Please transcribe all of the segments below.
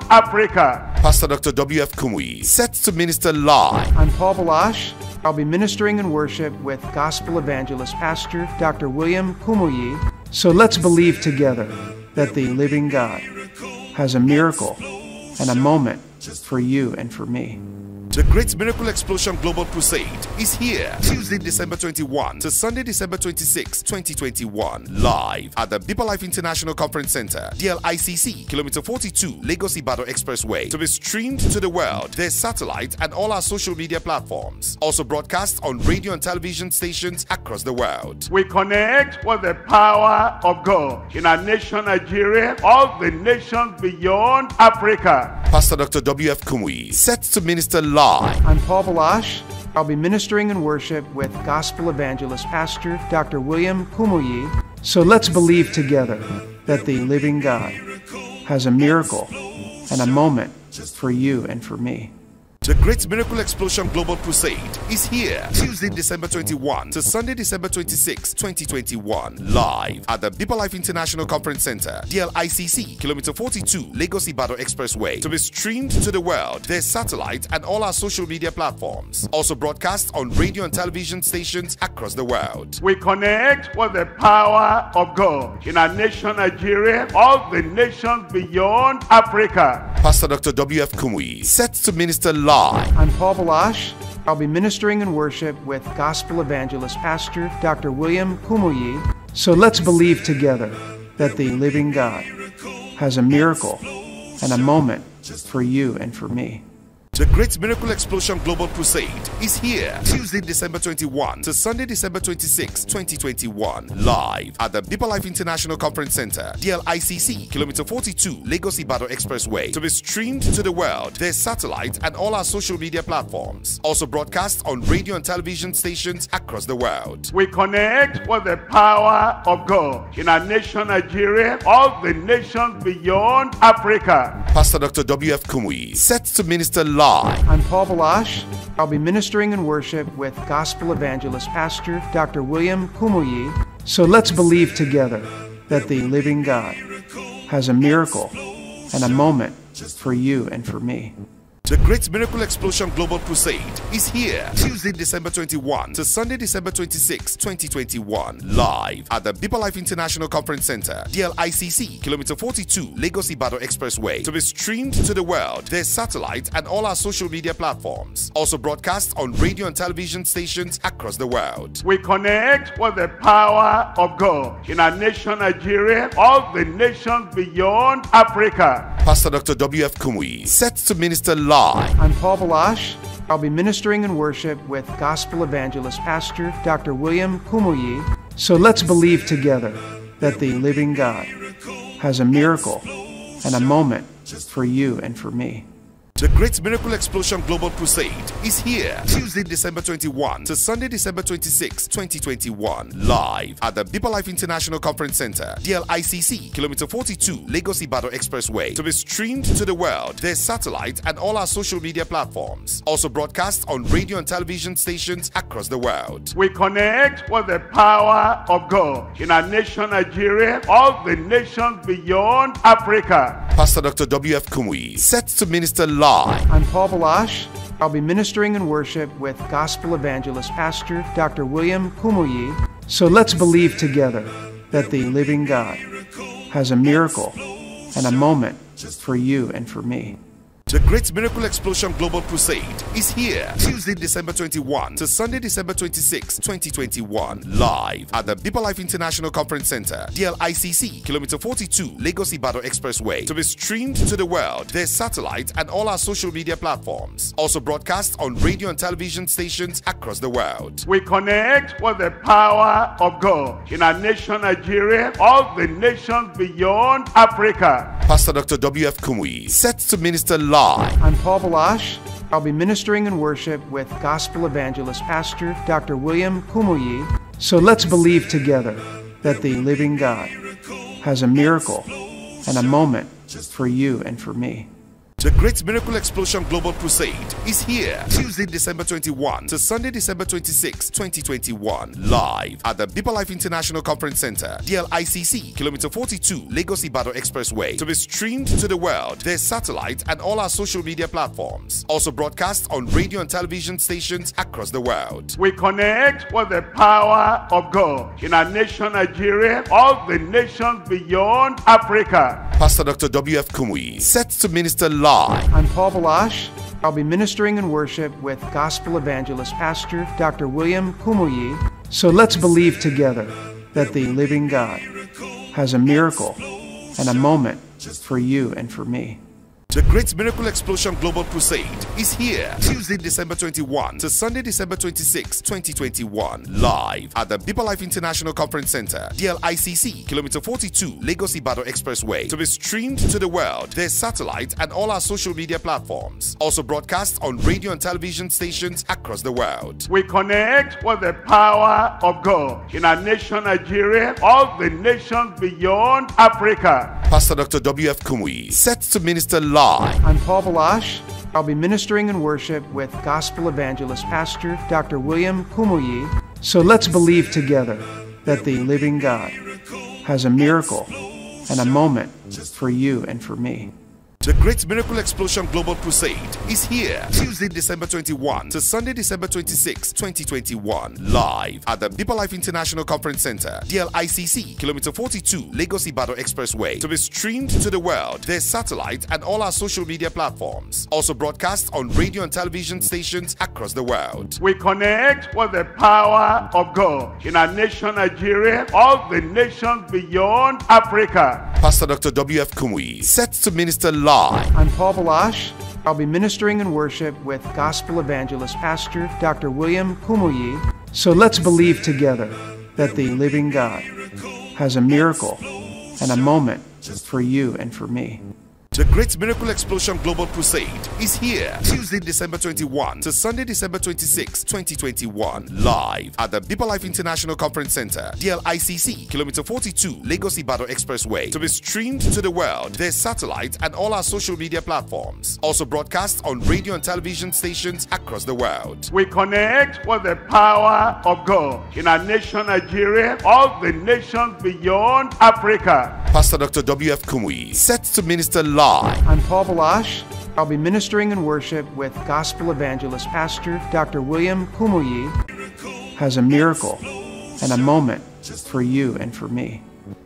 Africa. Pastor Dr. W.F. Kumuyi, set to minister live. I'm Paul Balash. I'll be ministering in worship with Gospel Evangelist Pastor Dr. William Kumuyi. So let's believe together that the living God has a miracle and a moment for you and for me. The Great Miracle Explosion Global Crusade is here Tuesday, December 21 to Sunday, December 26, 2021, live at the Deeper Life International Conference Center, DLICC, Kilometer 42, Lagos-Ibadan Expressway, to be streamed to the world via satellite and all our social media platforms. Also broadcast on radio and television stations across the world. We connect with the power of God in our nation, Nigeria, all the nations beyond Africa. Pastor Dr. W.F. Kumuyi, set to minister live. I'm Paul Balash. I'll be ministering in worship with Gospel Evangelist Pastor Dr. William Kumuyi. So let's believe together that the living God has a miracle and a moment for you and for me. The Great Miracle Explosion Global Crusade is here Tuesday, December 21 to Sunday, December 26, 2021, live at the Deeper Life International Conference Center, DLICC, Kilometer 42, Lagos-Ibadan Expressway, to be streamed to the world via satellite and all our social media platforms. Also broadcast on radio and television stations across the world. We connect with the power of God in our nation, Nigeria, all the nations beyond Africa. Pastor Dr. W.F. Kumuyi, set to minister live. I'm Paul Balash. I'll be ministering in worship with Gospel Evangelist Pastor Dr. William Kumuyi. So let's believe together that the living God has a miracle and a moment for you and for me. The Great Miracle Explosion Global Crusade is here Tuesday, December 21 to Sunday, December 26, 2021, live at the Deeper Life International Conference Center, DLICC, Kilometer 42, Lagos-Ibadan Expressway, to be streamed to the world via satellite and all our social media platforms. Also broadcast on radio and television stations across the world. We connect with the power of God in our nation, Nigeria, all the nations beyond Africa. Pastor Dr. W.F. Kumuyi, set to minister live. I'm Paul Balash. I'll be ministering in worship with Gospel Evangelist Pastor Dr. William Kumuyi. So let's believe together that the living God has a miracle and a moment for you and for me. The Great Miracle Explosion Global Crusade is here Tuesday, December 21 to Sunday, December 26, 2021, live at the Deeper Life International Conference Center, DLICC, Kilometer 42, Lagos-Ibadan Expressway, to be streamed to the world via satellite and all our social media platforms. Also broadcast on radio and television stations across the world. We connect with the power of God in our nation, Nigeria, all the nations beyond Africa. Pastor Dr. W.F. Kumuyi, set to minister live. I'm Paul Balash. I'll be ministering in worship with Gospel Evangelist Pastor Dr. William Kumuyi. So let's believe together that the living God has a miracle and a moment for you and for me. The Great Miracle Explosion Global Crusade is here Tuesday, December 21 to Sunday, December 26, 2021, live at the Deeper Life International Conference Center, DLICC, Kilometer 42, Lagos-Ibadan Expressway, to be streamed to the world via satellite and all our social media platforms. Also broadcast on radio and television stations across the world. We connect with the power of God in our nation, Nigeria, all the nations beyond Africa. Pastor Dr. W.F. Kumuyi, set to minister live. I'm Paul Balash. I'll be ministering in worship with Gospel Evangelist Pastor Dr. William Kumuyi. So let's believe together that the living God has a miracle and a moment for you and for me. The Great Miracle Explosion Global Crusade is here Tuesday, December 21 to Sunday, December 26, 2021, live at the Deeper Life International Conference Center, DLICC, Kilometer 42, Lagos-Ibadan Expressway, to be streamed to the world via satellite and all our social media platforms. Also broadcast on radio and television stations across the world. We connect with the power of God in our nation, Nigeria, all the nations beyond Africa. Pastor Dr. W.F. Kumuyi, set to minister live. I'm Paul Balash. I'll be ministering in worship with Gospel Evangelist Pastor Dr. William Kumuyi. So let's believe together that the living God has a miracle and a moment for you and for me. The Great Miracle Explosion Global Crusade is here Tuesday, December 21 to Sunday, December 26, 2021. Live at the Deeper Life International Conference Center, DLICC, Kilometer 42, Lagos Ibadan Expressway. To be streamed to the world, there's satellite and all our social media platforms. Also broadcast on radio and television stations across the world. We connect with the power of God in our nation, Nigeria, all the nations beyond Africa. Pastor Dr. W.F. Kumuyi, set to minister live. I'm Paul Balash. I'll be ministering in worship with gospel evangelist Pastor Dr. William Kumuyi. So let's believe together that the living God has a miracle and a moment for you and for me. The Great Miracle Explosion Global Crusade is here Tuesday, December 21 to Sunday, December 26, 2021. Live at the Deeper Life International Conference Center, DLICC, Kilometer 42, Lagos Ibadan Expressway. To be streamed to the world, there's satellite and all our social media platforms. Also broadcast on radio and television stations across the world. We connect with the power of God in our nation, Nigeria, all the nations beyond Africa. Pastor Dr. W.F. Kumuyi, set to minister live. I'm Paul Balash. I'll be ministering in worship with gospel evangelist Pastor Dr. William Kumuyi. So let's believe together that the living God has a miracle and a moment for you and for me. The Great Miracle Explosion Global Crusade is here Tuesday, December 21 to Sunday, December 26, 2021. Live at the Deeper Life International Conference Center, DLICC, Kilometer 42, Lagos Ibadan Expressway. To be streamed to the world, there's satellite and all our social media platforms. Also broadcast on radio and television stations across the world. We connect with the power of God in our nation, Nigeria, all the nations beyond Africa. Pastor Dr. W.F. Kumuyi, set to minister live. I'm Paul Balash. I'll be ministering in worship with gospel evangelist Pastor Dr. William Kumuyi. So let's believe together that the living God has a miracle and a moment for you and for me. The Great Miracle Explosion Global Crusade is here Tuesday, December 21 to Sunday, December 26, 2021. Live at the Deeper Life International Conference Center, DLICC, Kilometer 42, Lagos Ibadan Expressway. To be streamed to the world, there's satellite and all our social media platforms. Also broadcast on radio and television stations across the world. We connect with the power of God in our nation, Nigeria, all the nations beyond Africa. Pastor Dr. W.F. Kumuyi, set to minister live. I'm Paul Balash. I'll be ministering in worship with gospel evangelist Pastor Dr. William Kumuyi. Has a miracle and a moment for you and for me.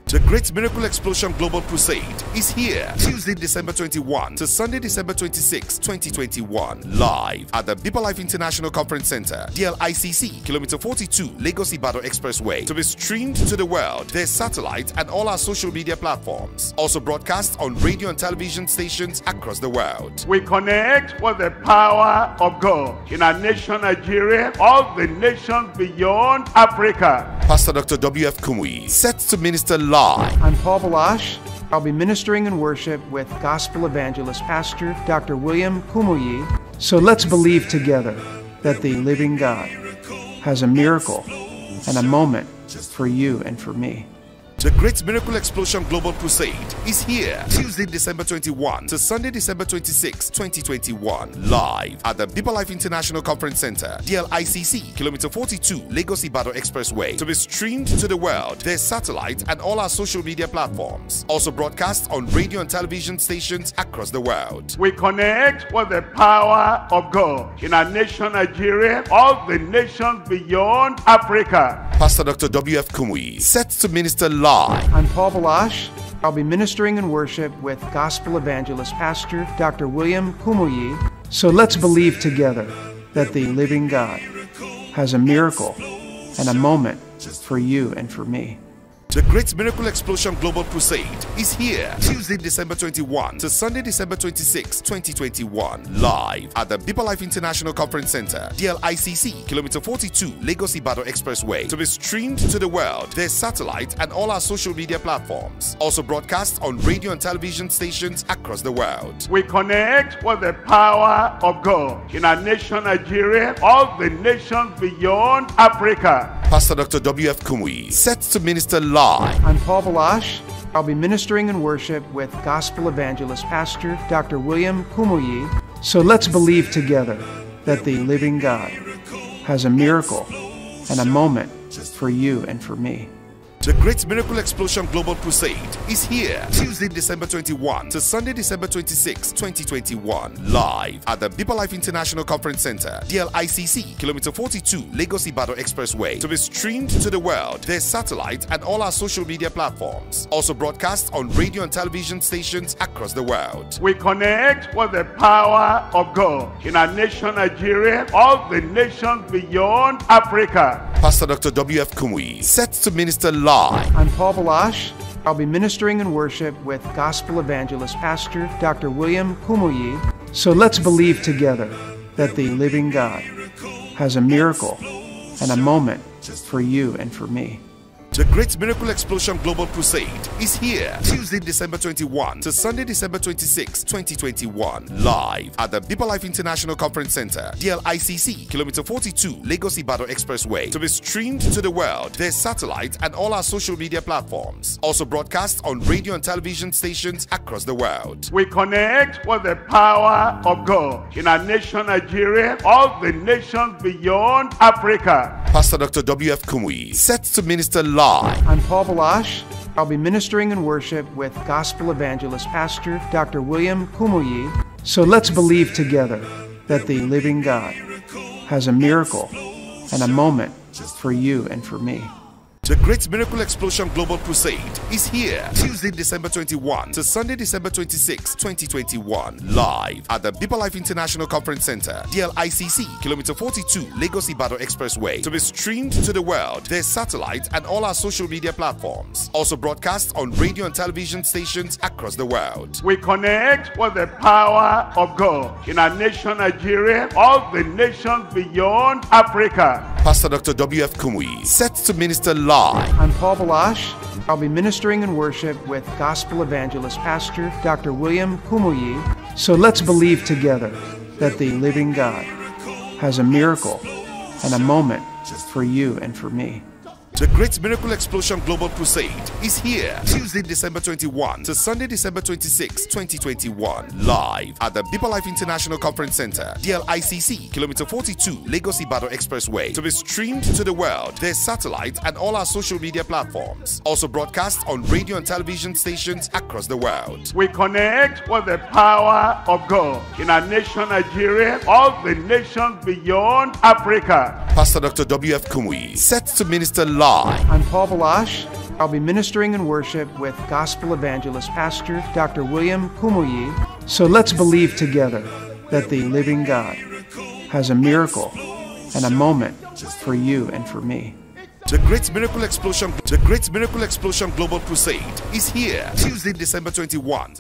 The Great Miracle Explosion Global Crusade is here Tuesday, December 21 to Sunday, December 26, 2021. Live at the Deeper Life International Conference Center, DLICC, Kilometer 42, Lagos Ibadan Expressway. To be streamed to the world, there's satellite and all our social media platforms. Also broadcast on radio and television stations across the world. We connect with the power of God in our nation, Nigeria, all the nations beyond Africa. Pastor Dr. W.F. Kumuyi, set to minister live. I'm Paul Balash. I'll be ministering in worship with gospel evangelist Pastor Dr. William Kumuyi. So let's believe together that the living God has a miracle and a moment for you and for me. The Great Miracle Explosion Global Crusade is here Tuesday, December 21 to Sunday, December 26, 2021. Live at the Deeper Life International Conference Center, DLICC, Kilometer 42, Lagos Ibadan Expressway. To be streamed to the world, there's satellite and all our social media platforms. Also broadcast on radio and television stations across the world. We connect with the power of God in our nation, Nigeria, all the nations beyond Africa. Pastor Dr. W.F. Kumuyi, set to minister live. I'm Paul Balash. I'll be ministering in worship with gospel evangelist Pastor Dr. William Kumuyi. So let's believe together that the living God has a miracle and a moment for you and for me. The Great Miracle Explosion Global Crusade is here Tuesday, December 21 to Sunday, December 26, 2021. Live at the Deeper Life International Conference Center, DLICC, Kilometer 42, Lagos Ibadan Expressway. To be streamed to the world, there's satellite and all our social media platforms. Also broadcast on radio and television stations across the world. We connect with the power of God in our nation, Nigeria, all the nations beyond Africa. Pastor Dr. W.F. Kumuyi, set to minister live. I'm Paul Balash. I'll be ministering in worship with gospel evangelist Pastor Dr. William Kumuyi. So let's believe together that the living God has a miracle and a moment for you and for me. The Great Miracle Explosion Global Crusade is here Tuesday, December 21 to Sunday, December 26, 2021. Live at the Deeper Life International Conference Center, DLICC, Kilometer 42, Lagos Ibadan Expressway. To be streamed to the world, there's satellite and all our social media platforms. Also broadcast on radio and television stations across the world. We connect with the power of God in our nation, Nigeria, all the nations beyond Africa. Pastor Dr. W.F. Kumuyi, set to minister live. I'm Paul Balash. I'll be ministering in worship with gospel evangelist Pastor Dr. William Kumuyi. So let's believe together that the living God has a miracle and a moment for you and for me. The Great Miracle Explosion Global Crusade is here Tuesday, December 21 to Sunday, December 26, 2021. Live at the Deeper Life International Conference Center, DLICC, Kilometer 42, Lagos Ibadan Expressway. To be streamed to the world, there's satellite and all our social media platforms. Also broadcast on radio and television stations across the world. We connect with the power of God in our nation, Nigeria, all the nations beyond Africa. Pastor Dr. W.F. Kumuyi, set to minister live. I'm Paul Balash. I'll be ministering in worship with gospel evangelist Pastor Dr. William Kumuyi. So let's believe together that the living God has a miracle and a moment for you and for me. The Great Miracle Explosion Global Crusade is here Tuesday, December 21 to Sunday, December 26, 2021. Live at the Deeper Life International Conference Center, DLICC, Kilometer 42, Lagos Ibadan Expressway. To be streamed to the world, there's satellite and all our social media platforms. Also broadcast on radio and television stations across the world. We connect with the power of God in our nation, Nigeria, all the nations beyond Africa. Pastor Dr. W.F. Kumuyi, set to minister live. I'm Paul Balash. I'll be ministering in worship with gospel evangelist Pastor Dr. William Kumuyi. So let's believe together that the living God has a miracle and a moment for you and for me. The Great Miracle Explosion Global Crusade is here Tuesday, December 21 to Sunday, December 26, 2021. Live at the Deeper Life International Conference Center, DLICC, Kilometer 42, Lagos Ibadan Expressway. To be streamed to the world, there's satellite and all our social media platforms. Also broadcast on radio and television stations across the world. We connect with the power of God in our nation, Nigeria, all the nations beyond Africa. Pastor Dr. W.F. Kumuyi, set to minister live. I'm Paul Balash. I'll be ministering in worship with gospel evangelist Pastor Dr. William Kumuyi. So let's believe together that the living God has a miracle and a moment for you and for me. The Great Miracle Explosion Global Crusade is here Tuesday, December 21.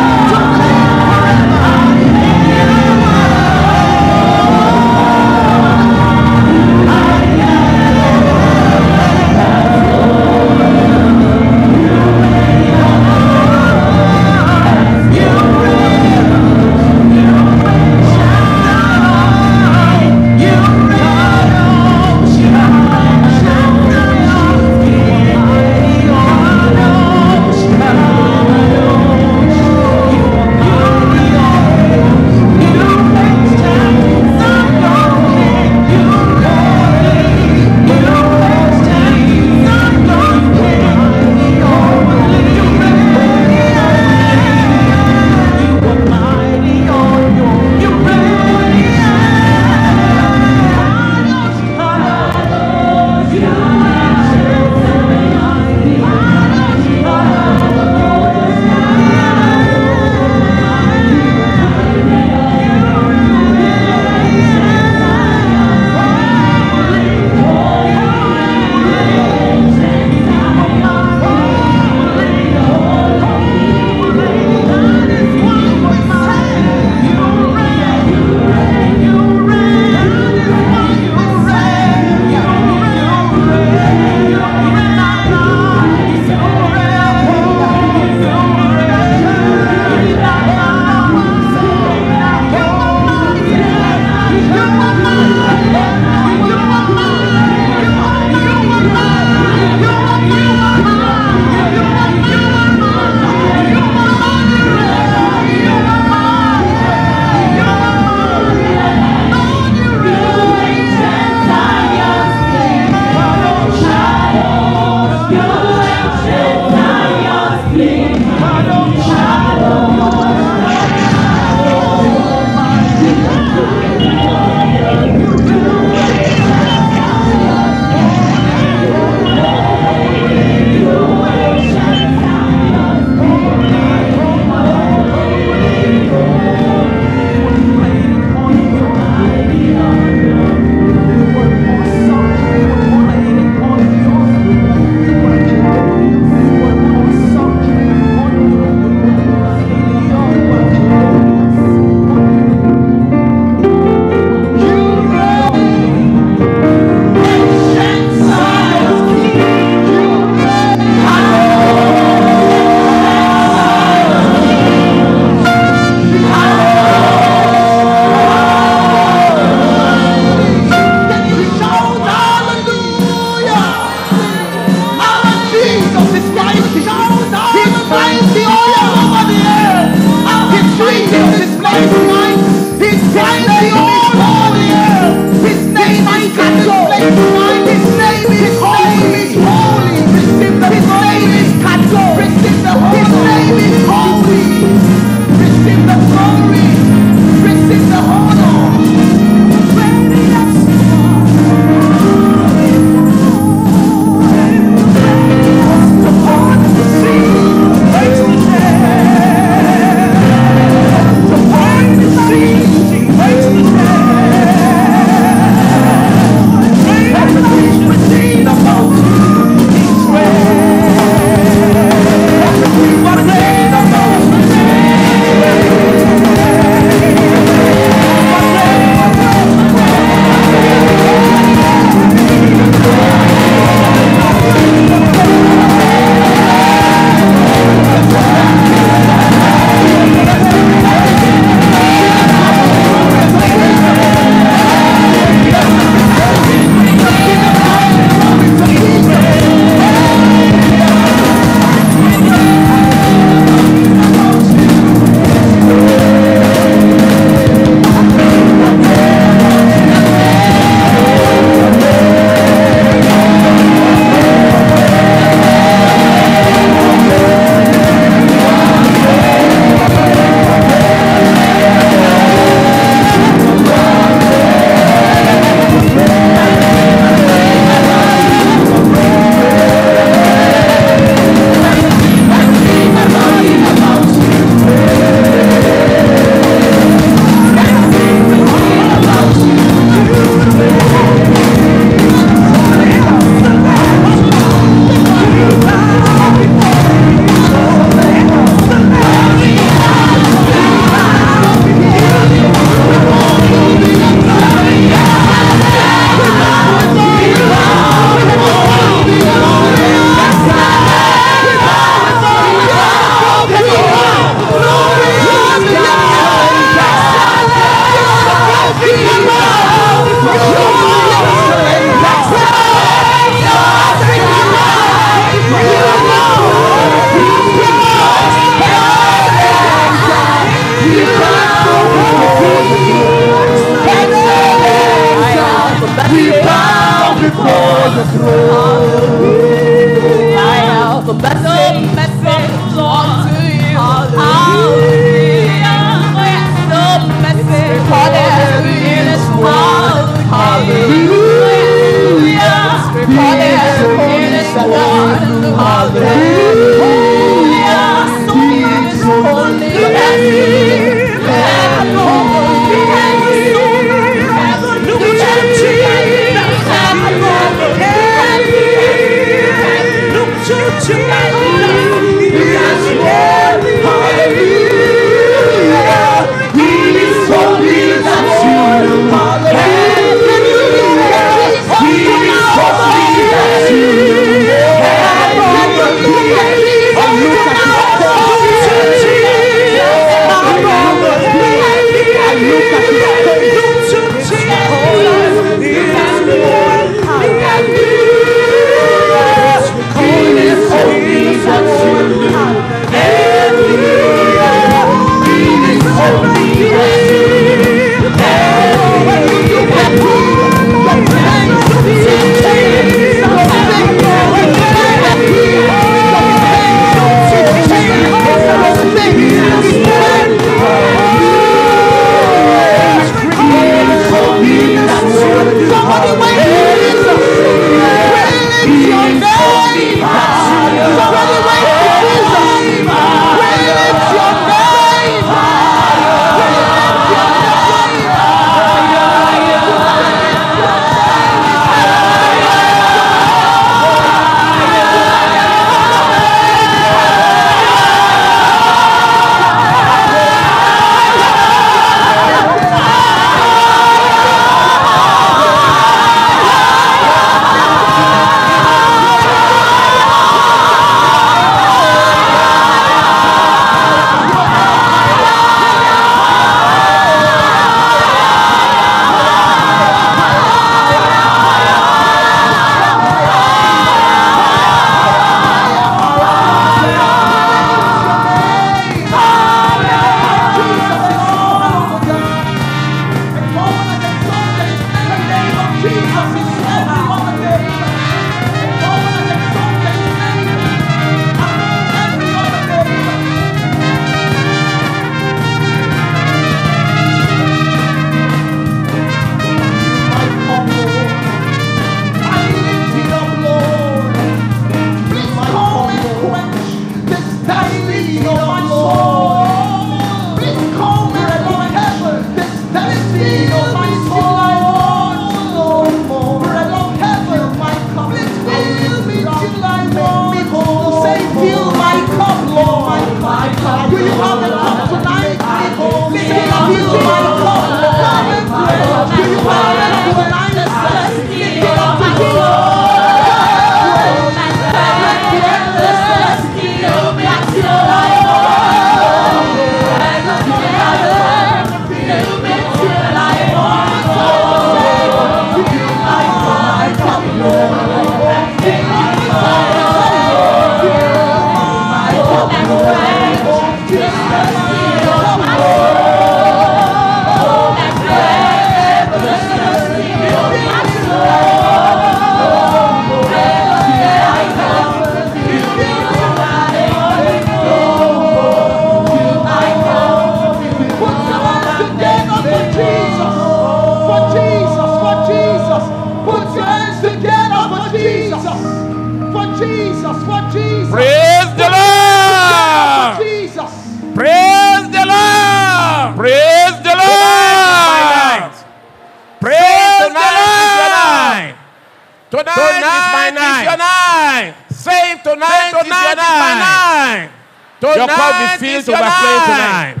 Your cup be filled to overflowing tonight.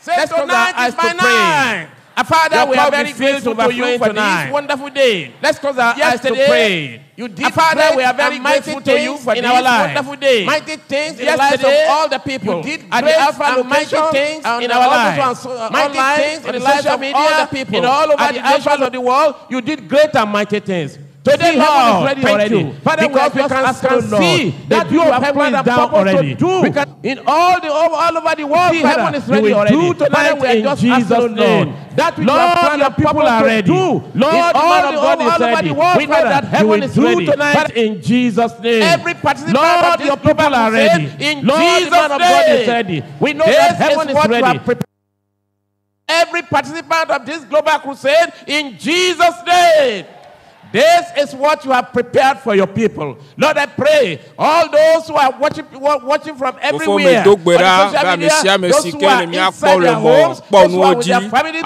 Let's close our eyes to pray. Father, we are very grateful to you for this wonderful day. Let's close our eyes to pray. You did, Father, we are very grateful to you for this wonderful day. Mighty things in the lives of all the people. You did at the Alpha and mighty things in our lives. Mighty things in the lives of all the people. In all over the nations of the world, you did great and mighty things. Today, heaven is ready already. Father, because we can see that you have planned and purpose already. In all over the world, heaven is ready already. Father, we are just asking, Lord, that which you have planned and people are ready. Lord, all over the world, we know that heaven is ready. Tonight, in Jesus' name. Every participant of your people are ready. In Jesus' name, we know that heaven is ready. Every participant of this global crusade, in Jesus' name. This is what you have prepared for your people. Lord, I pray all those who are watching from everywhere, on social media, those who are inside their homes, those who are with their families,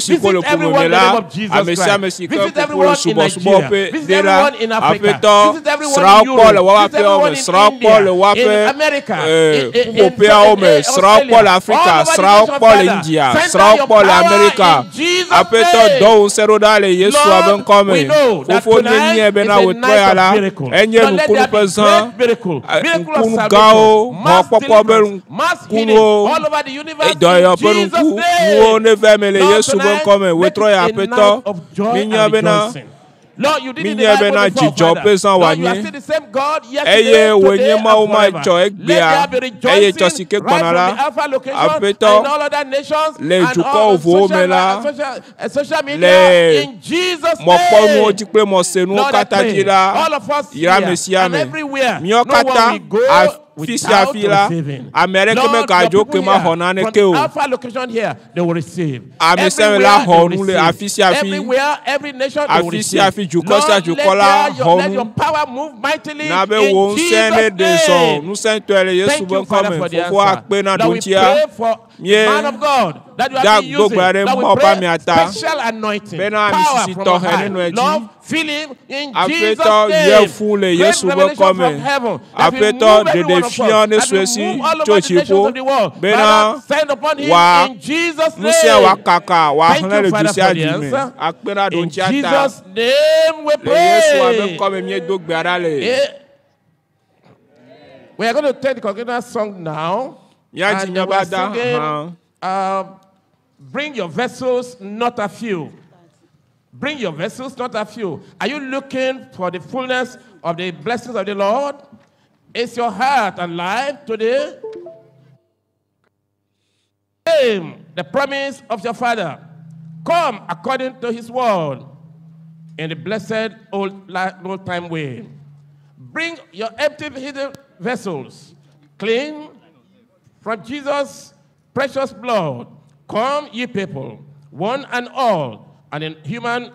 visit everyone in the name of Jesus Christ. Visit everyone in Nigeria. Visit everyone in Africa. Visit everyone in Europe. Visit everyone in India, in America, in Australia, all over the India. Send your power in Jesus' name. We know that tonight is a night of miracle. So let there be great miracle of salvation, mass healing all over the universe in Jesus' name. Lord, tonight, let it be a night of joy and rejoicing. Lord, you did it in the Minye Bible bena before, jijo Father. pesan Lord, you are wanye. still the same God Eye yesterday, wenye today, and ma uma forever. jo Let egbea. there be Eye rejoicing tosike right from kpanala. the Alpha location Apeto. and in all other nations Le and juko all ovo mela. social media Le in Jesus' mo ponu name. ojikpe mo senu Lord, I kata pray, jila. all of us Ira here mesia and me. everywhere, Mio no one kata will go fisia without fila. receiving. Amerike me Lord, your gajo people ke ma here, honane from ke o. Alpha location here, they will receive. Amesem Everywhere, la they will honu le receive. afisia fi. Everywhere, every nation, they will receive. Afisia fi jukosa Lord, jukola let your power move mightily na be in wo nsene Jesus' de so name. nu sen to ele Yesu Thank ben you, Father, come for the fofo akpe na answer. Lord, we dontia. pray for Mie man of God that you da have been using. gbogbare Lord, we mo ba mi pray ata. special anointing, Bena mi power sisi from to on he high. ninu eji. Lord, fill him in Afeto Jesus' ye name. fun le Great Yesu ben revelation come. from heaven. That will Afeto move every de one of us. fian ne That will suesi move all over the chochi nations po. of the world. Bena Father, send upon him wa in Jesus' nusia wa name. kaka wa Thank hne you, le Father, jusia for the di me. answer. Akpe na In dontia ta. Jesus' name we Le Yesu ben pray. come mie do gbara le. We are going to take the congregational song now. Ya And jinya we are bada. singing, bring your vessels, not a few. Bring your vessels, not a few. Are you looking for the fullness of the blessings of the Lord? Is your heart alive today? Claim the promise of your Father. Come according to his word in the blessed old time way. Bring your empty hidden vessels, clean from Jesus' precious blood. Come, ye people, one and all, and in human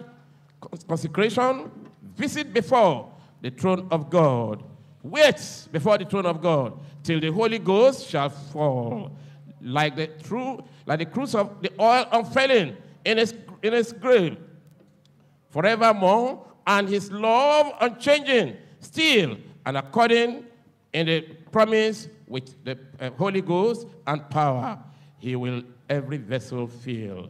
consecration, visit before the throne of God. Wait before the throne of God till the Holy Ghost shall fall, like the cruise of the oil unfailing in his grave, forevermore, and his love unchanging, still and according in the promise with the Holy Ghost and power, he will every vessel fill.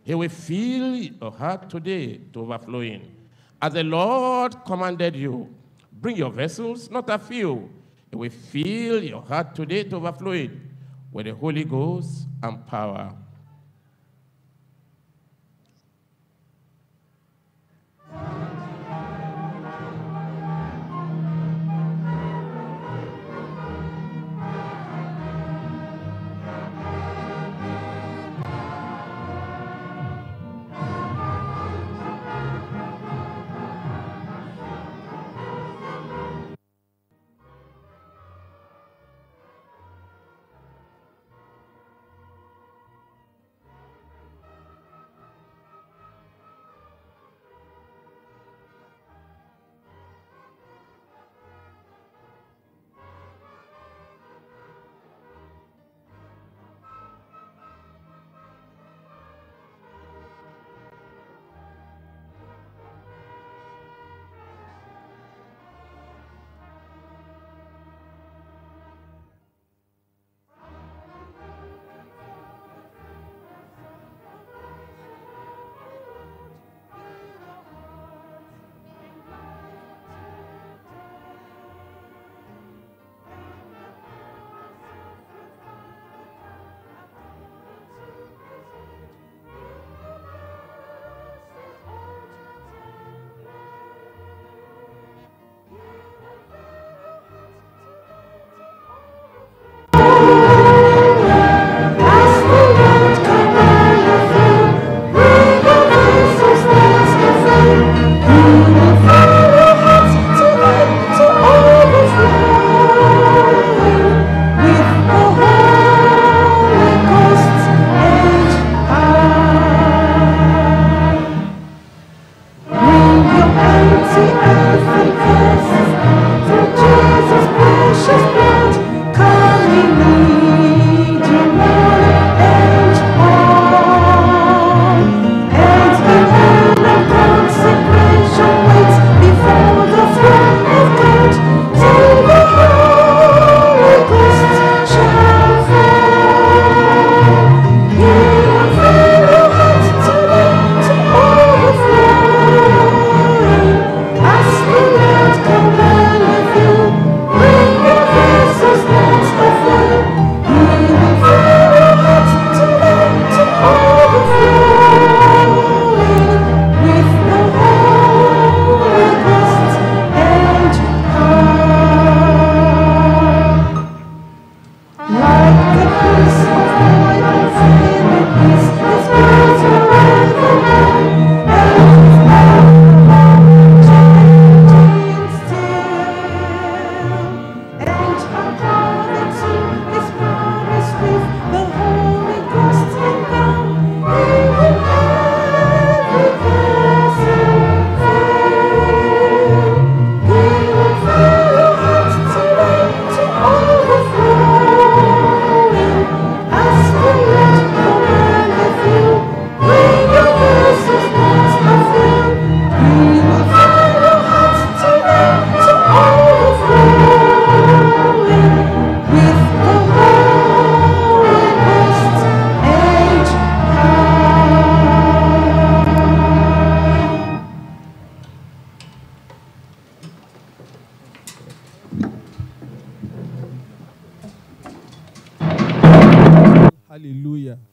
He will fill your heart today to overflowing. As the Lord commanded you, bring your vessels, not a few. He will fill your heart today to overflowing with the Holy Ghost and power.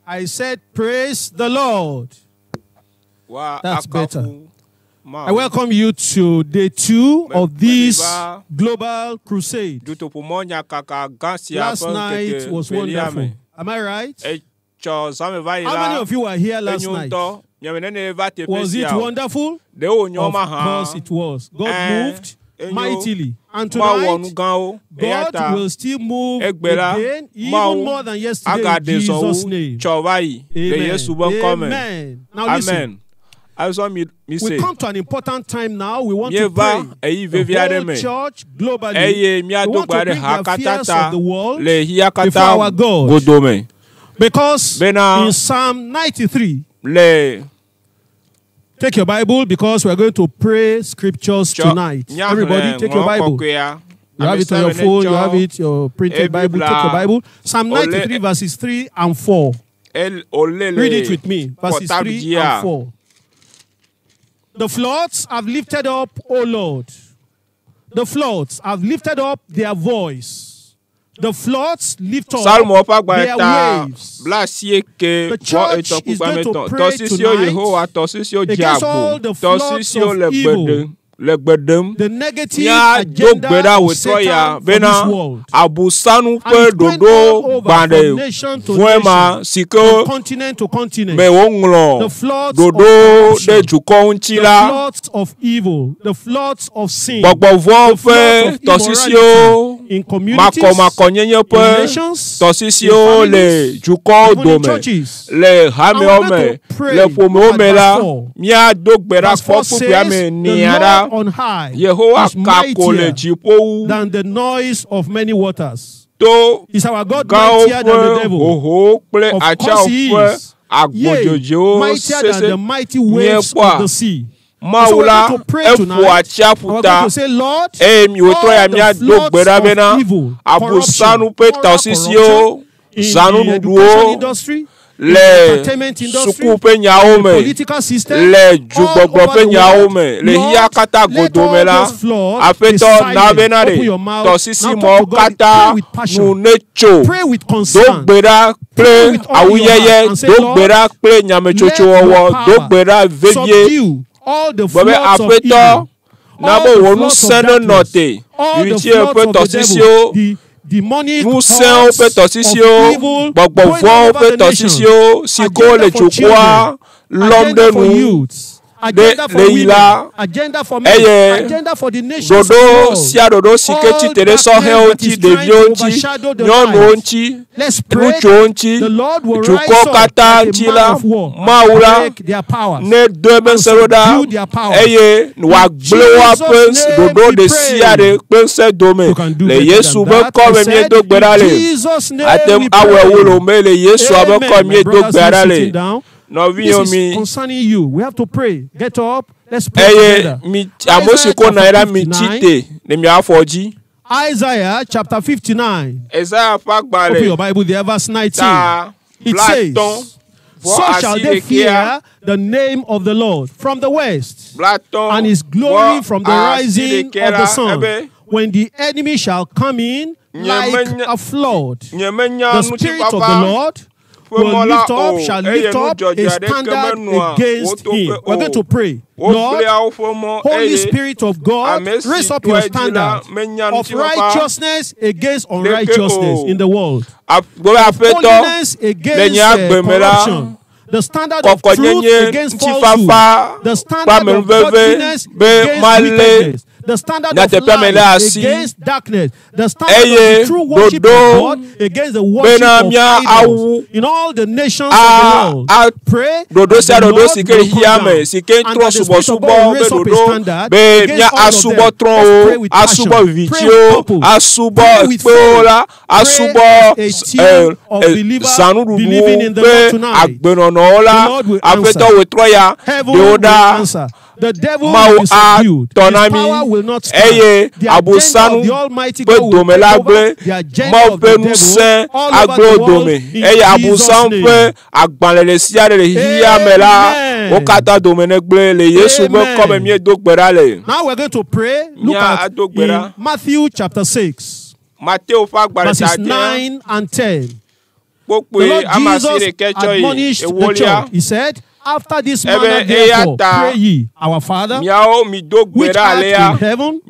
I said, praise the Lord. That's better. I welcome you to day 2 of this global crusade. Last night was wonderful. Am I right? How many of you were here last night? Was it wonderful? Of course it was. God moved mightily. And tonight, God will still move again, even more than yesterday, in Jesus' name. Amen. Amen. Now listen. We come to an important time now. We want to pray the whole church globally. We want to bring the affairs of the world before our God. Because in Psalm 93, take your Bible because we are going to pray scriptures tonight. Everybody, take your Bible. You have it on your phone, you have it, your printed Bible. Take your Bible. Psalm 93, verses 3 and 4. Read it with me. Verses 3 and 4. The floods have lifted up, O Lord. The floods have lifted up their voice. The floods lift up their waves. The church is going to pray tonight against all the floods of evil. The negative agenda of Satan for this world. And it's going all over from nation to nation, from continent to continent. The floods of corruption, the floods of evil, the floods of sin, the floods of immorality in communities, in nations, in families, even in churches. And we're going to pray at verse 4. Verse 4 says, the Lord on high is mightier than the noise of many waters. Is our God mightier than the devil? Of course he is. Yea, mightier than the mighty waves of the sea. So we're going to pray tonight. We're going to say, Lord, all the floods of evil, corruption, in the education industry, le sukupe nyaume le jugbope nyaume le hiya kata godomela afeto nabenare tosisi mo kata nunecho dogbera ple awuyeye dogbera ple nyamechocho owo dogbera vevie bobe afeto nabo wonu sene note bibitie pe tosisio nous sommes au pétosisio, Bogbovo au pétosisio, Siko le Chukwa, l'homme de nous, de Leila, Eye, Dodo, Sia Dodo, Siketi, Tereso, Heoti, Devionti, Nyononti, Nuchonti, Chuko Kata, Chila, Maula, Ne Deben Seroda, Eye, Noak blow up, Dodo de Sia de Pense Dome, Le Yesu be come me dog berale. Atem awe wulo me le Yesu abe come me dog berale. No this is concerning you. We have to pray. Get up. Let's pray together. Isaiah chapter 59. Open your Bible there, verse 19. It says, so shall they fear the name of the Lord from the west, and his glory from the rising of the sun, when the enemy shall come in like a flood. The Spirit of the Lord will lift up, shall lift up a standard against him. We're going to pray. Lord, Holy Spirit of God, raise up your standard of righteousness against unrighteousness in the world. Holiness against corruption. The standard of truth against falsehood. The standard of godliness against wickedness. The standard of light against darkness. The standard of the true worship of God against the worship of idols. In all the nations of the world, pray that the Lord will come down, and that the Spirit of God will raise up a standard against all of them. Let's pray with passion. Pray with purpose. Pray with faith. Pray a team of believers believing in the Lord tonight. The Lord will answer. Heaven will answer. The devil will be subdued. His power will not stand. The agenda of the Almighty God will take over the agenda of the devil all over the world in Jesus' name. Amen. Now we're going to pray. Look at in Matthew chapter 6, verses 9 and 10. Lord Jesus admonished the church. He said, after this manner, therefore, pray ye, our Father, which art in heaven,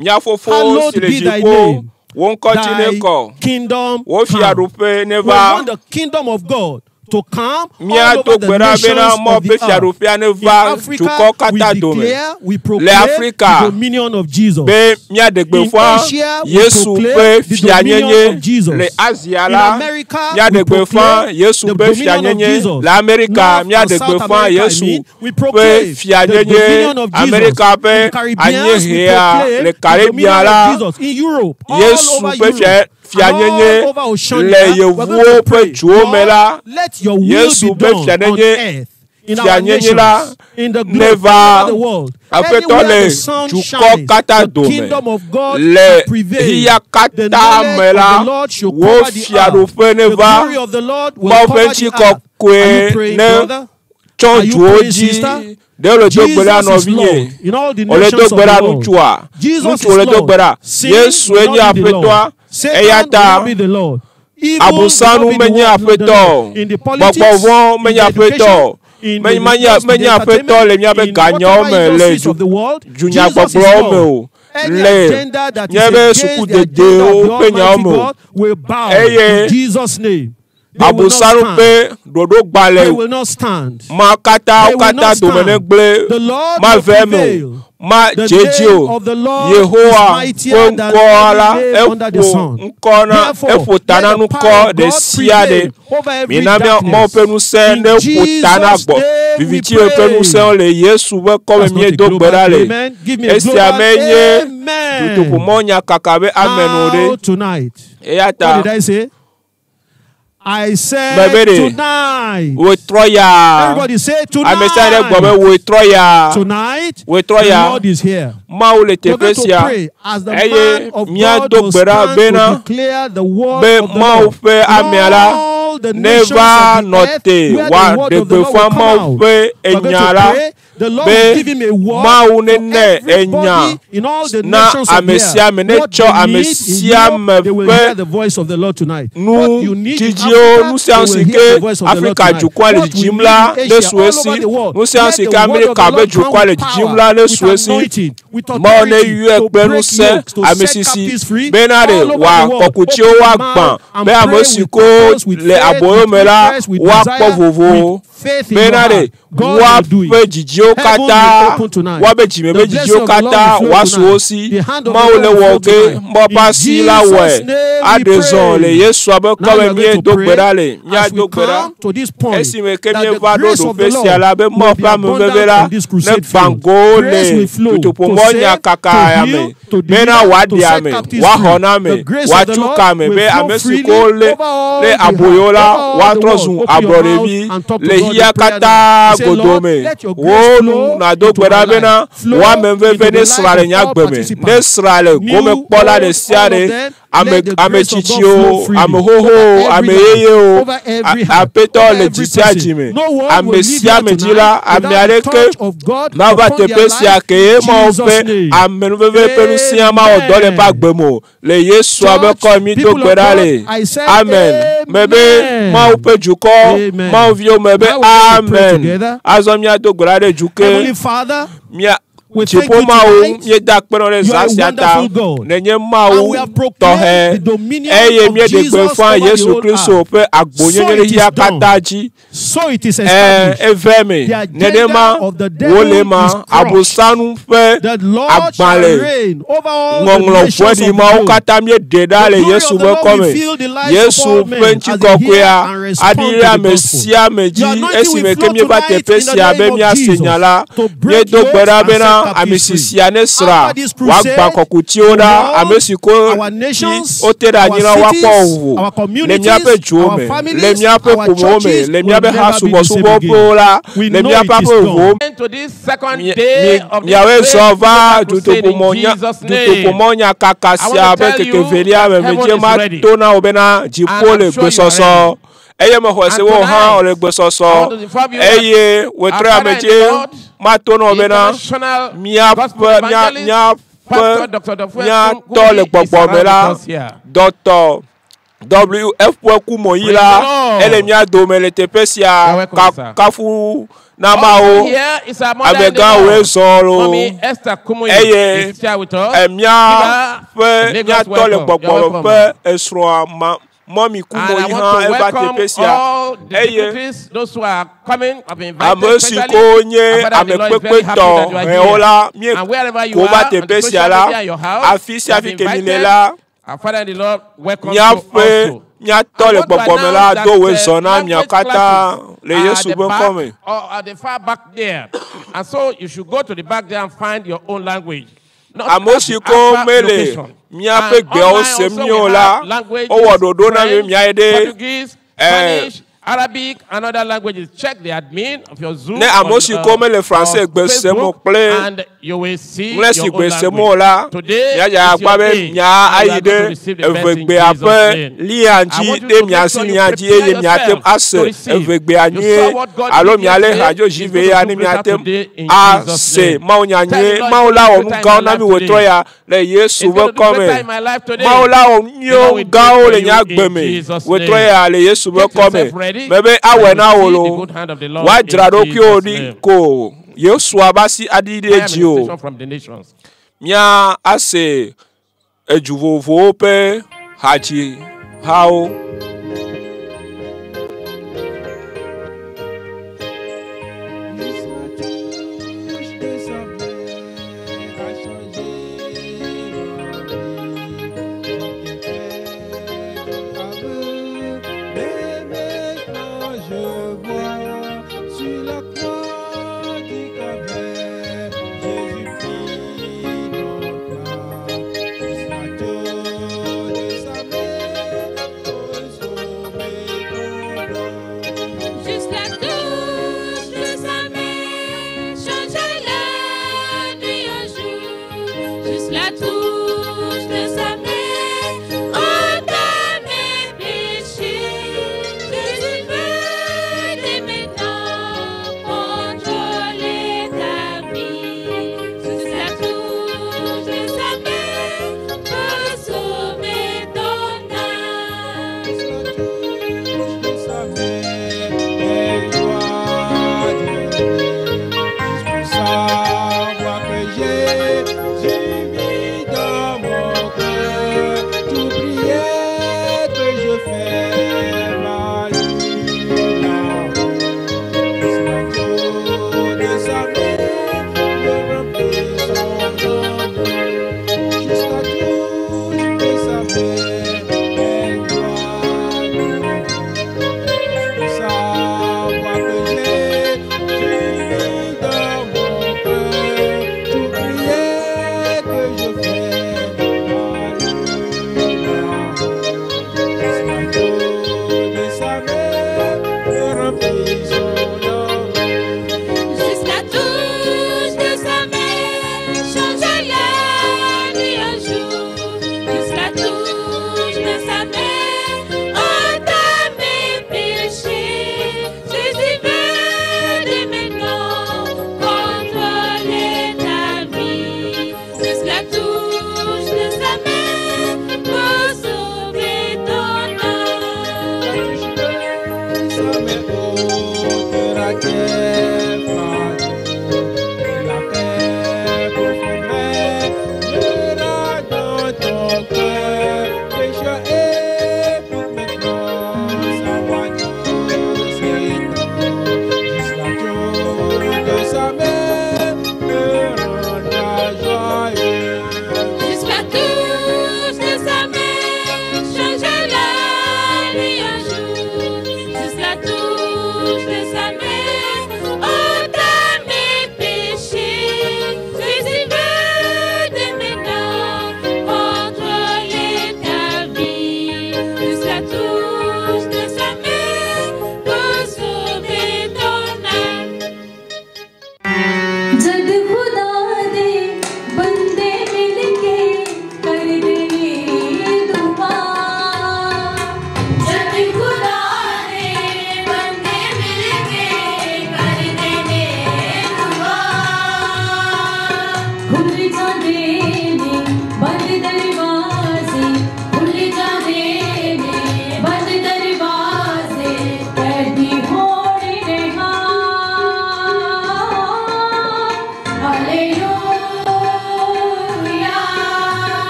hallowed be thy name. Thy kingdom come. We want the kingdom of God to come all over the nations of the earth. In Africa, we proclaim the dominion of Jesus. In Asia, we proclaim the dominion of Jesus. In America, we proclaim the dominion of Jesus. North and South America, we proclaim the dominion of Jesus. In Caribbean, we proclaim the dominion of Jesus. In Europe, all over Europe, all over Oceania, we're going to pray, Lord, let your will be done on earth, in our nations, in the globe, all over the world. Anywhere the sun shines, the kingdom of God shall prevail. The knowledge of the Lord shall cover the earth. The glory of the Lord will cover the earth. Are you praying, brother? Are you praying, sister? Jesus is Lord in all the nations of the world. Jesus is Lord. Sin will not be the Lord. Satan will not be the Lord. Evil will not be the Lord. In the politics, in the education, in the religious, in the entertainment, in whatever industries of the world, Jesus is Lord. Any agenda that is against the agenda of the Almighty God will bow in Jesus' name. They will not stand. They will not stand. They will not stand. The Lord will prevail. The name of the Lord is mightier than every name under the sun. Therefore, let the power of God prevail over every darkness. In Jesus' name we pray. Give me a global amen. Give me a global amen. Now, tonight. What did I say? I said tonight. Everybody say tonight. Tonight, the Lord is here. We're going to pray as the man of God will stand to declare the word of the Lord. All the nations of the earth, where the word of the Lord will come out. We're going to pray. The Lord will give him a word for everybody in all the nations of the earth. What they need in Europe, they will hear the voice of the Lord tonight. What you need in Africa, they will hear the voice of the Lord tonight. What we need in Asia, all over the world, let the word of the Lord come with power, with anointing, with authority to break yokes, to set captives free all over the world. Open your mouth and pray with purpose, with faith, with interest, with desire, with faith in your heart. God will do it. Heaven will open tonight. The blessing of the Lord will flow tonight. The hand of the Lord will flow tonight. In Jesus' name we pray. Now we are going to pray as we come to this point that the grace of the Lord will be abundant on this crusade field. Grace will flow to save, to heal, to deliver, to set captives free. The grace of the Lord will flow freely over all the world. Open your mouth and talk to God in prayer. Say, Lord, let your grace flow into my life. Flow into the life of all participants. New, old, all of them. Let the grace of God flow freely over every heart, over every person. No one will leave here tonight without the touch of God upon their life. In Jesus' name. Church, people of God, I said amen. Amen. Now we pray together. Heavenly Father, we thank you tonight. You are a wonderful God. And we have proclaimed the dominion of Jesus over the whole earth. So it is established. The agenda of the devil is crushed. The Lord shall reign over all the nations of the world. The glory of the Lord will fill the lives of all men as they hear and respond to the gospel. Your anointing will flow tonight in the name of Jesus to break yokes and set captives free. After this crusade, our nations, our cities, our communities, our families, our churches will never be the same again. We know it is done. To this second day of the crusade in Jesus' name, I want to tell you that heaven is ready. And I'm sure you are ready. And tonight, I want to inform you that our Father in the Lord, the international gospel evangelist, Pastor Dr. Dr. WF.Kumoyi là, elle est mia domele tepesia kafu namao abega wezolo eye emia fe mia tole gbogbo fe esro Mommy Kumoyi ha eba tepesia eye amesiko nye amekpekpe to eola mie ko ba tepesia la afisi afikemine la our Father in the Lord welcomes you also. At the far back there. And so you should go to the back there and find your own language. Amosiko mele miape gbeo semio la owododo na me miaide Portuguese, Spanish, Arabic and other languages. Check the admin of your Zoom ne amosiko mele français gbe semo ple and you will see your own language. Today ya ya pabe nya aide evegbe ape lianji de miasi lianji e miatem ase evegbe anye alo miale hajo jive ya ni miatem ase maonyanye maula onu ga na mi wotroya le Yesu we come maula onyo ga o le nya gbeme wotroya le Yesu we come mebe awe na wolo wa jrado ki odi ko Yesu abasi adide jio mia ase ejuvovo pe haji hao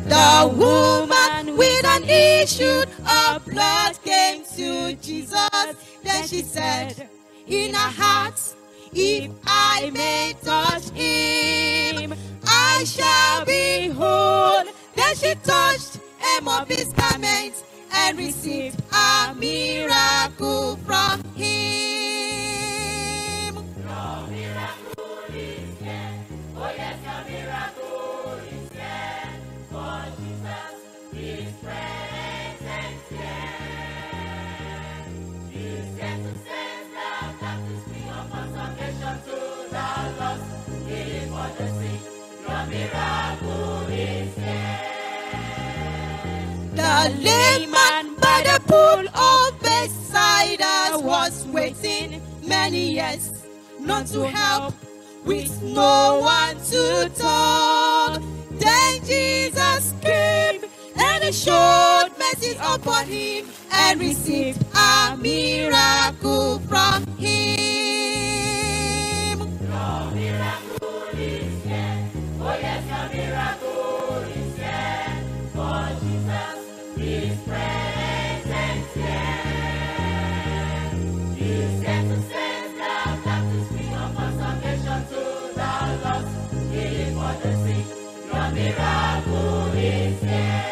The woman with an issue of blood came to Jesus. Then she said in her heart, if I may touch him, I shall be whole. Then she touched hem of his garment and received a miracle from him. Your miracle is here. Oh yes, your miracle is here. For Jesus is present here. He's here to save the captives, bring upon salvation to the lost, healing for the sick. Your miracle is here. The lame man by the pool of Bethsaida was waiting many years, not to help, with no one to talk. Then Jesus came and he showed mercy upon him and received a miracle from him. Your miracle is here. Oh yes, your miracle is here. For Jesus is present here. He's here to save the captives, bring upon salvation to the lost, healing for the sick. Your miracle is here.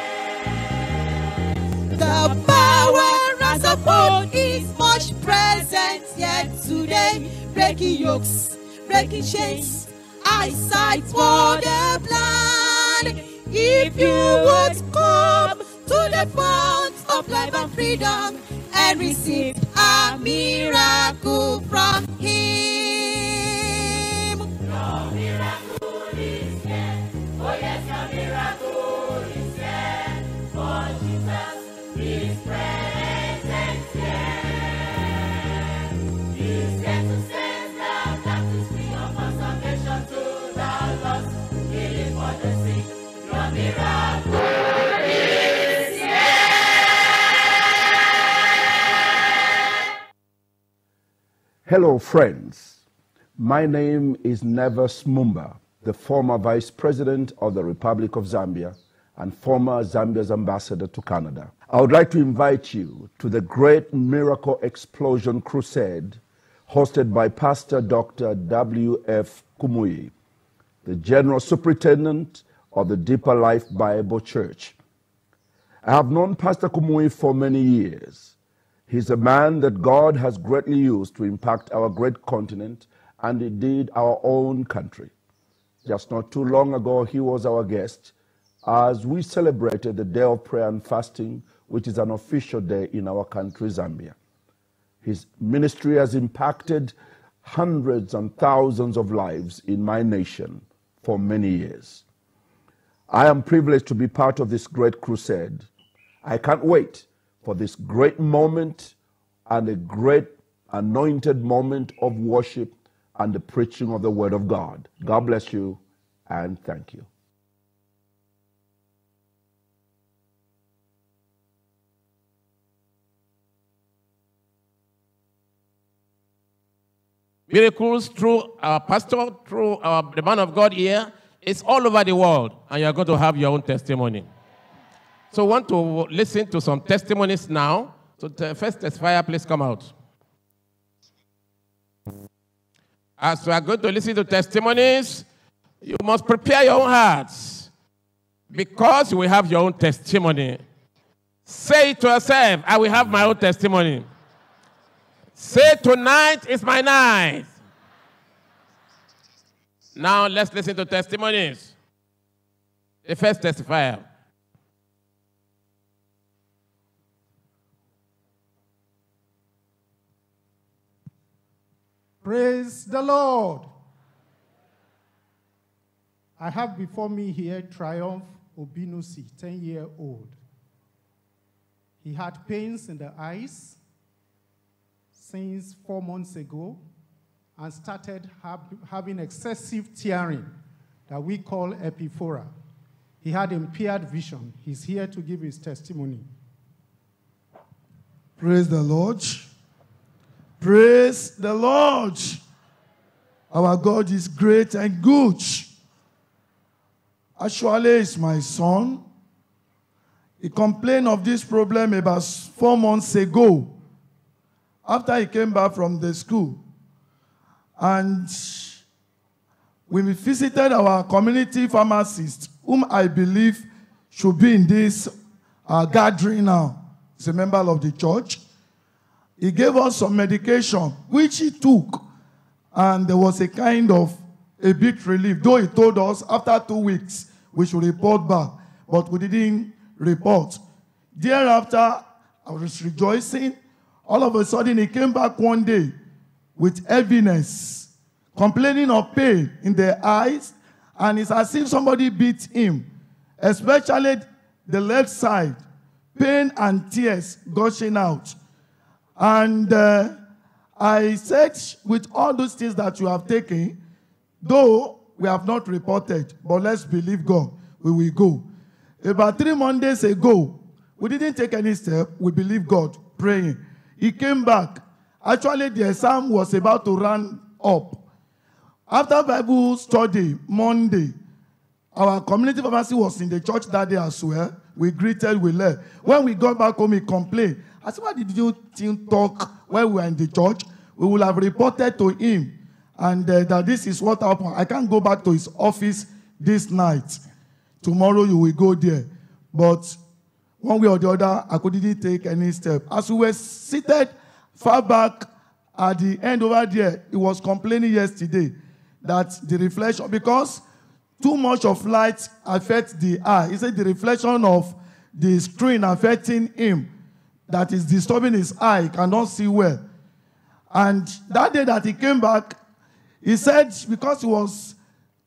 The power as of old is much present yet today, breaking yokes, breaking chains, eyesight for the blind. If you would come to the fount of life and freedom and receive a miracle from him. Your miracle is here. Oh yes, your miracle is here. For Jesus is present here. He's here to save the captives, bring upon salvation to the lost, healing for the sick. Your miracle is here. Hello, friends. My name is Neves Mumba, the former Vice President of the Republic of Zambia and former Zambia's ambassador to Canada. I would like to invite you to the Great Miracle Explosion Crusade hosted by Pastor Dr. W.F. Kumuyi, the General Superintendent of the Deeper Life Bible Church. I have known Pastor Kumuyi for many years. He's a man that God has greatly used to impact our great continent and indeed our own country. Just not too long ago, he was our guest as we celebrated the Day of Prayer and Fasting, which is an official day in our country, Zambia. His ministry has impacted hundreds and thousands of lives in my nation for many years. I am privileged to be part of this great crusade. I can't wait for this great moment and a great anointed moment of worship and the preaching of the Word of God. God bless you and thank you. Miracles through our pastor, through the man of God here, it's all over the world, and you're going to have your own testimony. So we want to listen to some testimonies now. So the first testifier, please come out. As we are going to listen to testimonies, you must prepare your own hearts because you will have your own testimony. Say it to yourself, I will have my own testimony. Say, tonight is my night. Now let's listen to testimonies. The first testifier. Praise the Lord. I have before me here Triumph Obinusi, 10-year-old. He had pains in the eyes since 4 months ago and started having excessive tearing that we call epiphora. He had impaired vision. He's here to give his testimony. Praise the Lord. Praise the Lord. Our God is great and good. Actually, it's my son. He complained of this problem about 4 months ago after he came back from the school. And we visited our community pharmacist, whom I believe should be in this gathering now. He's a member of the church. He gave us some medication, which he took, and there was a kind of a bit relief, though he told us after 2 weeks we should report back, but we didn't report. Thereafter, I was rejoicing. All of a sudden, he came back one day with heaviness, complaining of pain in the eyes, and it's as if somebody beat him, especially the left side, pain and tears gushing out. And I said, with all those things that you have taken, though we have not reported, but let's believe God, we will go. About 3 Mondays ago, we didn't take any step. We believe God, praying. He came back. Actually, the exam was about to run up. After Bible study, Monday, our community pharmacy was in the church that day as well. We greeted, we left. When we got back home, he complained. I said, why did you talk when we were in the church? We will have reported to him and that this is what happened. I can't go back to his office this night. Tomorrow you will go there. But one way or the other, I couldn't take any step. As we were seated far back at the end over there, he was complaining yesterday that the reflection, because too much of light affects the eye. He said the reflection of the screen affecting him, that is disturbing his eye, he cannot see well. And that day that he came back, he said because he was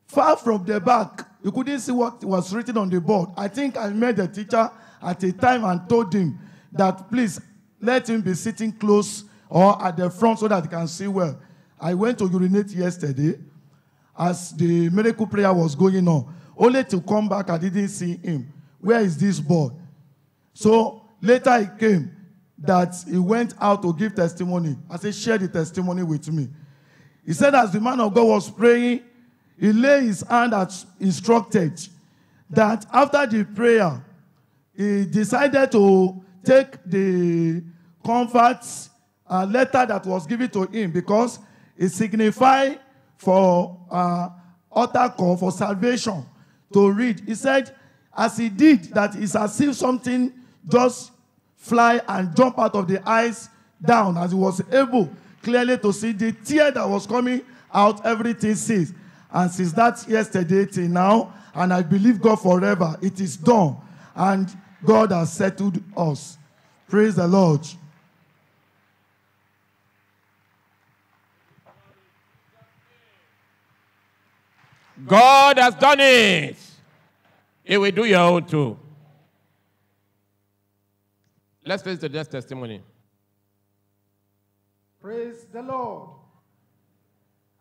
far from the back, he couldn't see what was written on the board. I think I met the teacher at a time and told him that please let him be sitting close or at the front so that he can see well. I went to urinate yesterday as the miracle prayer was going on. Only to come back, I didn't see him. Where is this board? So later he came that he went out to give testimony. I said, share the testimony with me. He said as the man of God was praying, he laid his hand as instructed that after the prayer, he decided to take the comfort letter that was given to him because it signified for altar call for salvation to read. He said, as he did, that it's as if something just fly and jump out of the eyes down, as he was able clearly to see the tear that was coming out, everything ceased. And since that yesterday till now, and I believe God forever, it is done. And God has settled us. Praise the Lord. God has done it. He will do your own too. Let's listen to this testimony. Praise the Lord.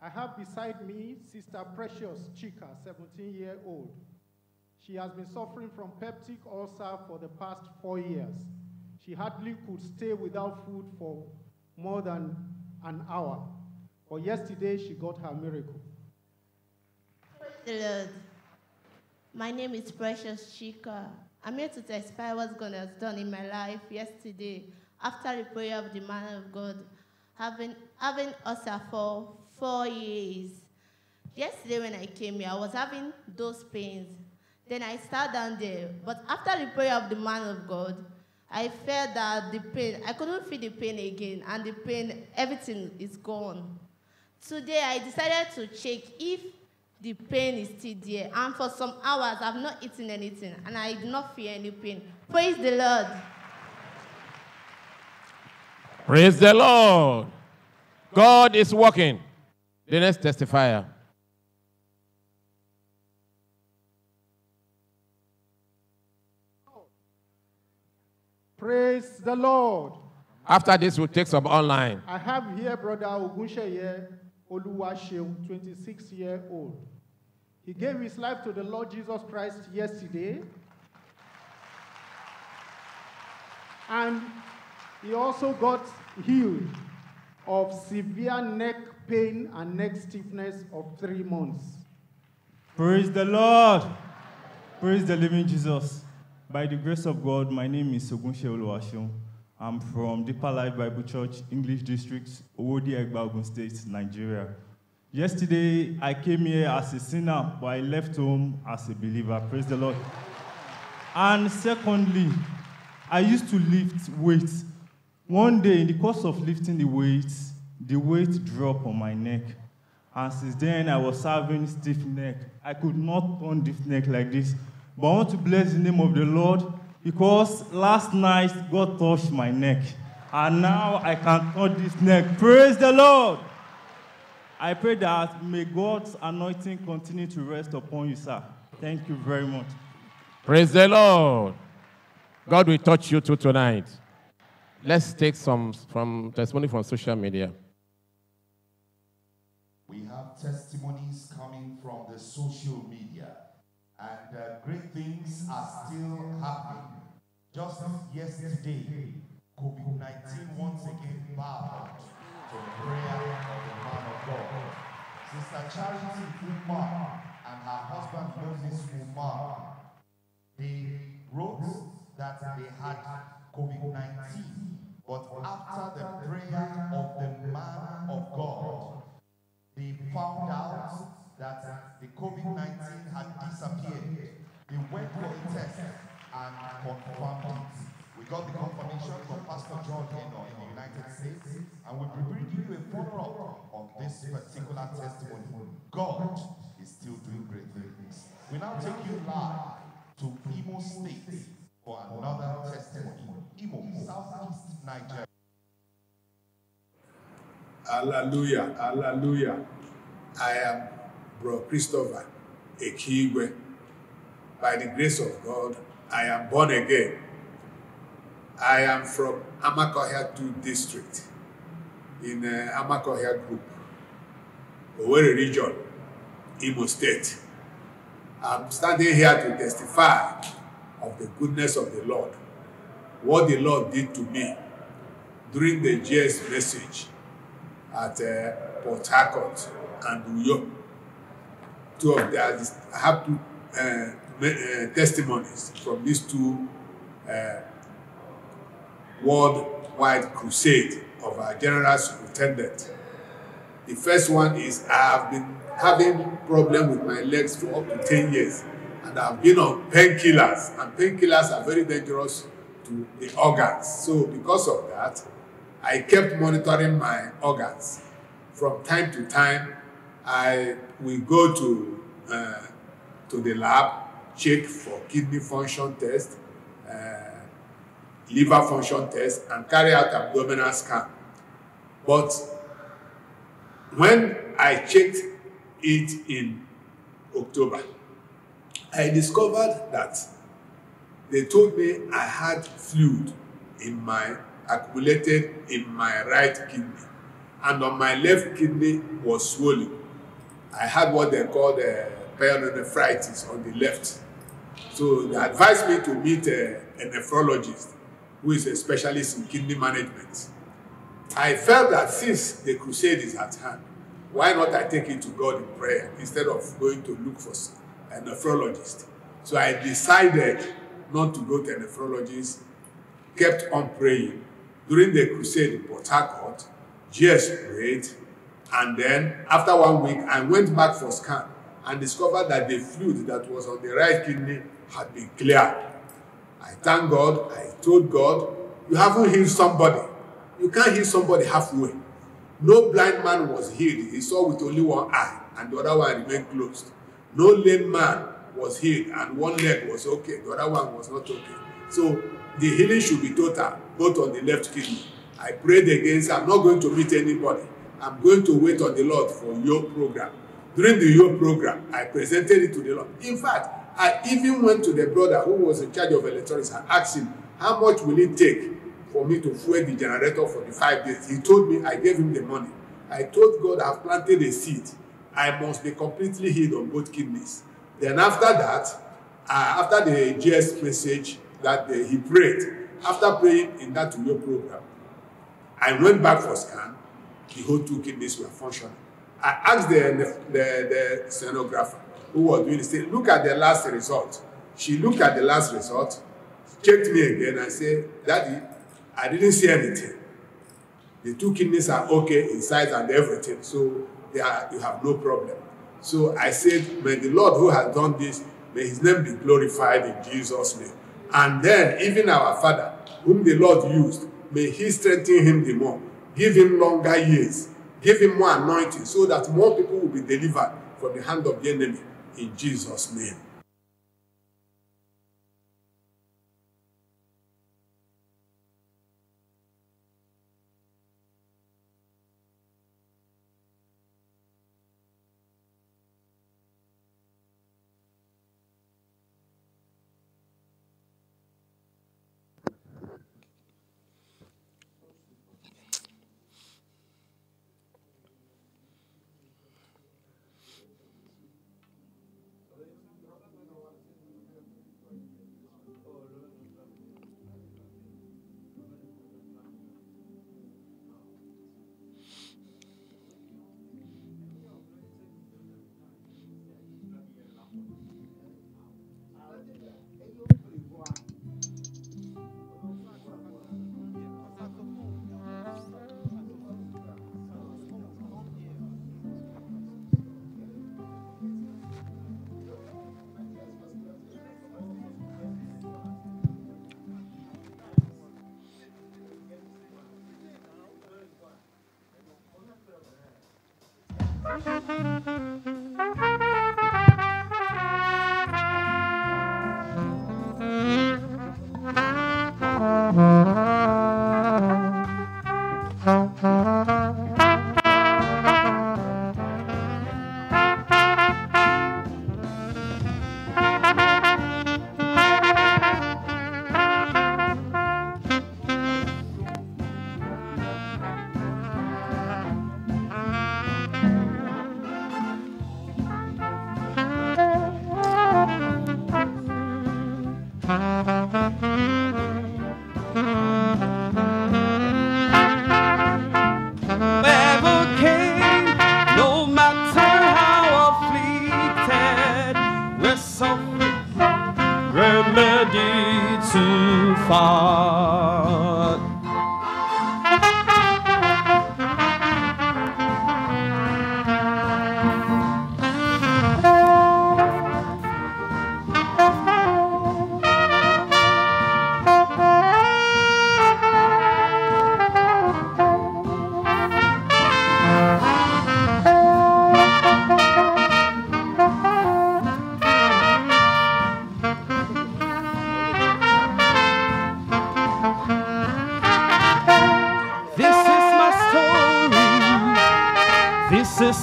I have beside me Sister Precious Chika, 17-year-old. She has been suffering from peptic ulcer for the past 4 years. She hardly could stay without food for more than an hour. But yesterday she got her miracle. Praise the Lord. My name is Precious Chika. I'm here to testify what God has done in my life yesterday after the prayer of the man of God, having ulcer for 4 years. Yesterday when I came here, I was having those pains. Then I sat down there. But after the prayer of the man of God, I felt that the pain, I couldn't feel the pain again, and the pain, everything is gone. Today I decided to check if the pain is still there. And for some hours, I've not eaten anything, and I do not feel any pain. Praise the Lord. Praise the Lord. God is working. The next testifier. Praise the Lord. After this, we'll take some online. I have here Brother Ogunsheye Oluwaseun, 26-year-old. He gave his life to the Lord Jesus Christ yesterday. And he also got healed of severe neck pain and neck stiffness of 3 months. Praise the Lord. Praise the living Jesus. By the grace of God, my name is Ogunsheye Oluwaseun. I'm from Deeper Life Bible Church, English District, Owodi Egba, Ogun State, Nigeria. Yesterday, I came here as a sinner, but I left home as a believer. Praise the Lord. And secondly, I used to lift weights. One day, in the course of lifting the weight dropped on my neck. And since then, I was having stiff neck. I could not turn this neck like this. But I want to bless the name of the Lord because last night, God touched my neck. And now I can turn this neck. Praise the Lord. I pray that may God's anointing continue to rest upon you, sir. Thank you very much. Praise the Lord. God will touch you too tonight. Let's take some testimony from social media. We have testimonies coming from the social media, and great things are still happening. Just yesterday, COVID-19 once again bowed to the prayer of the man of God. Sister Charity Umar and her husband Moses Umar, they wrote that they had COVID-19, but after the prayer of the man of God, they found out that the COVID-19 had disappeared. They went for a test and confirmed it. We got the confirmation from Pastor John Heno in the United States, and we'll be bringing you a follow-up on this particular testimony. God is still doing great things. We now take you live to Imo State for another testimony. Imo, Southeast Nigeria. Hallelujah, hallelujah. I am Bro Christopher Ekigwe. By the grace of God, I am born again. I am from Amakohia 2 district in Amakohia group, Owerri region, Imo State. I'm standing here to testify of the goodness of the Lord, what the Lord did to me during the GS message at Port Harcourt and Uyo. Two of them, I have two testimonies from these two worldwide crusade of our General Superintendent. The first one is I have been having problem with my legs for up to 10 years, and I've been on painkillers, and painkillers are very dangerous to the organs. So because of that, I kept monitoring my organs. From time to time, I will go to the lab, check for kidney function test, liver function test, and carry out abdominal scan. But when I checked it in October, I discovered that they told me I had fluid accumulated in my right kidney, and on my left kidney was swollen. I had what they call pyelonephritis on the left. So they advised me to meet a nephrologist who is a specialist in kidney management. I felt that since the crusade is at hand, why not I take it to God in prayer instead of going to look for a nephrologist? So I decided not to go to a nephrologist, kept on praying. During the crusade in Port Harcourt, GS prayed, and then after 1 week, I went back for scan and discovered that the fluid that was on the right kidney had been cleared. I thank God. I told God, you haven't healed somebody. You can't heal somebody halfway. No blind man was healed. He saw with only one eye, and the other one remained closed. No lame man was healed, and one leg was okay. The other one was not okay. So the healing should be total, both on the left kidney. I prayed against, I'm not going to meet anybody. I'm going to wait on the Lord for your program. During the your program, I presented it to the Lord. In fact, I even went to the brother who was in charge of electronics and asked him, how much will it take for me to fuel the generator for the 5 days? He told me, I gave him the money. I told God, I have planted a seed. I must be completely healed on both kidneys. Then after that, after the GS message that he prayed, after praying in that your program, I went back for scan. The whole 2 kidneys were functioning. I asked the stenographer who was doing this, look at the last result. She looked at the last result, checked me again and said, Daddy, I didn't see anything. The 2 kidneys are okay in size and everything, so you have no problem. So I said, may the Lord who has done this, may his name be glorified in Jesus' name. And then even our Father, whom the Lord used, may he strengthen him the more, give him longer years, give him more anointing, so that more people will be delivered from the hand of the enemy in Jesus' name.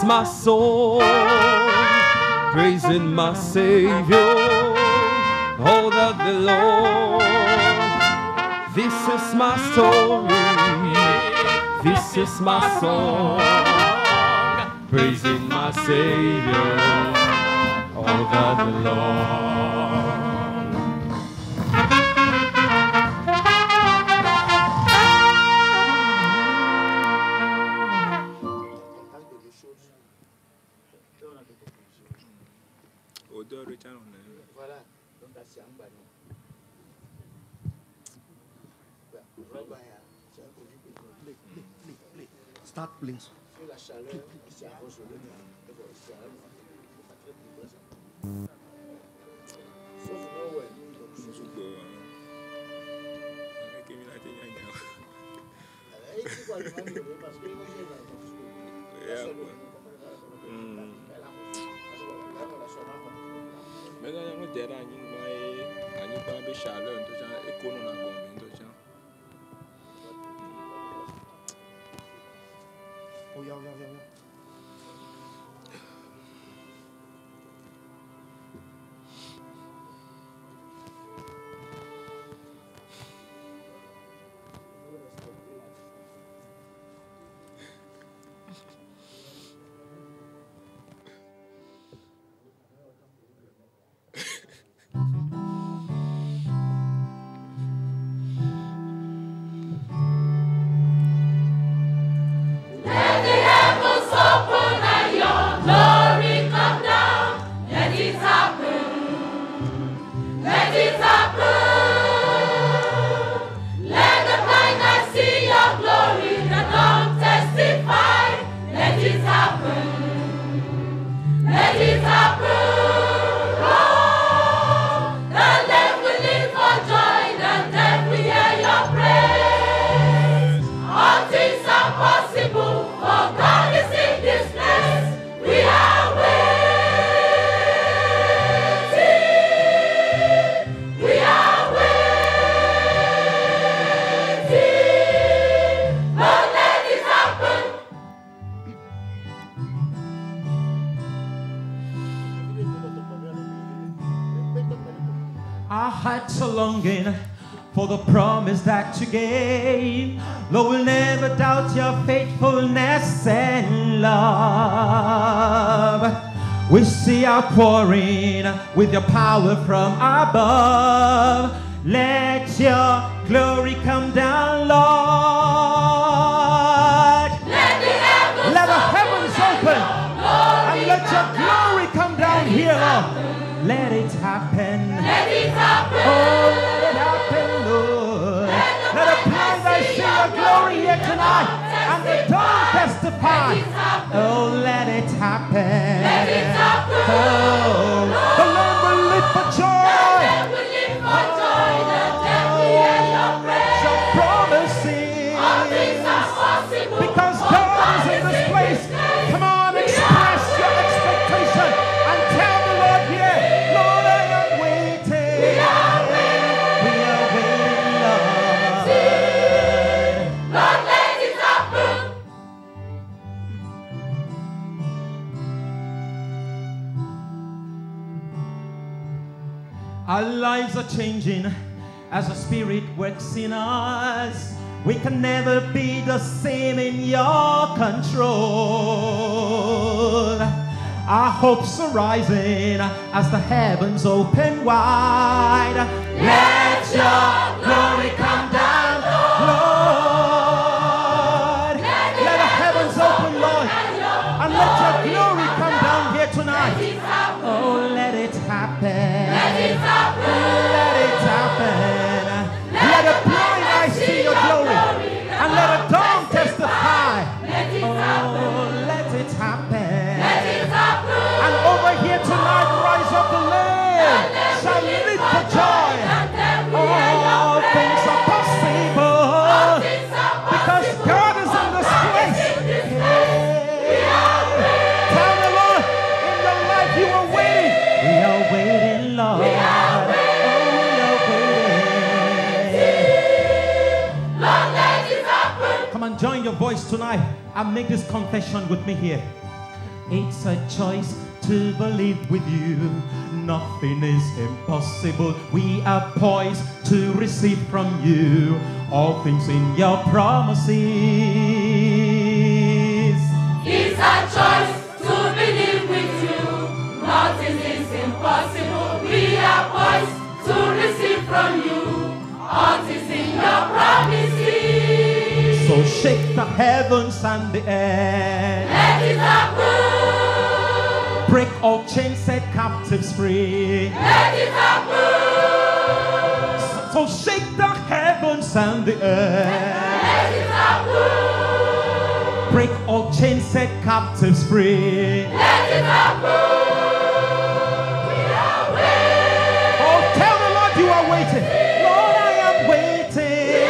My soul praising my Savior, all that the Lord. This is my story, this is my song, praising my Savior, all that the Lord. Start, please. Our hearts are longing for the promise that you gave. Lord, we'll never doubt your faithfulness and love. We see outpouring with your power from above. Let your glory come down, Lord. Let the heavens open and let your glory come down here, Lord. Let it happen. Let it happen. Oh, let it happen, Lord. Let the blind eyes see your glory here tonight, and the dumb testify. Oh, let it happen. Let it happen. Oh, the Lord will live for joy. The Lord will live for joy. The dead will hear your praise. Your promises. All things are possible. Because God is in this place. Come on, express your expectation and tell the Lord here. Our lives are changing as the Spirit works in us. We can never be the same in your control. Our hopes are rising as the heavens open wide. Let your glory come down, Lord. Let the heavens open, Lord, and let your glory come down here tonight. Oh, let it happen. Let it happen. Let it happen. Let the blind eyes see your glory, and let the dumb testify. Oh, let it happen. Let it happen. And over here tonight, rise up the Lamb shall live for joy. All things are possible because God is in this place. Tell the Lord, in your life you are waiting. We are waiting, Lord. We are waiting. Lord, let it happen. Come on, join your voice tonight and make this confession with me here. It's a choice to believe with you. Nothing is impossible. We are poised to receive from you all things in your promises. It's a choice to believe with you. Nothing is impossible. We are poised to receive from you all things in your promises. So shake the heavens and the earth. Let it happen. Break all chains, set captives free. Let it happen. So shake the heavens and the earth. Let it happen. Break all chains, set captives free. Let it happen. We are waiting. Oh, tell the Lord you are waiting. Lord, I am waiting.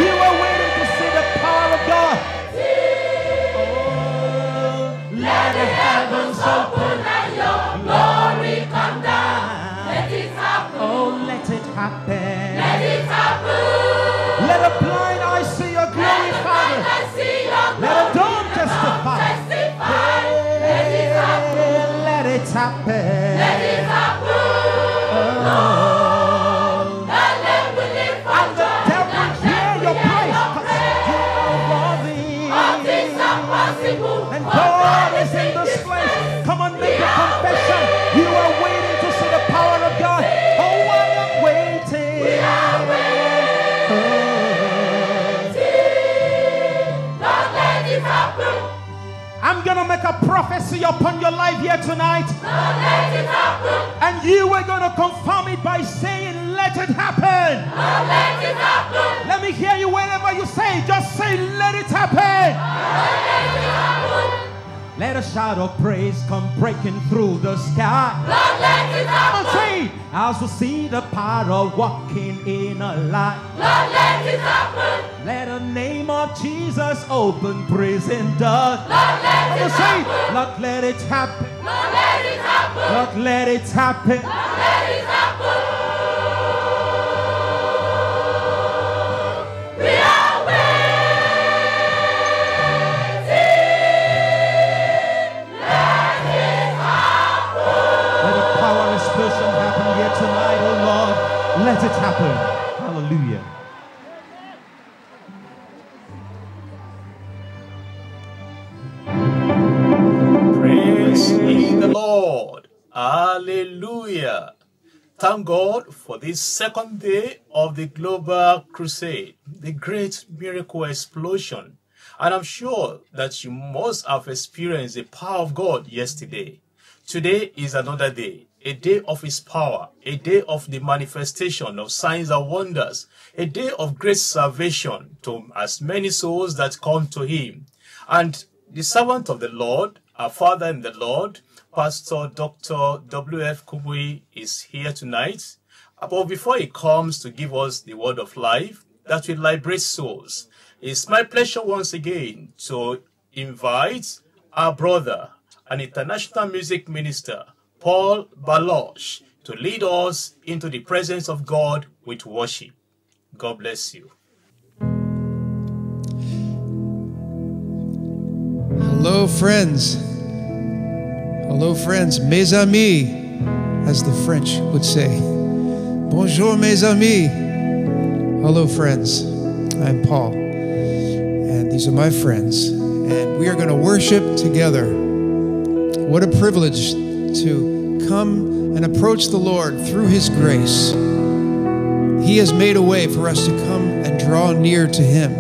You are waiting to see the power of God. Let the heavens open and your glory come down. Let it happen. Oh, let it happen. Let it happen. Let a blind eye see your glory, Father. Let a dumb testify. Let it happen. Let it happen. Let it happen. Oh. And then we live for and the devil hear your praise, 'cause you are worthy. All things are possible. And God is in this place. Come on, make a confession. You are waiting to see the power of God. Oh, I am waiting. We are waiting. Don't let it happen. I'm going to make a prophecy upon your life here tonight. Don't let it happen. And you are going to confirm it by saying, let it happen. Don't let it happen. Let me hear you whenever you say, just say, let it happen. Don't let it happen. Let a shout of praise come breaking through the sky. Don't let it happen. Say, as we see the power of walking in a light. Don't let it happen. Let the name of Jesus open prison doors. Don't let it happen. Lord, let it happen. Don't let it happen. Lord, let it happen. Don't let it happen. We are waiting. Let it happen. Let a power explosion happen here tonight, oh Lord. Let it happen. Hallelujah. Praise ye the Lord. Hallelujah. Thank God for this second day of the Global Crusade, the great miracle explosion. And I'm sure that you must have experienced the power of God yesterday. Today is another day, a day of His power, a day of the manifestation of signs and wonders, a day of great salvation to as many souls that come to Him. And the servant of the Lord, our Father in the Lord, Pastor Dr. W.F. Kumuyi is here tonight. But before he comes to give us the word of life that will liberate souls, it's my pleasure once again to invite our brother, an international music minister, Paul Baloch, to lead us into the presence of God with worship. God bless you. Hello, friends. Hello, friends. Mes amis, as the French would say. Bonjour, mes amis. Hello, friends. I'm Paul, and these are my friends, and we are going to worship together. What a privilege to come and approach the Lord through His grace. He has made a way for us to come and draw near to Him.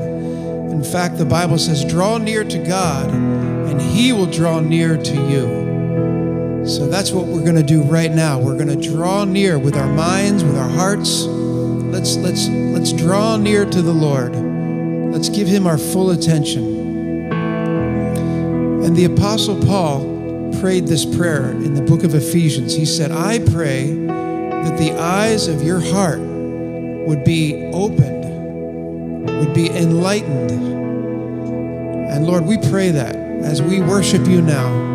In fact, the Bible says, draw near to God, and He will draw near to you. So that's what we're going to do right now. We're going to draw near with our minds, with our hearts. Let's draw near to the Lord. Let's give Him our full attention. And the Apostle Paul prayed this prayer in the book of Ephesians. He said, I pray that the eyes of your heart would be opened, would be enlightened. And Lord, we pray that as we worship you now,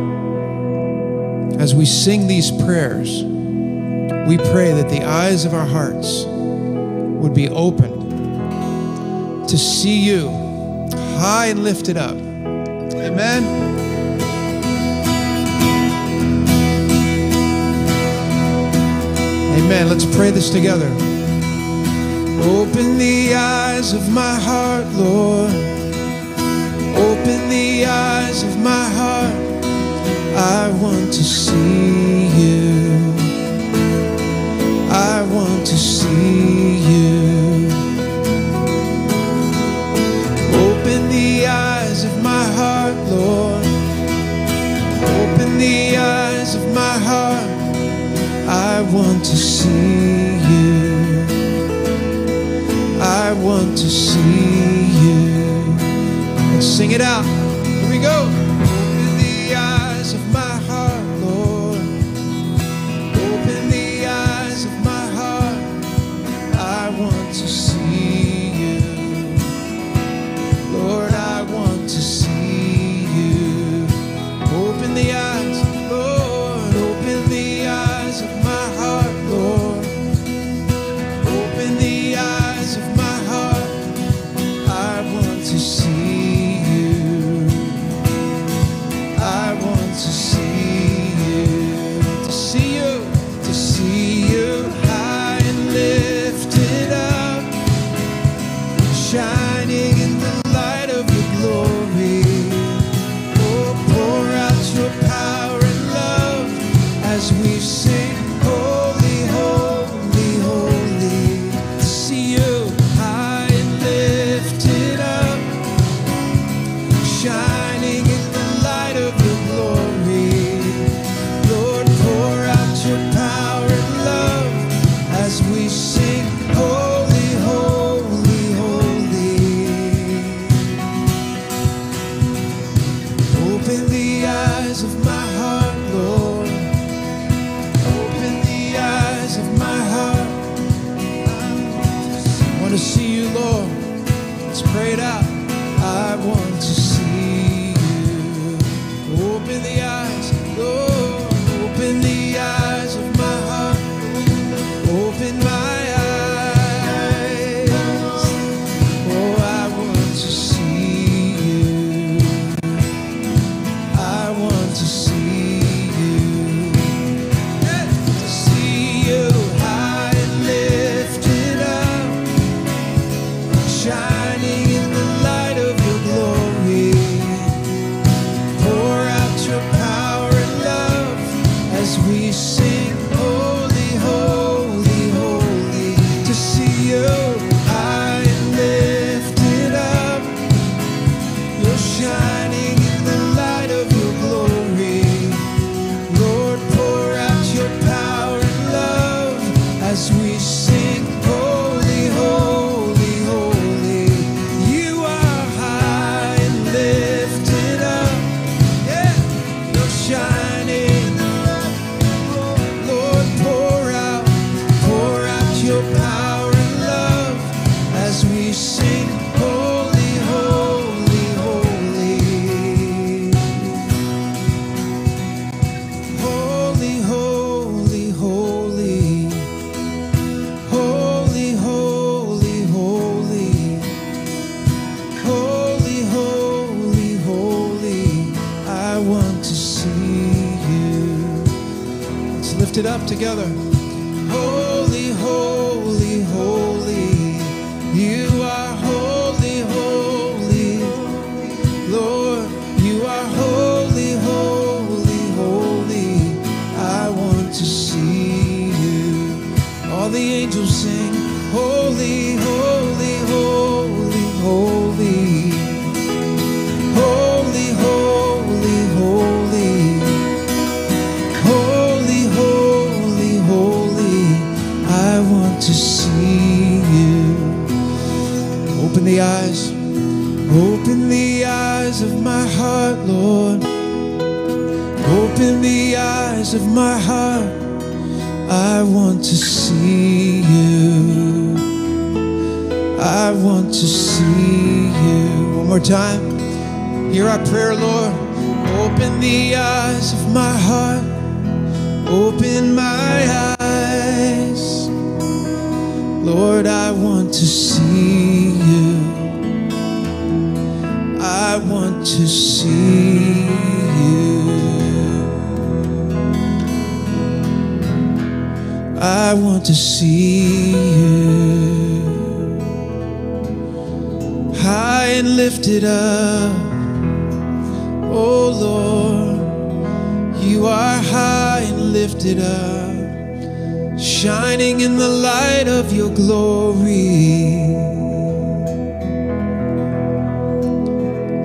as we sing these prayers, we pray that the eyes of our hearts would be opened to see you high and lifted up. Amen. Amen. Let's pray this together. Open the eyes of my heart, Lord. Open the eyes of my heart. I want to see you. I want to see you. Open the eyes of my heart, Lord. Open the eyes of my heart. I want to see you. I want to to see you. Let's sing it out. Here we go. Open the eyes of my heart, Lord. Open the eyes of my heart. I want to see you. Lord, I want to see you. Open the eyes, Lord. Open the eyes of my heart, Lord. Open the eyes of my heart. I want to see you. I want to see you. To see you. To see you high and lifted up, shining in the light of your glory. Oh, pour out your power and love as we sing, holy, holy, holy. To see you high and lifted up, shining in the light of your glory. Lord, pour out your power and love as we sing, holy, holy, holy. Open the eyes of my heart, Lord. Open the eyes of my heart. I want to see you, Lord. Let's pray it out. I want to see you. Open the eyes, Lord. Open the eyes of my heart. Open my eyes. Oh, I want to see you. I want to see you. To see you high and lifted up, shining in the light of your glory. Pour out your power and love as we sing, holy, holy, holy. To see you high and lifted up, you're shining in the light of your glory. Lord, pour out your power and love as we sing, holy, holy, holy. You are high and lifted up, yeah, you're shining. Lord, pour out your power and love as we sing, holy, holy, holy. Holy, holy, holy. Holy, holy, holy. Holy, holy, holy. I want to see you. Let's lift it up together. Holy, holy, holy. You are holy, holy. Lord, you are holy, holy, holy. I want to see you. All the angels sing, holy, holy, holy, holy. Holy, holy, holy. Holy, holy, holy. I want to see you. Open the eyes. Open the eyes of my heart, Lord. Open the eyes of my heart. I want to see you. I want to see you. One more time. Hear our prayer, Lord. Open the eyes of my heart. Open my eyes. Lord, I want to see you. I want to see you. I want to see you. High and lifted up, oh Lord, you are high and lifted up, shining in the light of your glory.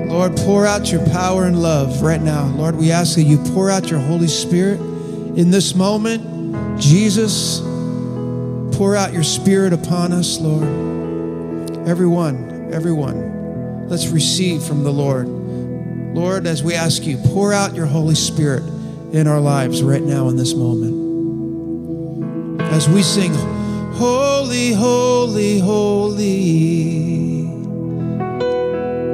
Lord, pour out your power and love right now. Lord, we ask that you pour out your Holy Spirit in this moment. Jesus, pour out your Spirit upon us, Lord, Everyone, let's receive from the Lord. Lord, as we ask you, pour out your Holy Spirit in our lives right now in this moment. As we sing, holy, holy, holy.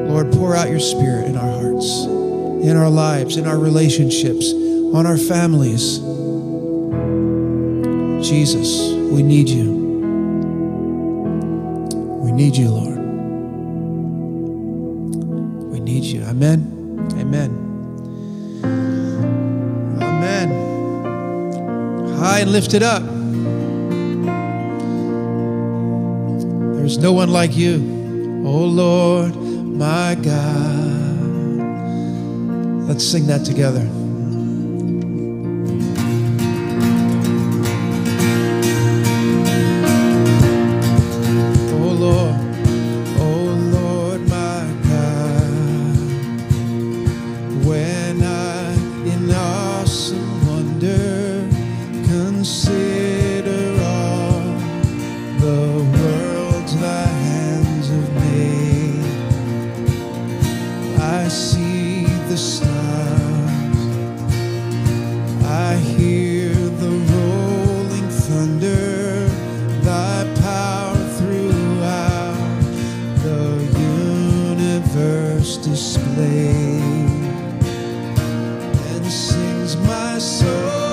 Lord, pour out your Spirit in our hearts, in our lives, in our relationships, on our families. Jesus, we need you. We need you, Lord. We need you. Amen. Amen. Amen. High and lifted up. There's no one like you, oh Lord, my God. Let's sing that together. Then sings my soul.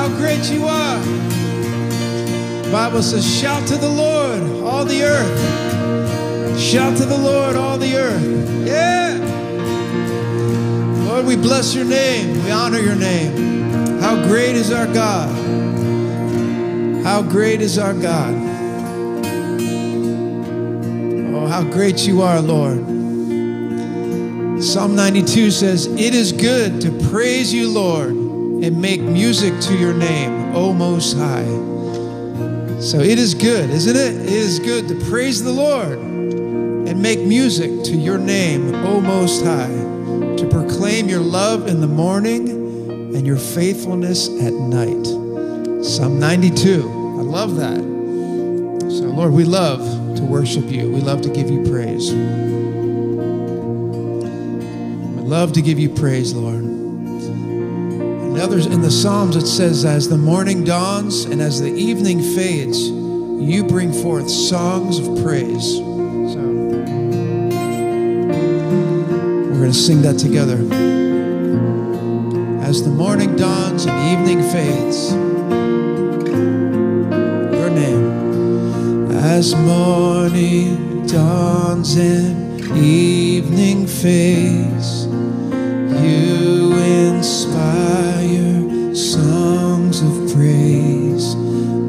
how great you are. The Bible says, shout to the Lord, all the earth. Shout to the Lord, all the earth. Yeah. Lord, we bless your name. We honor your name. How great is our God. How great is our God. Oh, how great you are, Lord. Psalm 92 says, it is good to praise you, Lord, and make music to your name, O Most High. So it is good, isn't it? It is good to praise the Lord and make music to your name, O Most High, to proclaim your love in the morning and your faithfulness at night. Psalm 92. I love that. So, Lord, we love to worship you. We love to give you praise. We love to give you praise, Lord. And others in the Psalms, it says, as the morning dawns and as the evening fades, you bring forth songs of praise. So, we're going to sing that together. As the morning dawns and evening fades, your name. As morning dawns and evening fades, you inspire songs of praise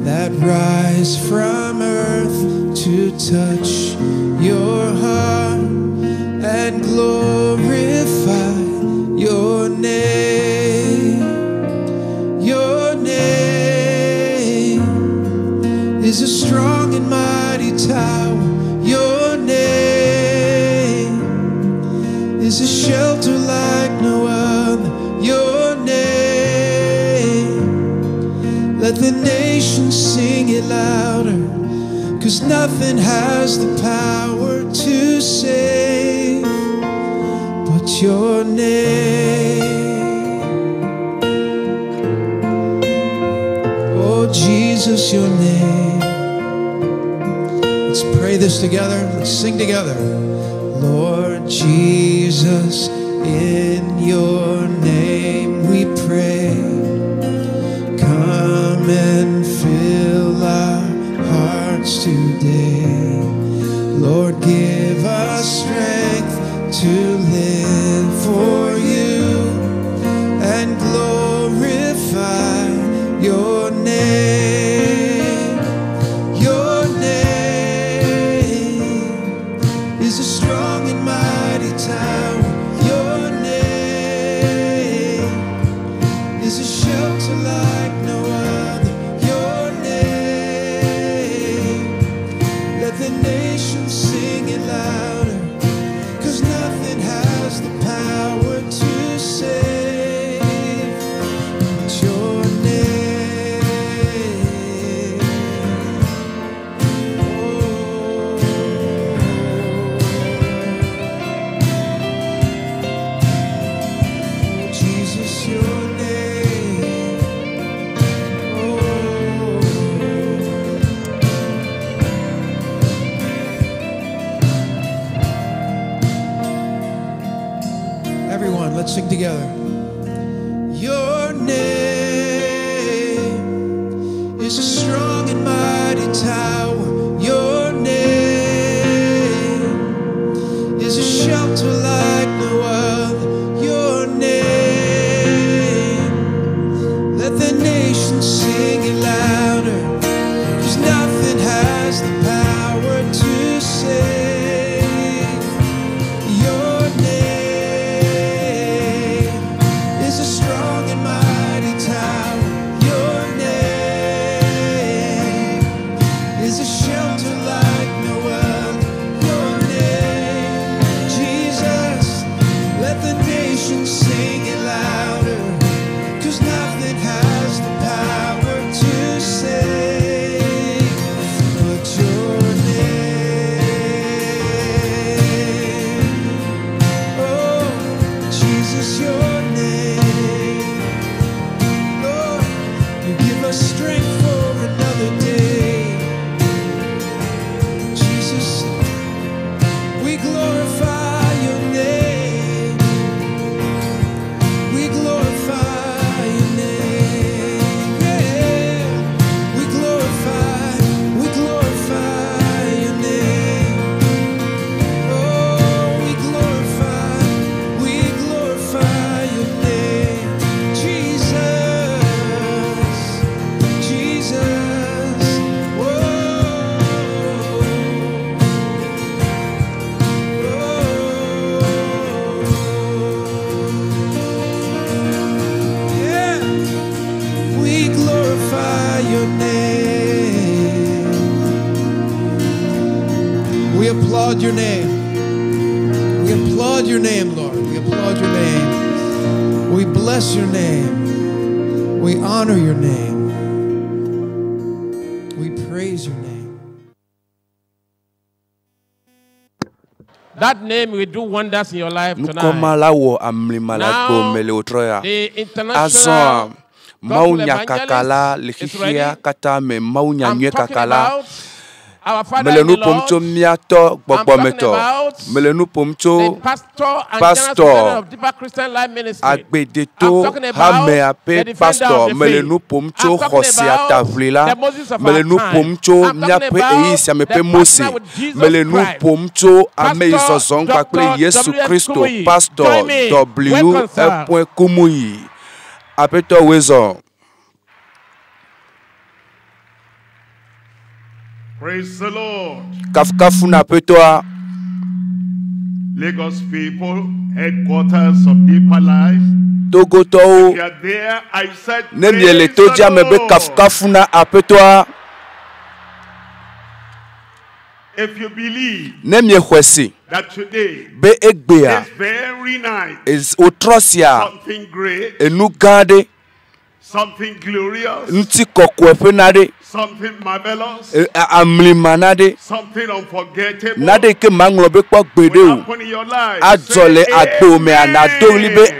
that rise from earth to touch your heart and glorify your name. Your name is a strong and mighty tower. Your name is a shelter like no other. Your name, let the nations sing it louder, 'cause nothing has the power to save but your name. Oh Jesus, your name. Let's pray this together. Let's sing together. Lord Jesus, in your name we pray. Come and fill our hearts today. Lord, give us strength to live for you and glorify your name. Your name is a strong and mighty tower. Your name is a shelter like no other. Your name, let the nations sing it louder, 'cause nothing has the power to save but your name. Oh, Jesus, your name. Everyone, let's sing together. Your name is a strong and mighty tower. Your name is a shelter like no other. Your name, let the nations sing it louder, 'cause nothing has the power to save. Your name is a strong and mighty tower. Your name is a shelter like no other. Your name, Jesus, let the nations sing it louder, 'cause nothing has the power to applaud your name. We applaud your name, Lord. We applaud your name. We bless your name. We honor your name. We praise your name. That name will do wonders in your life tonight. Now, the international Maunya kakala likhia kata me maunya nye kakala melenu pomcho miato bobometo melenu pomcho pastor agbedeto hame ape pastor melenu pomcho khosia tavlila melenu pomcho miape eisia mepe mose melenu pomcho ame isozong pakle Yesu Kristo pastor w.kumuyi apeto wezo. Praise the Lord. Kafkafuna petoa. Lagos people, headquarters of Deeper Life. Togoto. If you are there, I said, Nemiele toja mebe kafkafuna apetoa. If you believe that today be egbea is very nice, is utrosia something great, enugade, something glorious, something marvelous, something unforgettable, will happen in your life.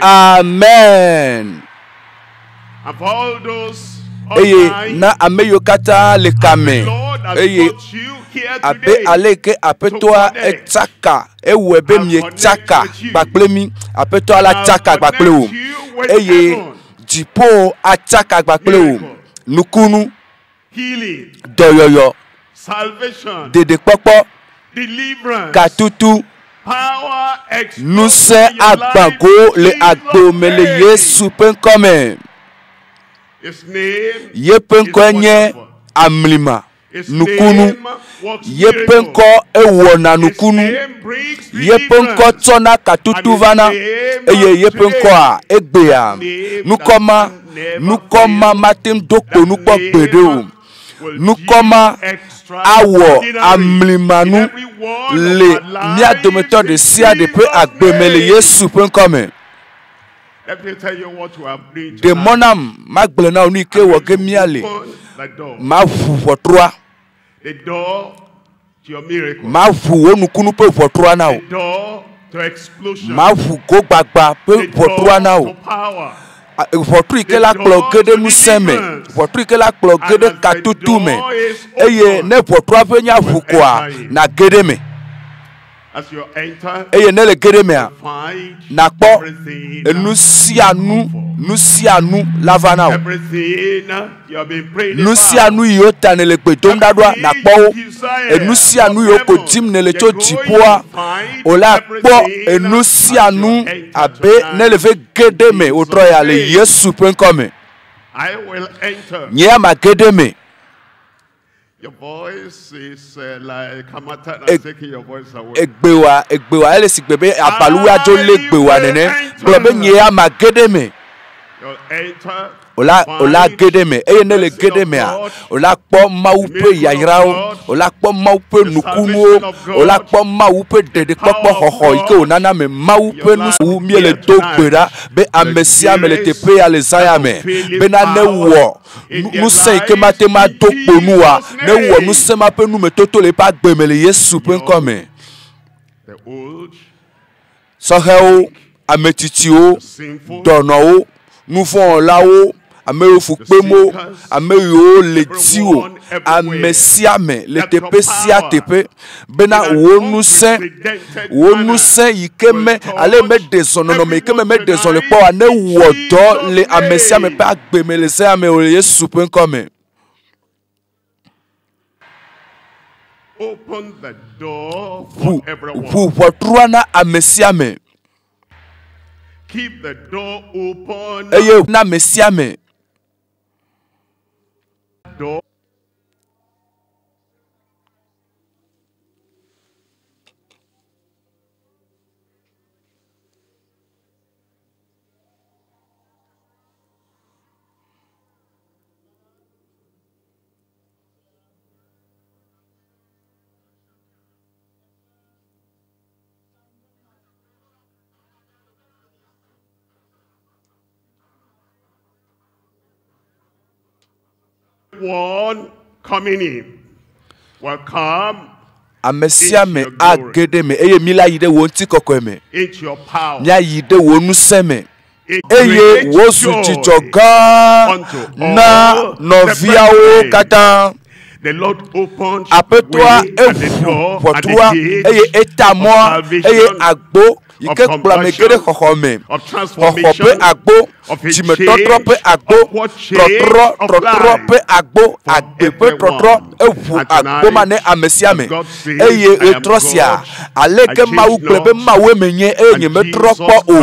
Amen. And for all those na ameyokata lekame abe aleke apetoa etaka ewebe mietaka bakplemi apetoa la taka bakpleu eye jipo ataka bakpleu nukunu doyoyo dede popo katutu nuse agbago le agbomele Yesu penkome yepenko enye amlima nukunu yepenko ewona nukunu yepenko tsona katutuvana eye yepenko a egbea nukoma matem dokpo nukpo gbedeo nukoma awo amlimanu le miadometo de sia de pe agbemele Yesu penkome. Let me tell you what we are doing de monam magblena unike woge miale ma fufotroa the door to your miracle, ma fu onukunu pe fotroa na o, the door to explosion, ma fu go gbagba pe fotroa na o, fotru ike la kplo gede nu seme, fotru ike la kplo gede katutu me eye ne fotroa pe nya fu kwa na gede me. As you enter, eye ne le gede me a na kpo nusianu lavana o nusianu yo tanele gbedo ndadwa na kpo enusianu yo ko tim nele cho jipoa ola kpo enusianu abe nele ve gede me otroya le Yesu penkome I will enter. Nyama gede me. Your voice is like Hamatan is taking your voice away. Egbewa ele sigbebe abaluwa jo le gbewa nene. Globe nyama gede me. You'll enter. Ola gedeme eye ne le gedeme a ola kpo maupe yayirao ola kpo maupe nukunuo ola kpo maupe dede kpokpo hoho ike onana me maupe nusu miele dogbera be amesia mele tepe ya lezaya me be na ne wo nuse ike matema dokponua ne wo nuse mape nu metoto le pa gbemele Yesu penkome The old so heo ametitio dono nufon lawo ameyofu pemo ameyo letio amesiame le tepe sia tepe bena wonu sen yikeme ale me desono no me yikeme me desono le po ane wodo le amesiame pe agbeme le se ame o Yesu penkome. Open the door for everyone. Wotruana amesiame. Keep the door open. Eye na mesiame. Door. One coming in will come Amesiame agedeme eye mila yide wonti kokome into your power. Nya yide wonu seme eye wosu chichoga na noviawo kata. The Lord opened apetwa efu potwa eye etamo eye agbo ike kplamekere khokhome khokhope agbo timetotrope agbo trotrope agbo agbepe trotro efu agbo mane amesiame eye etrosia aleke mawu plebe mawe menye enye metropo o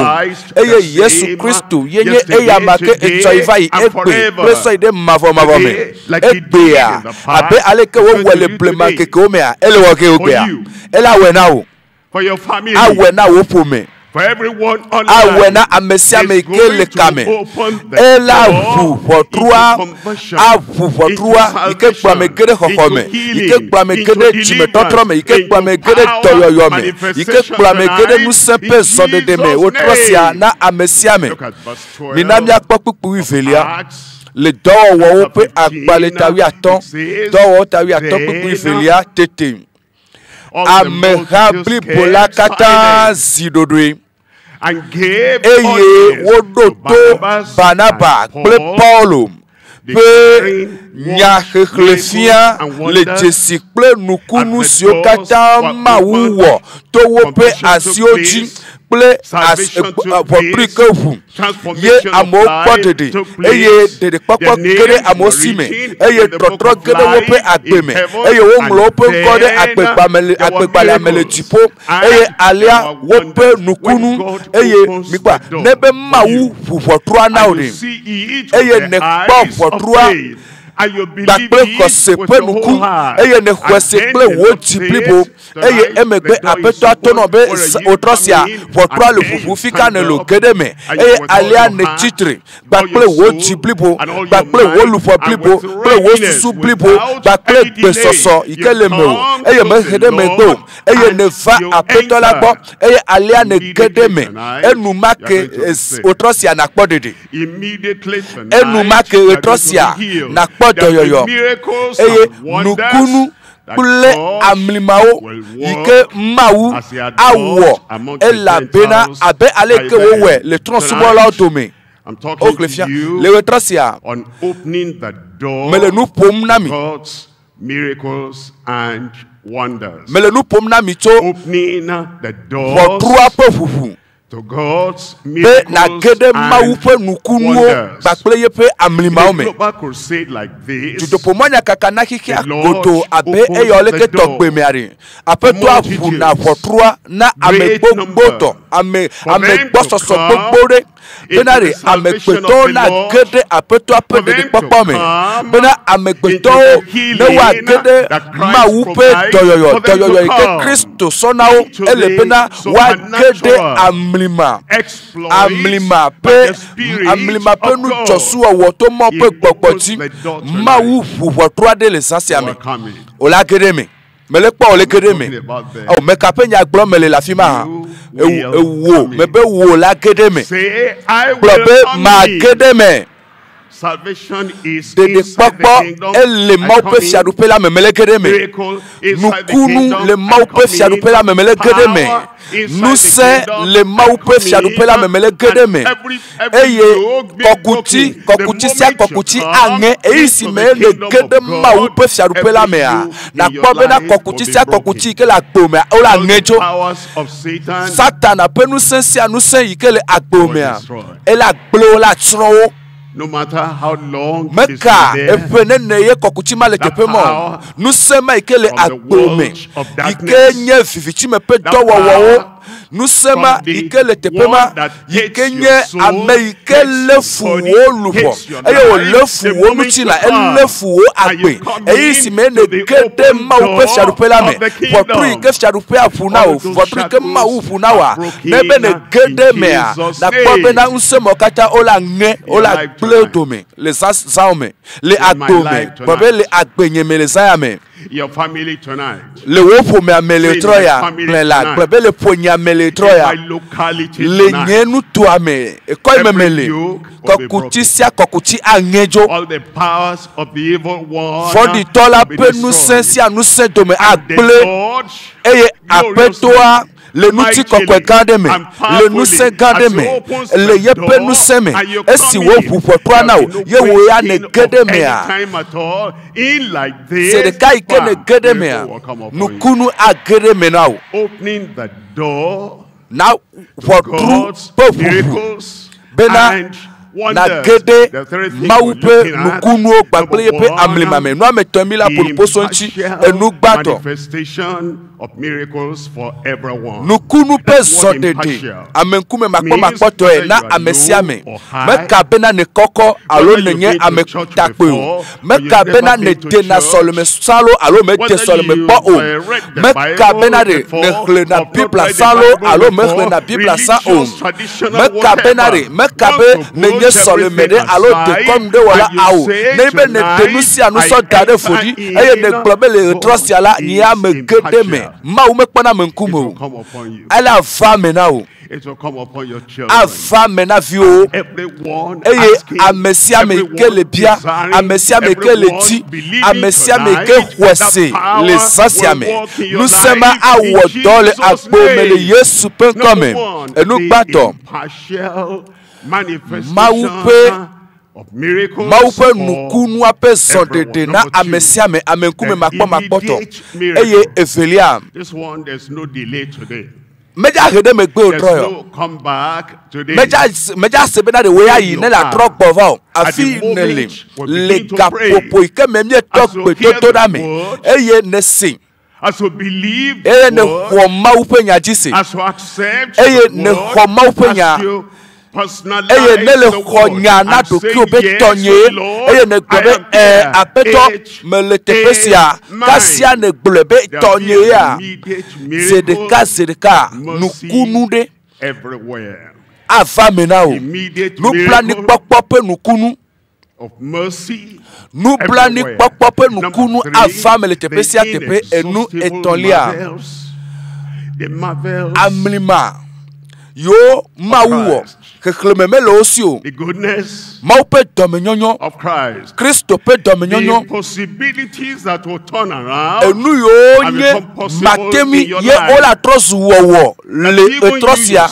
eye Yesu Kristo yenye eyamake etsoivai egbe preso ide mavomavome egbea abe aleke wo wele plema kekomea elewoke ogbea ela wenawo for your family, awena wo pome for everyone on awena amesiame kele kame ela vu potrua avu potrua ike pamekere khokhome ike pamekere chimetotrome ike pamekere toyoyome ike pamekere musepe sodedeme otrosia na amesiame minamia kpokupu ivelia le dowo wo pe agbale tawi aton dowo tawi aton kupu ivelia tete amehabli polakata zidodwe eye wodoto Barnaba kple Paulo pe nyahechlefia le jesi kple nukunu sio kata mawuwo to wo pe asioji kple poprike hu ye amo podede eye dede papa kere amosime eye trotro kere wo pe agbeme eye wo mlo pe kode agbebale amele tipo eye alia wo pe nukunu eye mikpa nebe mawu fufotrua naode eye ne kpa fotrua dakple kosepe nuku eye ne hwesekple wo tiplibo eye emegbe apeto atono be otrosia fotrua le fufu fika ne lo kedeme eye alia ne titre dakple wo tiplibo dakple wo lufo plibo ple wo susu plibo dakple gbesoso ikele mewo eye mehede megbo eye ne va apeto lagbo eye alia ne kedeme enumake otrosia na kpodede enumake otrosia na doyoyo eye nukunu kule amlimao ike mawu awo elabena abe aleke wowe le transmola otome o klefia le wetrasia on opening the door mele nu pom nami God's miracles and wonders. mele nu pom nami to opening the door votrua pe fufu to God's miracles and wonders. Global crusade like this, the Lord benare amekpeto na gede apeto apede di popome bena amekpeto ne wa gede ma wupe doyoyo ike Kristo sonao ele bena wa gede amlima pe nu josu owo to mo pe gbogoti ma wu fuwo de le sasiame ola gede me mele pa ole gede me o me kapenya gbo mele la fi ma ewo mebe wo la gede me blobe ma gede me salvation is de papa le mau pe fiadupe la memele gede me nukunu le mau pe fiadupe la memele gede me nuse le mau pe fiadupe la memele gede me eye kokuti sia kokuti ange eisi me le gede mau pe fiadupe la mea na kobe na kokuti sia kokuti ke la gbome o la ngejo Satan pe nuse sia nuse ikele agbome e la glo la tro. No matter how long Meka efenene ye kokuchima le tepemo nusema ikele agbome ikenye fifichime pe dowowo nusema ikele tepema ikenye ame ikele fuwo lupo eyo lefuwo nuchila elefuwo agbe eyisi mene kede maupe fiarupela me potru ike fiarupea funao potru ike mau funawa nebe ne kede mea na kobe na unsemo kata ola nge ola Pleutome, les asaume, les agdome, bobe les agbenyeme les ayame. your family tonight. Le wopo me amele troya la gbebe le ponya amele troya le nyenu to ame e ko memele kokuti sia kokuti angejo all the powers of the evil one for the tola penu sensi anu se do me agble eye apetoa le nuti kokwe gandeme le nuse gandeme le yepe nuseme esi wo pupotwa na ye wo ya ne gedeme a se de kai ke ne gedeme a nukunu agedeme na opening the door now for true miracles bena na gede maupe nukunu gbagble pe amlimame no ametomila pulposonchi enu gbato manifestation of miracles for everyone. Nukunu pe zodede amenkume makpoto e na amesiame meka bena ne koko alo nenye ametakpe meka bena ne dena solome salo alo me de solome po o meka bena de ne khle na bibla salo alo me khle na bibla sa o meka bena de meka be nenye solome de alo de kom de wala awo ne be ne denusia no so dade fodi eye ne globele trosiala ni amegede me ma u mekpana menkumo ala fame na o it will come upon your children. Afame na vio eye amesia me kele bia amesia me kele ti amesia me ke hwese le sasiame nous sema awo dole agbo mele Yesu pen come enu gbato maupe maupe nukunu ape zodede na amesia me amenkume makpoto eye evelia this one there's no delay today. Meja hede me gbe otroyo come back today. Meja sebe na de we ayi na la trok bova afi nele le gapopo ike memie tok pe to da me eye ne sin as we believe eye ne ho maupe nya jisi as we accept eye ne ho maupe nya eye nele khonya na do ki obetonye eye ne gbe apeto meletepesia kasia ne glebe tonye ya zedeka nukunude everywhere afame na o nu plani popope nukunu of mercy nu plani popope nukunu afame letepesia tepe enu etolia amlima yo mawuo kekhlememelo osio the goodness maupe dominyonyo of Christ Kristo pe dominyonyo the possibilities that will turn around enu yo nye matemi ye ola trosu wowo le etrosia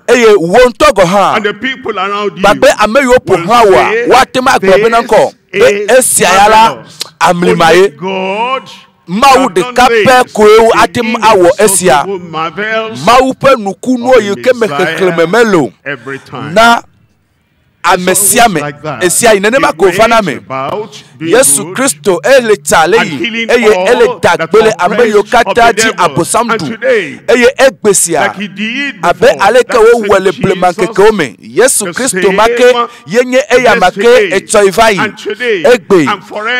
eye wontogo ha and the people around you babe ameyo po ha wa watema gbobe nanko be esiayala amlimaye God Mau de kape koe atim awo esia mau pe nukunu yeke meklememelo na amesiame esia inene ba ko fana me Yesu Kristo ele tale eye ele dagbele ameyo kataji abosamdu eye egbesia abe aleke wo wele plemanke kome Yesu Kristo make yenye eya make etoivai egbe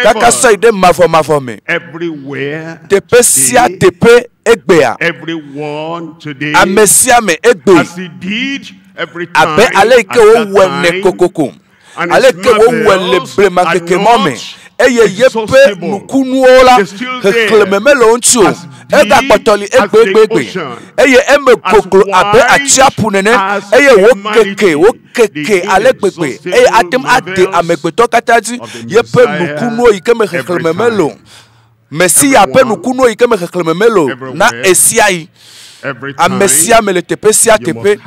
kaka soide mafo me everywhere tepesia tepe egbea everyone today amesiame egbe as he did every time abe aleke wo wele kokoko aleke wo wele plemanke mome eye yepe nukunu ola heklememelo ncho ega potoli egbegbe eye eme koklo abe achiapu nene eye wo keke alegbegbe eye atem ade amegbeto kataji yepe nukunu ikeme heklememelo Messi ape nukunu ikeme heklememelo na esiai amesia meletepesia tepe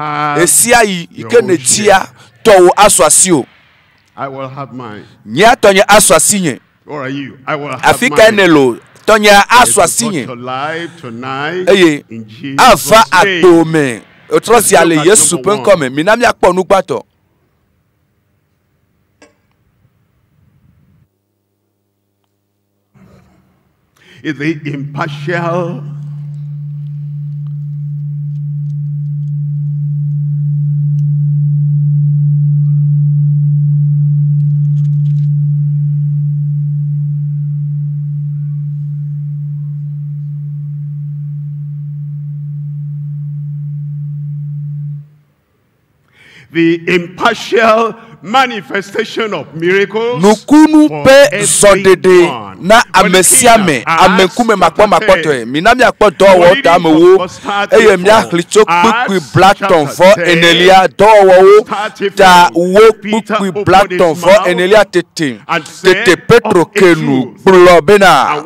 esiai ikene tia to aswasio I will have mine. Nya tonya aswasinye. Or are you? I will have Afika enelo tonya aswasinye. Eye afa atome. Otrosi ale Yesu pen come minami akpo nugbato. Is the impartial manifestation of miracles nukunu for pe zodede everyone. na amesiame amekume makwa makwoto minami akpoto wo ta mewo eye mi akhlicho kpukui blackton for enelia do wo ta wo kpukui blackton for enelia tete petro kenu blobena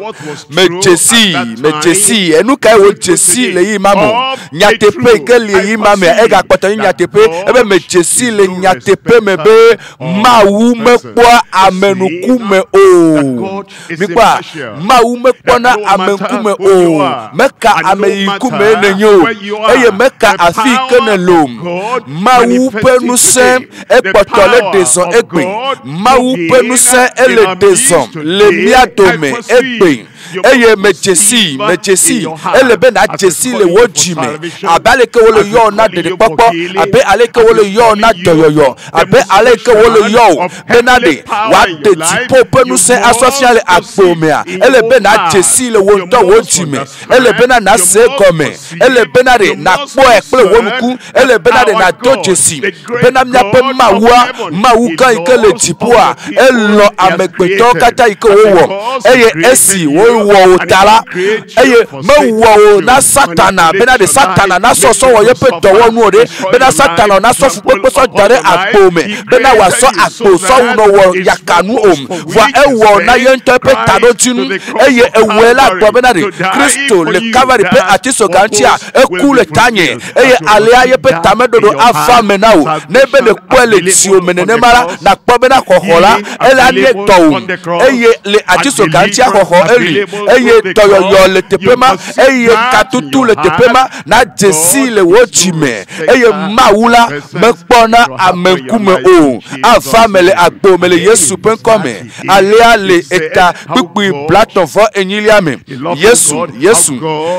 mejesi enu kai wo jesi le yi mamo nyatepe ke le yi mame e ga kpoto nyatepe ebe mejesi le nyatepe mebe mawu mekpo amenukume o mikwa mawu mekpo na amenkume o meka ameyikume nenyo eye meka afike nelom mawu penuse ekpotole deson egbe mawu penuse ele deson le miatome egbe eye mejesi ele be na jesi le wojime abale ke wole yo na de popo abe ale ke wole yo na doyoyo abe ale ke wole yo benade wa de tipo penuse asociale agbomea ele be na jesi le wonto wojime ele be na se gome ele be na de na po ekple wonuku ele be na de na do jesi be na mya pe mawu kan ike le tipo a elo amegbeto kata ike wo eye esi wo tala eye mewo na satana bena de satana na so wo ye pe dowo nu ore bena satana na so fupepe so jare akpome bena wa so akpo so no wo yakanu wa ewo na ye interpreta do tinu eye ewela to bena de Kristo le Calvary pe atiso gantia ekule tanye eye alia ye pe tamedodo afa menawo ne be le kwele ti o menene mara na kpo bena kohola ela ne to eye le atiso gantia hoho eli eye toyoyo le tepema eye katutu le tepema na jesi le wojime eye mawula mekpona amenkume o afamele agbomele Yesu penkome alia le eta pipi blaton fo enyiliame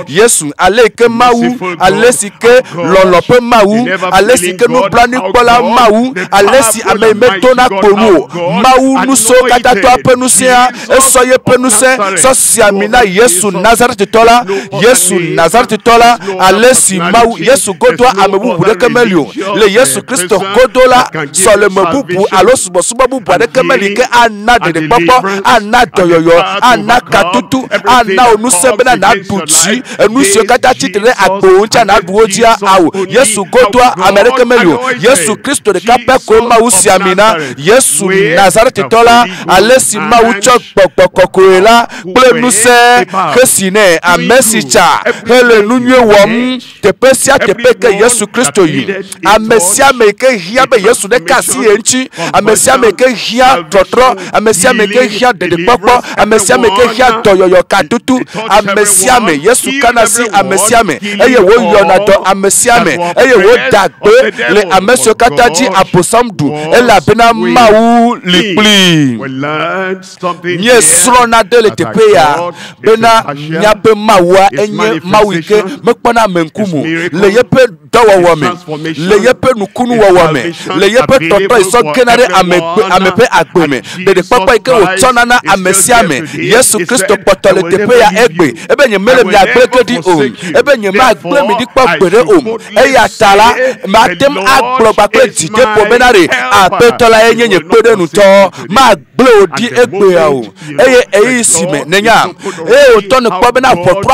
Yesu aleke mawu alesike lolope mawu alesike no plani kola mawu alesi amemetona konu mawu nuso katato apenusia esoye penuse sosiamina Yesu Nazareth tola alesi mawu Yesu godwa amebubu de kemelio le Yesu Kristo godola sole mebubu alosubo subabu de kemeli ke anade de popo anadoyoyo anakatutu ana onusebena na buchi enusio kata chitere akponcha na buojia awo Yesu godwa amerekemelio Yesu Kristo de kapeko mawu siamina Yesu Nazareth tola alesi mawu chokpokokoela plenuse kesine amesicha hele nunye wom tepesia tepeke Yesu Kristo yi amesia meke hia be Yesu de kasi enchi amesia meke hia trotro amesia meke hia de popo amesia meke hia toyoyo katutu amesia me Yesu kanasi amesia me eye wo yonato amesia me eye wo dagbe le amesio kataji aposamdu ela bena mawu lipli nyesro na dele tepeya bena nyape mawa enye mawike mekpona menkumu le yepe dawa wame le yepe nukunu wame le yepe toto iso kenare amepe agbeme de papa ike wo chonana amesiame Yesu Kristo potole tepeya egbe ebe nye mele mi agbeke di ebe nye ma agbe mi di papere eya tala matem agbo gbakle dide po benare apetola enye pede nuto ma agble odi egbe ya o eye eisime nenya o tonu po bena potro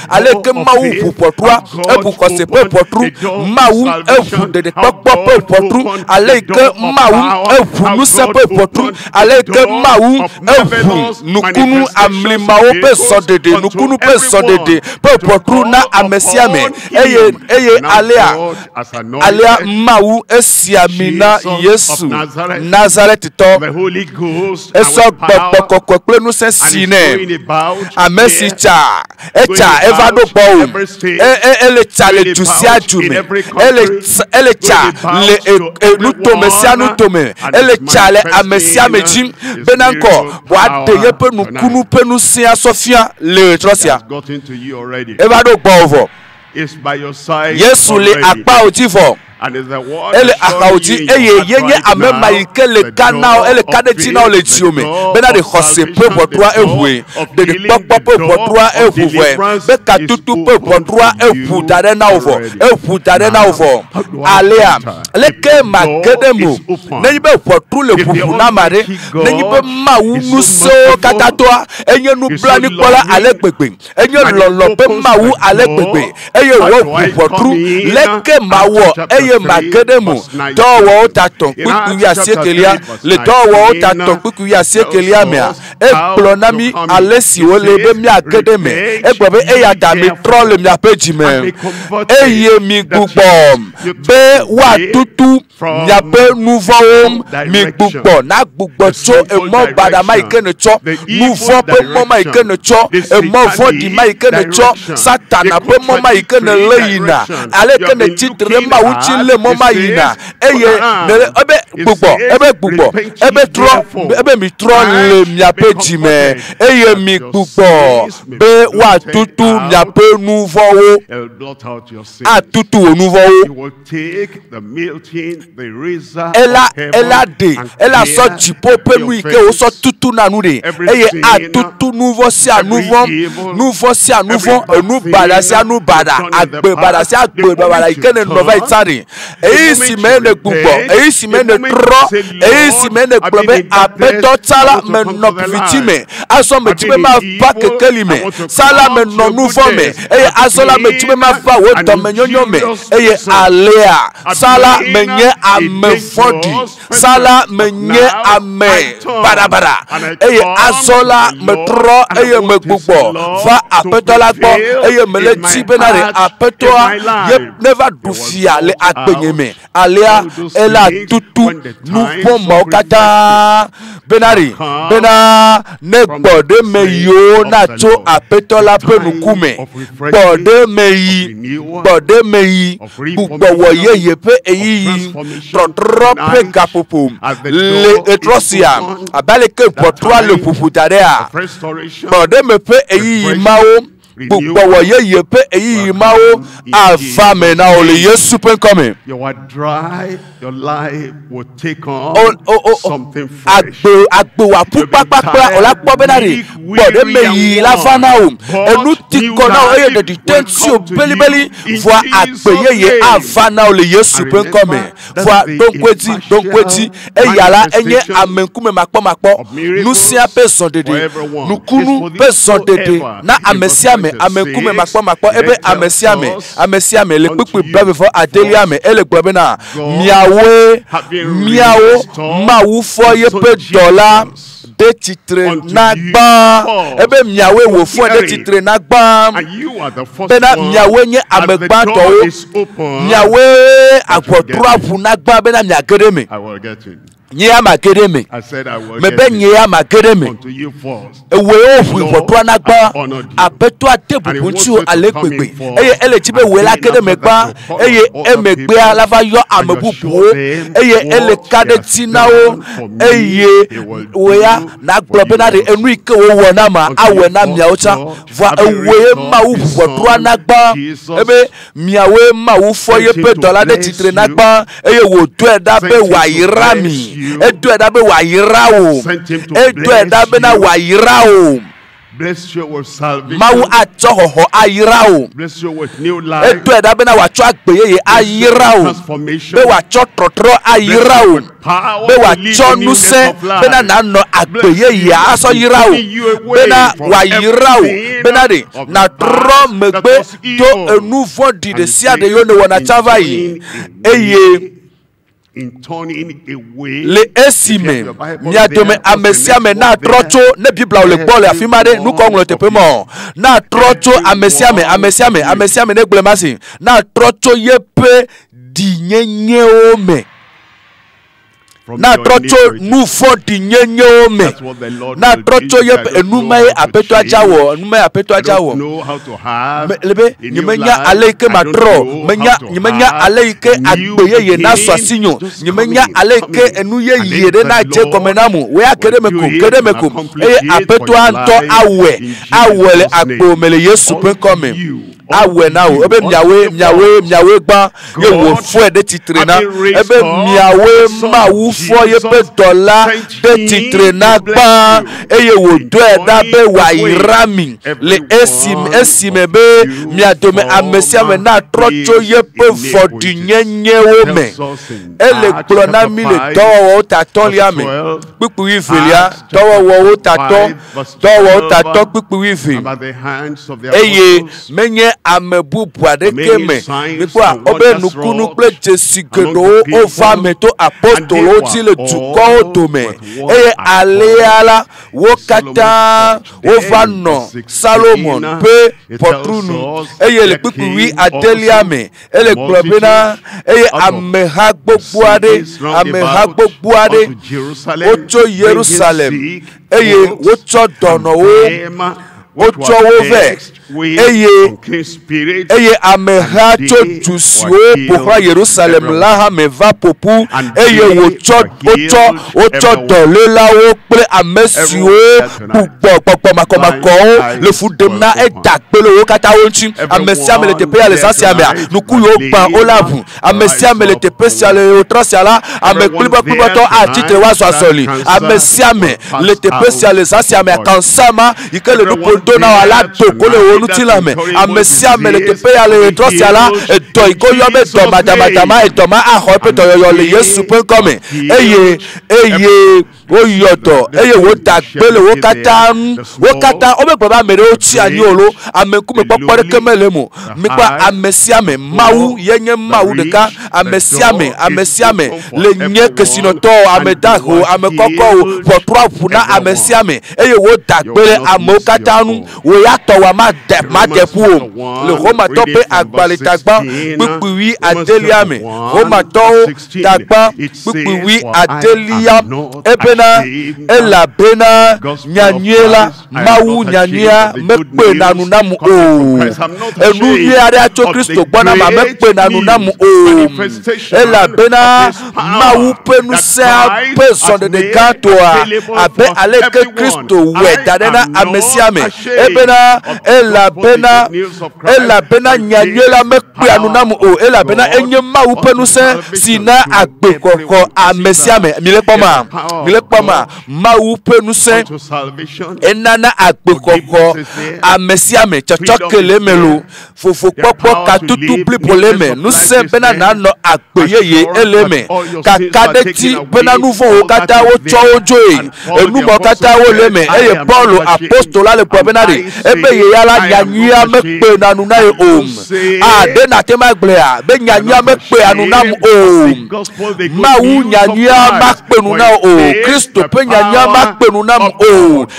aleke mawu potro ebu kose pe potru mawu ebu de popo pe potru aleke mawu ebu nuse pe potru aleke mawu ebu nukunu amlimawo pe sodede nukunu pe sodede pe potru na amesiame eye alia mawu esiamina Yesu Nazareth to eso gbogbo plenu se sine amesicha echa evado bo ele chale jusia jume ele cha le nuto mesianu tome ele chale amesiame jim benanko wa de yepe nukunu penu sia sofia le trosia evado bo is by your side. Yesu le akpa otifo ele akauti eye yenye amema ike le kanao ele kadeti na le tiome bena de khose pe bodroa ehue de papa pe bodroa ehuvwe be katutu pe bodroa ehutare na ovo alea leke magedemu nenyi be potru le pupu na mare nenyi be mawu so katatoa enye nu blani kola alegbegbe enye lolo be mawu alegbegbe eye wo potru leke mawo eye magedemu towo taton piku ya sekelia le towo taton piku ya sekelia mea e plonami alesi ole be mi agedeme e gbobe e ya da mi troll mi apejime eye mi gbugbo be wa tutu nya be nouveau mi gbugbo na gbugbo cho e mo bada mai kene cho nouveau be mo mai kene cho e mo vodi mai kene cho satana be mo mai kene leina ale kene titre ma uchi le mo mai na eye ebe gbugbo ebe tro ebe mi tro le mi apejime eye mi gbugbo be wa tutu nya be nouveau a tutu o nouveau ela so jipo pe nu ike o so tutu na nu de eye a tutu nouveau si a nouveau si a nouveau enu bada si a nu bada agbe bada si agbe bada ike ne nova itari eyi si me ne gbugbo eyi si me ne tro eyi si me ne globe abeto tala me no victime aso me tibe ma pa kekeli me sala me no nouveau me eye asola me tibe ma fa wo to me nyonyo me eye alea sala me nye amefodi sala me nye ame barabara eye asola me tro eye me gbugbo fa abeto la gbo eye me le tibe na re abeto ye never do fia le agbenye me alea ela tutu nouveau mo kata benari bena ne gbode me yo na to abeto la pe nukume gbode me yi gbugbo wo ye pe eyi tro pe gapopo le etrosia abale ke potwa le pupu tarea gbode me pe eyi mawo gbogbo wo ye pe eyi mawo afame na ole Yesu pe come you are dry your life will take on something fresh agbe wa pupapapa ola po benari gbode me yi la fana o enu ti ko na o ye de tensi o belibeli voi agbe ye afana ole Yesu pe come voi donkweti eyala enye amenkume makpo nusia pe son dede nukunu pe son dede na amesiame amekume makpo ebe amesiame le pipi brave for ateliame ele gbobena miawo mawu fo ye pe dollar de titre nagba ebe miawe wo fo de titre nagba bena miawe nye amegba to miawe akwotura fu nagba bena miagereme Nya makedeme. Mebe nya makedeme. Ewe ofu ifoto anagba abeto atebukunchu alegbegbe. Eye ele tibe we la kedeme gba. Eye emegbe alava yo amebubu. Eye ele kade tinao. Eye weya na globe na de enu ike wo wona ma awe na miaocha. Vo ewe ma ufoto anagba. Ebe miawe ma ufo ye pe dollar de titre nagba. Eye wo do eda be wa irami. Edo edabe wa yirao. Edo edabe na wa yirao. Bless you with salvation. Mawu acho hoho ayirao. Bless you with new life. Edo edabe na wa cho agbeye ayirao. Be wa cho trotro ayirao. Be wa cho nuse. Be na no agbeye aso yirao. Be na wa yirao. Be na de na tro megbe to enufo di de sia de yo ne wona chava yi. Eye in turning away le esime miadome amesiame na trocho ne bibla le gbole afimade nu ko nglo tepemo na trocho amesiame ne glemasi na trocho yepe dinyenye ome na trocho nu fo dinyenye ome na trocho yepe enumaye apeto ajawo lebe nyemenya aleike matro nyemenya aleike agbeye na swasinyo nyemenya aleike enuye yede na je komenamu we akedemeko eye apeto anto awele agbomele Yesu pe come awe na o ebe miawe gba ye wo fo e de titre na ebe miawe ma wu fo ye pe dola de titre na gba eye wo do e da be wa irami le esime be miadome amesia me na trocho ye pe vodi nyenye wo me ele glona mi le towo taton lia me pipu ifelia towo taton pipu ife eye menye amebubu adeke me nipo obe nukunu ple jesigedo ova me to apostolo ti le tuko to me eye aleala wokata ova no Salomon pe potrunu eye le pipi adelia me ele globena eye ameha gbogbo ade ocho Jerusalem eye wocho dono ocho ve eye ameha chotusio pokra Jerusalem la meva popu eye ocho dolela wo ple amesio pupo makomako le fudemna e dakpelo wo kata wonchi amesia mele tepe ya les anciens nuku yo ban olavu amesia mele tepe sia le otrasiala amekliba to a titre wa swasoli amesia me le tepe sia les anciens kansama ikele no pondo na wala tokole tilame amesia mele tepe ya le trosiala eto ikoyobe to madama etoma ahope to yo le Yesu pen come eye oyoto eye wo dagbele wo kata obe baba mere oti ani olo amekume popore kemelemu mipa amesia me mawu yenye mawu deka amesia me le nye kesinoto amedaho amekoko po puna amesia me eye wo dagbele amokata nu wo yato wa ma depu le Roma tope agbaletagba pipiwi adeliame Roma to tagba pipiwi adelia ebena elabena nyanyela mawu nyanya mekpe nanu namu o enu yare acho Kristo gbona ma mekpe nanu namu o elabena mawu penu se person de gato abe aleke Kristo we dadena amesiame ebena elabena nyanyela mekpe anunamu o elabena enye mawu penu se sina agbekoko amesiame milekpoma mawu penu se enana agbekoko amesiame chochokele melu fofo popo katutu plipoleme nu se bena na no agbeyeye eleme kakadeti bena nouveau kata wo chojoe enu mo kata wo leme eye Paul apostola le probenari ebe ye yala nyanyia mekpe nanu na ye de na tema glea be nyanyia mekpe anunam mawu nyanyia makpe nuna Kristo pe nyanyia makpe nunam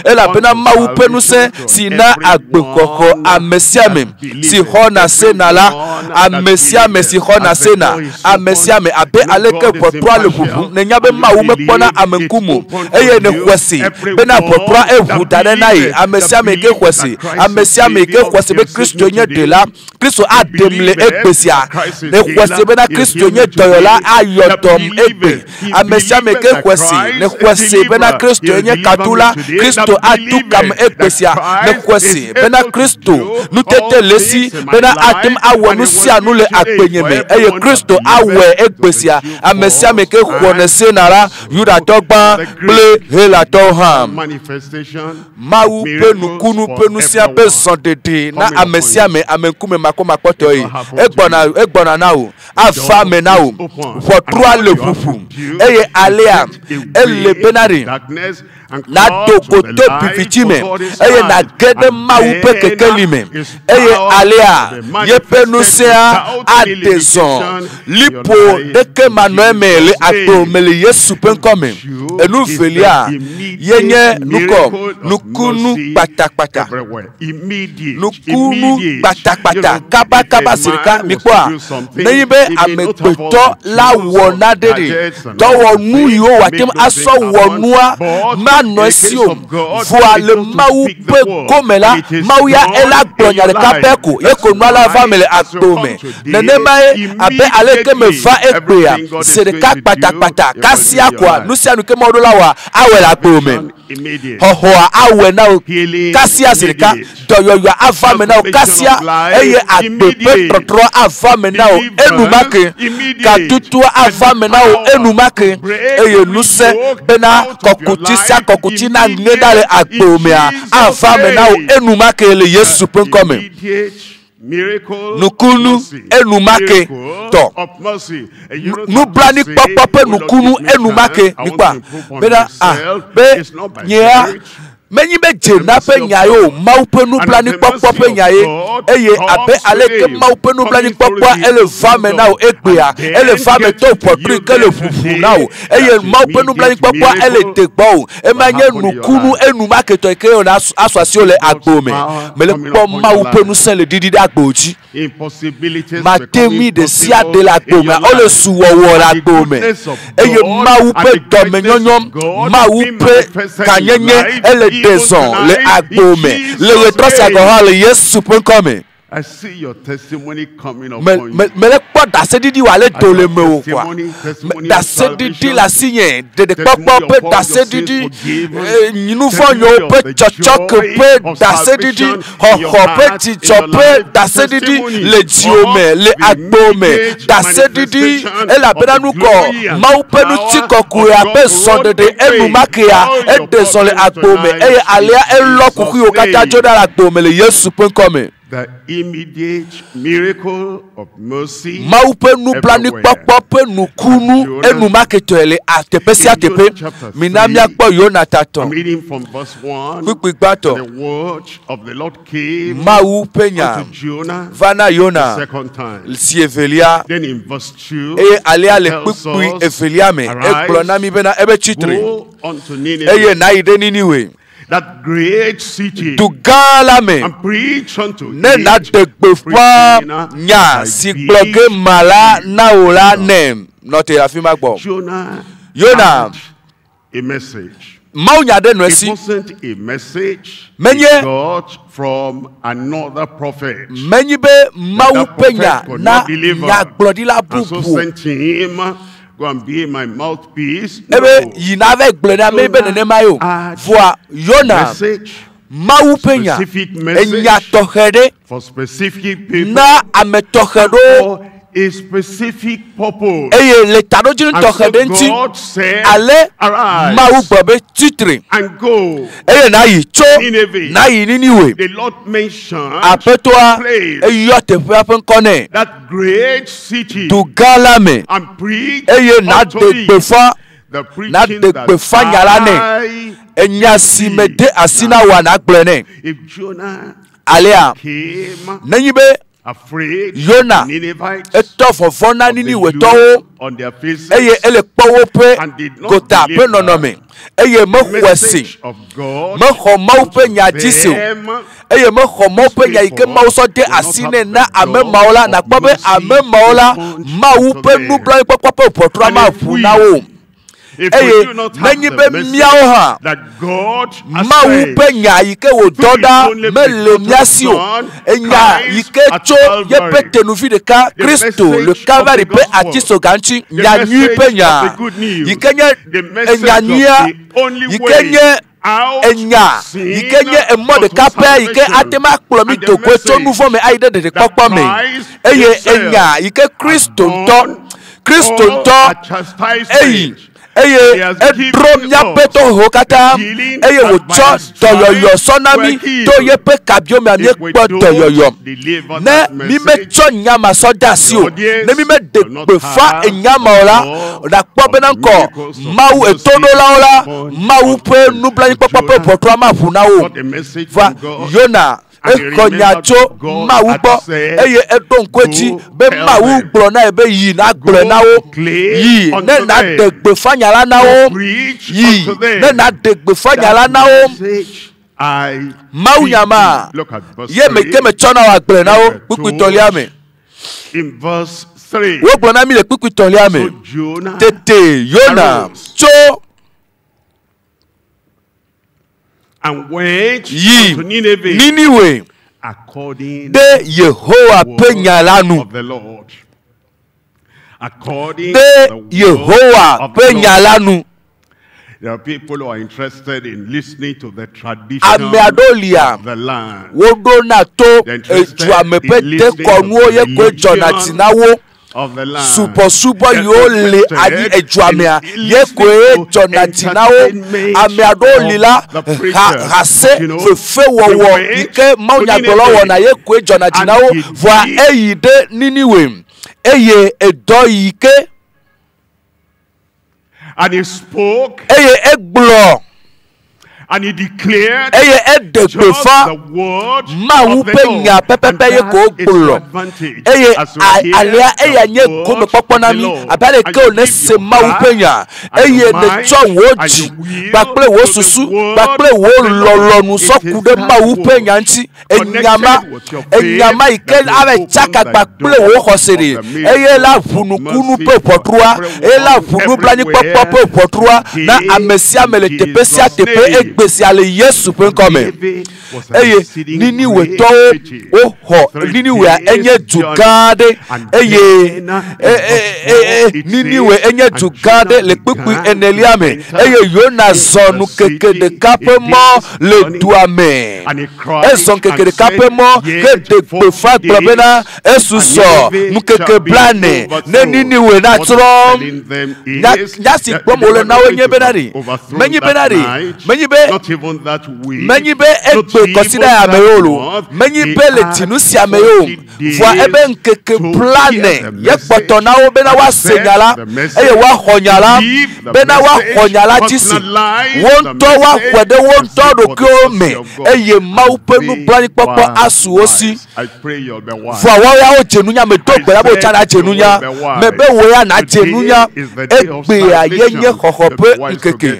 ela pena mawu penu se sina agbekoko amesiame si hona senala amesiame si hona sena amesiame abe aleke potwa le fufu nenya be mawu mekpona amenkumu eye ne kwesi bena potwa ehudane nai amesiame ke kwesi amesiame ke kwesi be Kristo nye de la Kristo ademle ekpesia ne kwesi bena Kristo nye doyola ayotom ekpe amesiame ke kwesi ne kwesi bena Kristo nye katula Kristo atukam ekpesia ne kwesi bena Kristo nutete lesi bena atem awonu sianu le akpenyeme eye Kristo awe ekpesia amesiame ke kwonese nara yuda togba ble hela toham mawu penu kunu penu sia pe sondede na amesiame amenkume makoma poto yi egbona nawo afame nawo for trois le fufu eye alea elle benari na dokoto pifitime eye na gede mawu pe kekelime eye alea ye penusea adeson lipo deke manuemele atomele Yesu penkome enu felia yenye nukunu patakpata nukunu patakpata kaba sirika mikwa neyibe amekpeto la wonadere to wonu yo watem aso wonua ma anɔ si o voa le mawu pe gome la mawu ya ela gblɔnya ɖeka pɛ ko ye ko nua la va me le agbo me nenema ye abe ale ke me va egbea se ɖeka kpatakpata kasia koa nu sia nu ke mɔ ɖo la wa awɔ le agbo me xɔxɔa awɔ na o kasia se ɖeka dɔyɔyɔ ava me na o kasia eye agbe ƒe trɔtrɔ ava me na o enumake katutu ava me na o enumake eye nusẽ bena kɔkuti sia kɔkuti na ŋe ɖa le agbo mea ava me na o enumake le Yesu ƒe ŋkɔme. Nukunu enumake tɔ nublani kpɔkpɔ ƒe nukunu enumake nikpa bena be nyea menyi be dzena ƒe nya ye o mawu ƒe nublani kpɔkpɔ ƒe nya ye eye abe aleke mawu ƒe nublani kpɔkpɔa ele va me na o egbea ele va me to ƒɔtri ke le ƒuƒu na o eye mawu ƒe nublani kpɔkpɔa ele te gbɔ o ema nye nukunu enumake tɔ ke yona asɔ asi o le agbo me mele kpɔ mawu ƒe nusẽ le ɖiɖi ɖe agbo dzi matemi de sia de le agbo me o le suwɔwɔ le agbo me eye mawu ƒe dɔmenyɔnyɔ mawu ƒe kanyenye ele descend le agbo me le retrɔsi agɔha le Yesu ƒe ŋkɔme. I see your testimony coming up. Mele kpɔ dasedidi wa le do le me o kwa. Dasedidi la si nye dede kpɔkpɔ ƒe dasedidi nufɔnyɔwo ƒe tsɔtsɔke ƒe dasedidi xɔxɔ ƒe dzidzɔ ƒe dasedidi le dziwo me le agbo me dasedidi elabena nukɔ mawu ƒe nutikɔkɔea ƒe sɔɖeɖe enumakea ede zɔ le agbo me eye alea elɔ kuku yiwo katã dzo ɖa le agbo me le Yesu ƒe ŋkɔme. The immediate miracle of mercy. Mawu ƒe nublanui kpɔkpɔ ƒe nukunu enumaketɔe le teƒe sia teƒe. Mina miakpɔ Yona tatɔ. I'm reading from verse 1. Kpikpi gbãtɔ. The word of the Lord came Mawu ƒe nya va na Yona si evelia. Then in verse 2. Eye alea le kpikpi evelia me egblɔ na mi bena ebe tsitre. Eye nayi ɖe Niniwe. That great city and preach unto ne na degbeƒa nya si gblɔ ge mala na o la nem nɔte afi ma gbɔ. Yona a message. Mawu nya ɖe nɔ esi. It wasn't a message menye got from another prophet. Menyi be mawu ƒe nya na nyagblɔɖila bubu. So sent him. Go and be my mouthpiece. Ebe yina ve gblɔ na me be nenema yo. Voa Yona mawu ƒe nya enya tɔxɛ ɖe for specific people. Na ame tɔxɛ ɖo a specific purpose. Eye le taɖodzinu tɔxɛ ɖe ŋuti ale mawu gblɔ be tsitre and go. Eye na yi tso na yi Niniwe. The Lord mentioned aƒetɔa eyɔ teƒea ƒe ŋkɔ nɛ. That great city. Du gã la me. And preach eye na de gbeƒã na de gbeƒã nya la nɛ. Enya si me de asi na wa na gblɔe nɛ. If Jonah alea nenyi be afraid, Yona etɔ vɔvɔ na Niniwetɔwo eye ele kpɔ woƒe gota ƒe nɔnɔme eye mexɔe si mexɔ mawu ƒe nya dzi si o eye mexɔ mawu ƒe nya yi ke mawu sɔ de asi nɛ na ame mawo la nakpɔ be ame mawo la mawu ƒe nublanuikpɔkpɔ ƒe ʋɔtrua ma ʋu na wo. Eye menyi be miawo hã mawu ƒe nya yi ke wòdɔ ɖa mele mia si o enya yi ke tso yeƒe tenuvi ɖeka Kristo le Kalvari ƒe atisoga ŋuti nyanyui ƒe nya yi ke nye enya nyuia yi ke nye enya yi ke nye emɔ ɖeka ƒe yi ke ate ma kplɔ mi do goe tso nu vɔ me ayi ɖe ɖeɖekpɔkpɔ me eye enya yi ke Kristo ŋutɔ eyi eye edro miaƒe tɔxewo katã eye wòtsɔ dɔyɔyɔ sɔ na mi to yeƒe kabio mea miekpɔ dɔyɔyɔ ne mi metsɔ nyama sɔ de asi o ne mi meɖe gbeƒã enyamawo la nakpɔ bena ŋkɔ mawu etoɖolawo la mawu ƒe nublanuikpɔkpɔ ƒe ʋɔtrua maʋu na wo. Va Yona exɔ nya tso mawu gbɔ eye eɖo ŋku edzi be mawu gblɔ na ye be yi na gblɔe na wo yi ne na de gbeƒã nya la na wo yi ne na de gbeƒã nya la na wo. Mawu nyama ye me ke me tsɔ na wo agblɔe na wo kpikpitɔlia me. Wo gblɔ na mi le kpikpitɔlia me tete Yona tso and went yi unto Nineveh Niniwe according de Yehowa pe nya la nu of the Lord. According de to the word Yehowa of pe the nya la Lord. nu There are people who are interested in listening to the tradition ame adolia of the land. wodo na to They're interested eju ame pe in te listening konu to ye the ko jona religion tinawo of the land. supo They're yo le interested ayi eju ame a in ye ko e listening to jona tinawo entertainment ame adolila of the preacher. ha se You know, fefe wowo they went ike maunya to gbolo Nineveh wo na ye ko e jona tinawo he voa did- eyi de Niniwe eye edo yike And he spoke eye egblɔ and he declared eye just edegbefa the word mawu of the pe Lord. nya And pɛpɛpɛ ye that ko is gblɔ your advantage eye as you hear alea the eya nye word gome kpɔkpɔ na of the mi Lord. abale And ke o you ne give se your mawu heart pe nya and your eye ne mind tsɔ wo and dzi your will gbakple wo to the susu word gbakple wo of the Lord. lɔlɔnu It sɔku is ɖe that mawu pe word nya ŋuti connected enyama with your faith enyama yi ke that will ave open tsaka the gbakple door wo xɔse of de the miracle eye la of ʋunukunu mercy pe for ʋɔtrua eye la everyone, ʋunublanukpɔkpɔ pe ʋɔtrua na today ame sia ame le in teƒe sia Jesus' teƒe name. egbe sia le Yesu ƒe ŋkɔme Nineveh was an eye exceeding Niniwetɔwo great city. woxɔ 3 Niniwea days enye du journey. gã aɖe And eye then it Niniwe says, enye du and gã aɖe Jonah le kpukpui began enelia me to eye enter Yona into zɔ the nu city keke ɖeka ƒe a mɔ day's le journey. dua me And he cried ezɔ keke and ɖeka said, ƒe mɔ Yet heɖe 40 gbefa gblɔ bena days, esusɔ and Nineveh nu keke shall be blane ne overthrown. Niniwe na What trɔ he's telling them is nya si that kpɔm they wole were na not wo going nye to bena be ɖi overthrown menyi that bena ɖi night, menyi be not even that week, menyi be not egbe even kɔsi ɖe ame yewo lo that menyi month. be le They tinu had sia me yewo 40 days voa ebe nkeke to plane hear the ye kpɔtɔ na wo bena woase nya la the message, eye woaxɔ nya la believe the bena woaxɔ message, nya la dzi si personalize wo the ŋutɔ woaxɔe message, ɖe wo and ŋutɔ seek for the ɖokuiwo me mercy of God. eye Mawu ƒe Be nublanuikpɔkpɔ asu wo si wise. I pray you'll be wise. voa woawo ya wo dze nunya me do gbe la be wotsa na dze nunya me be wo ya na dze nunya egbea ye nye xɔxɔ ƒe nkeke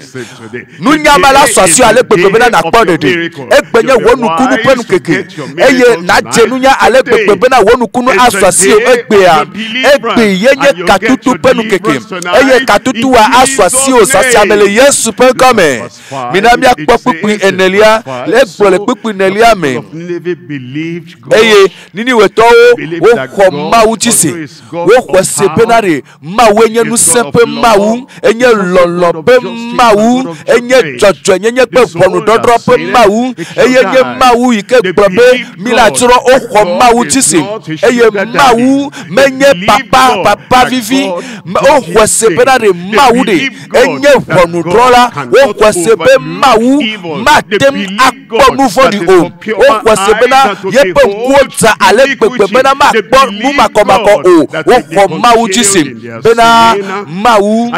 nunyama la sɔ asi ale gbegbe bena nakpɔ ɖeɖe egbe nye wo nukunu ƒe nukeke eye nadze nunya ale gbegbe bena wo nukunu asɔ asi o egbea egbe ye nye katutu ƒe nukeke eye katutua asɔ asi o sasiame le Yesu ƒe ŋkɔme mina miakpɔ kpukpui enelia egblɔ le kpukpui enelia me eye Niniwetɔwo woxɔ Mawu dzi se woxɔ se bena ɖe Mawu enye ŋusẽ ƒe Mawu enye lɔlɔ ƒe Mawu enye dzɔdzɔenyenye ƒe ʋɔnudɔdrɔ̃ ƒe Mawu eye nye Mawu yi ke gblɔ be milatrɔ woxɔ Mawu dzi se eye Mawu menye papa vivi woxɔ se bena ɖe Mawu ɖe enye ʋɔnudrɔ̃la woxɔ se be Mawu mate ŋu akpɔ nu vɔ̃ɖi o woxɔ se bena yeƒe ŋkuwo dza ale gbegbe bena makpɔ nu makɔmakɔ o woxɔ Mawu dzi se bena Mawu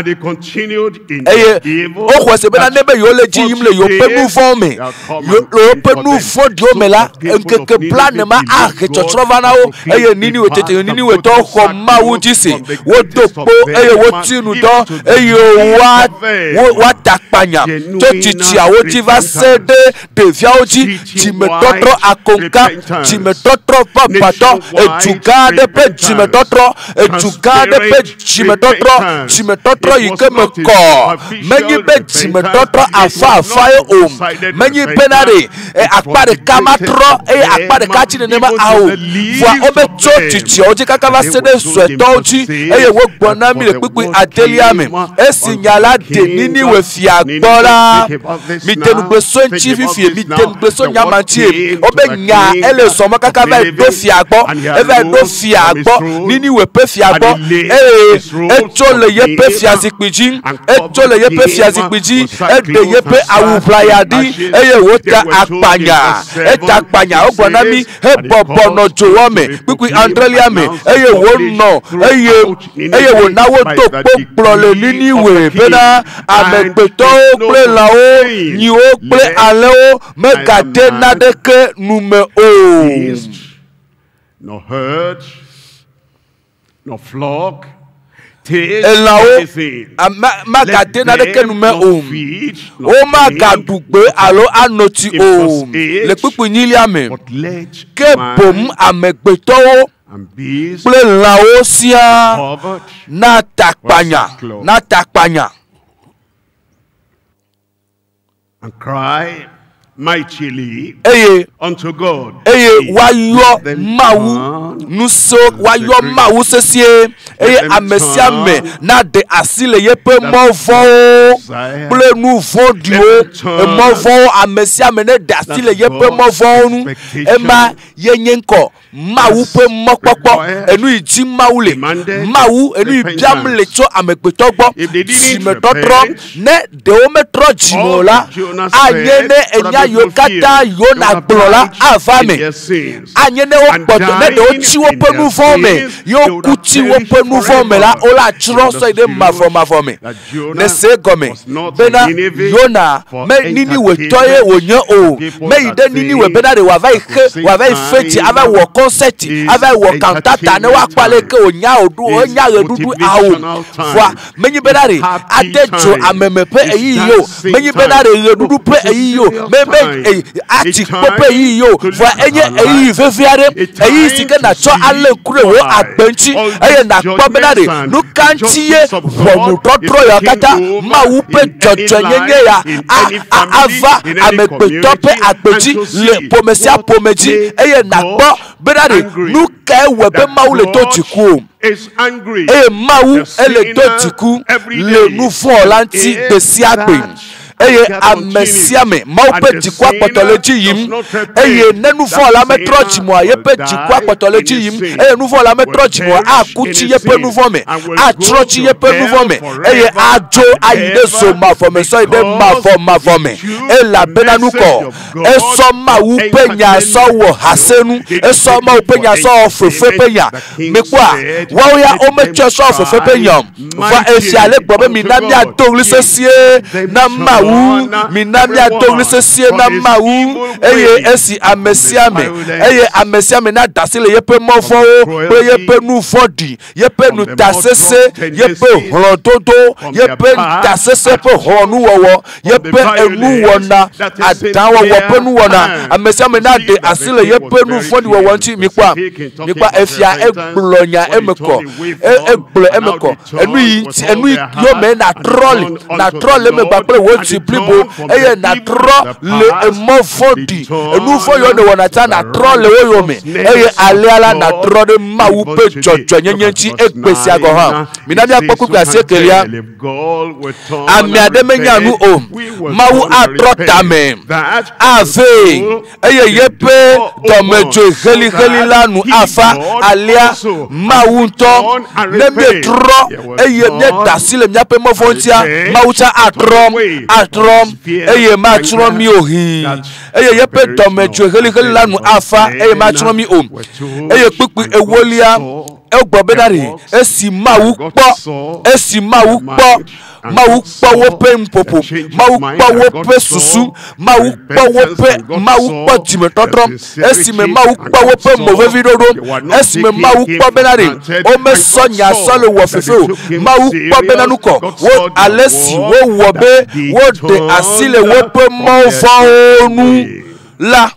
eye woxɔ se bena ne be yewo le dzi yim le yewoƒe nu vɔ̃wo me le woƒe nu vɔ̃ɖiwo me la nkeke plane ma ahe tsɔtsrɔ̃ va na wo eye Niniwetɔwo xɔ Mawu dzi se wodo kpo eye woti nu dɔ eye woata akpanya tso tsitsiawo dzi va se ɖe ɖeviawo dzi dzimetɔtrɔ akonka dzimetɔtrɔ ƒe edu gã aɖe ƒe dzimetɔtrɔ edu gã aɖe ƒe dzimetɔtrɔ yi ke me kɔ menyi be dzimetɔtrɔ afaye o menyi bena ɖe akpa ɖeka ma trɔ eye akpa ɖeka tsi nenema awo voa wobe tso tsitsiawo dzi kaka va se ɖe suetɔwo dzi eye wogblɔ na mi le kpukpui adelia me esi nya la de Niniwe fia gbɔ la mite nugbeso ŋtsi fifie mite nugbeso nyama ŋtsi wobe nya ele zɔmɔ kaka va do fia gbɔ eva do fia gbɔ Niniwe ƒe fia gbɔ eye etso le yeƒe fiazikpui dzi etso le yeƒe fiazikpui dzi eɖe yeƒe awu ʋlaya ɖi eye wota akpanya eta akpanya wogblɔ na mi hebɔbɔ nɔ dzowɔ me kpukpui adrelia me eye wonɔ eye wòna wodo kpo kplɔ le Niniwe bena amegbetɔwo kple lãwo nyiwo kple alẽwo megade naɖeke nume o. No herd, no flock, elãwo magade naɖeke nume o womagaɖugbe alo anoti o le kpukpui nyilia me ke boŋ amegbetɔwo kple lãwo siaa na takpanya and cry mightily unto God. Wayo mawu nuso wayo mawu sesie amesiame na de asile yepe movo ple nouveau dio movo amesiame ne de asile yepe movo nu ema yenyenko mawu pe mokpokpo enu iji mawule mawu enu ibiam le cho amekpetogbo simetotro ne de ometro jimola anyene enya yokata yona gblola avame anyene okpoto ne de ochiwo pe nuvome yokuchiwo pe nuvome la ola chro so ide mavome ne segome bena yona me nini wetoye wonyo o me ide nini we bena de wa vai feti ava wo concert ava wo cantata ne wa kwale ke onya odu onya redudu awo wa menyi bena de adejo amemepe eyiyo menyi bena de redudu pe eyiyo meme ati pope eyiyo wa enye eyi veviare eyi sike na cho ale kure wo agbenchi eye na kpo bena de nu kantiye wo totro yo kata ma wu pe jojo nyenye ya ava amepe tope agbenchi le pomesia pomeji eye na kpo bena de nu ka webe mawu le to tiku mawu ele to tiku le nu fo lanti besi agbe eye amesiame maupe tikwa potology yim eye nenu fola metrochi mo yepe tikwa potology yim eye nu fola metrochi mo akuchi yepe nu vome atrochi yepe nu vome eye ajo ayide so ma vome so ide ma vome e la benanuko e so ma wu penya so wo hasenu e so ma wu penya so fefe penya mekwa wa ya o mecho so fefe penya va efiale gbobe mi na mi adogli sesie na ma minami atogli sesie na mawu eye esi amesiame eye amesiame na dasile yepe mofo pe yepe nu fodi yepe nu tasese yepe holototo yepe tasese pe honu wowo yepe enu wona adawo wope nu wona amesiame na de asile yepe nu fodi wowo nti mikwa efia eglonya emeko emeko enu yo me na troll emegba pe wo ti eye na tro le emofodi enufo yo ne wona ta na tro le wo me eye aliala na tro de mawu pe jojo nyenyenchi egbesi ago ha minami akpoku ase kelia ami ademenya nu o mawu atro tame ave eye yepe domejo heli lanu afa alia mawu to ne me tro eye me dasile mi ape mofontia mawu cha atrom eye matro mi ohi eye yepe domejo heli lanu afa eye matro mi o eye pipi ewolia egbo bedari esi mawu po mawu po wo pe mpopo mawu po wo pe susu mawu po wo pe mawu po timetotrom esi me mawu po wo pe movevidodo esi me mawu po bedari o me sonya solo wo fefe mawu po benanuko wo alesi wo wobe wo de asile wo pe mo faonu la.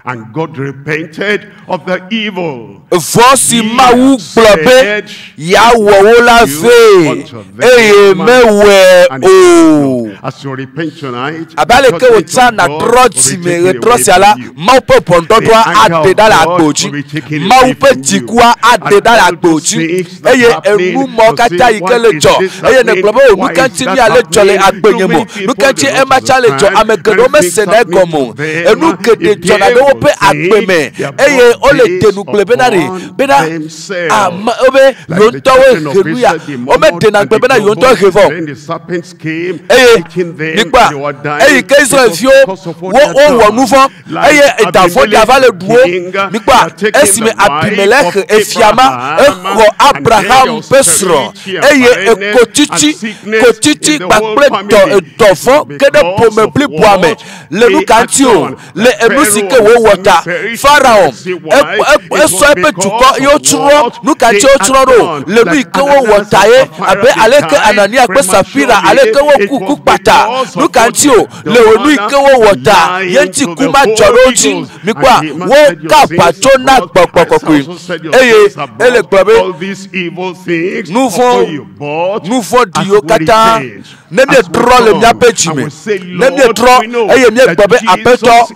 And God repented of the evil. Vosi mawu globe ya wola fe eye mewe o. As you repent tonight, abale ke wota na trochi me retrosi ala mau pe pondodwa ade dala agboji mau pe tikwa ade dala agboji eye enu mo kata ikele jo eye ne globe o nukanti ni ale jole agbenyemo nukanti e ma challenge amegedo mesene egomo enu kede jo na do pe agbeme eye ole tenu globe na bena obe yontowe heruya ome dena gbebe na yonto hevo nikpa ke Israel fio wo wonufo edafo di avale duo nikpa esime Abimelech efiama eko Abraham pesro kochichi bakple edofo kede pomepli boame le nukantio le enusike wo water. Pharaoh, eso ebe tuko yo churo, nuka che o churo ro. Le mi kewo water ye, abe aleke Anania kwe Safira, aleke wo kukupata. Nuka chio, le onu kewo water. Yenti kuma choroji, mikwa wo kapatona kpokokoi. Eye, ele kwabe. Nous vont Dieu kata. Nemye troll mya pechime. Nemye troll eye mye kwabe apeto.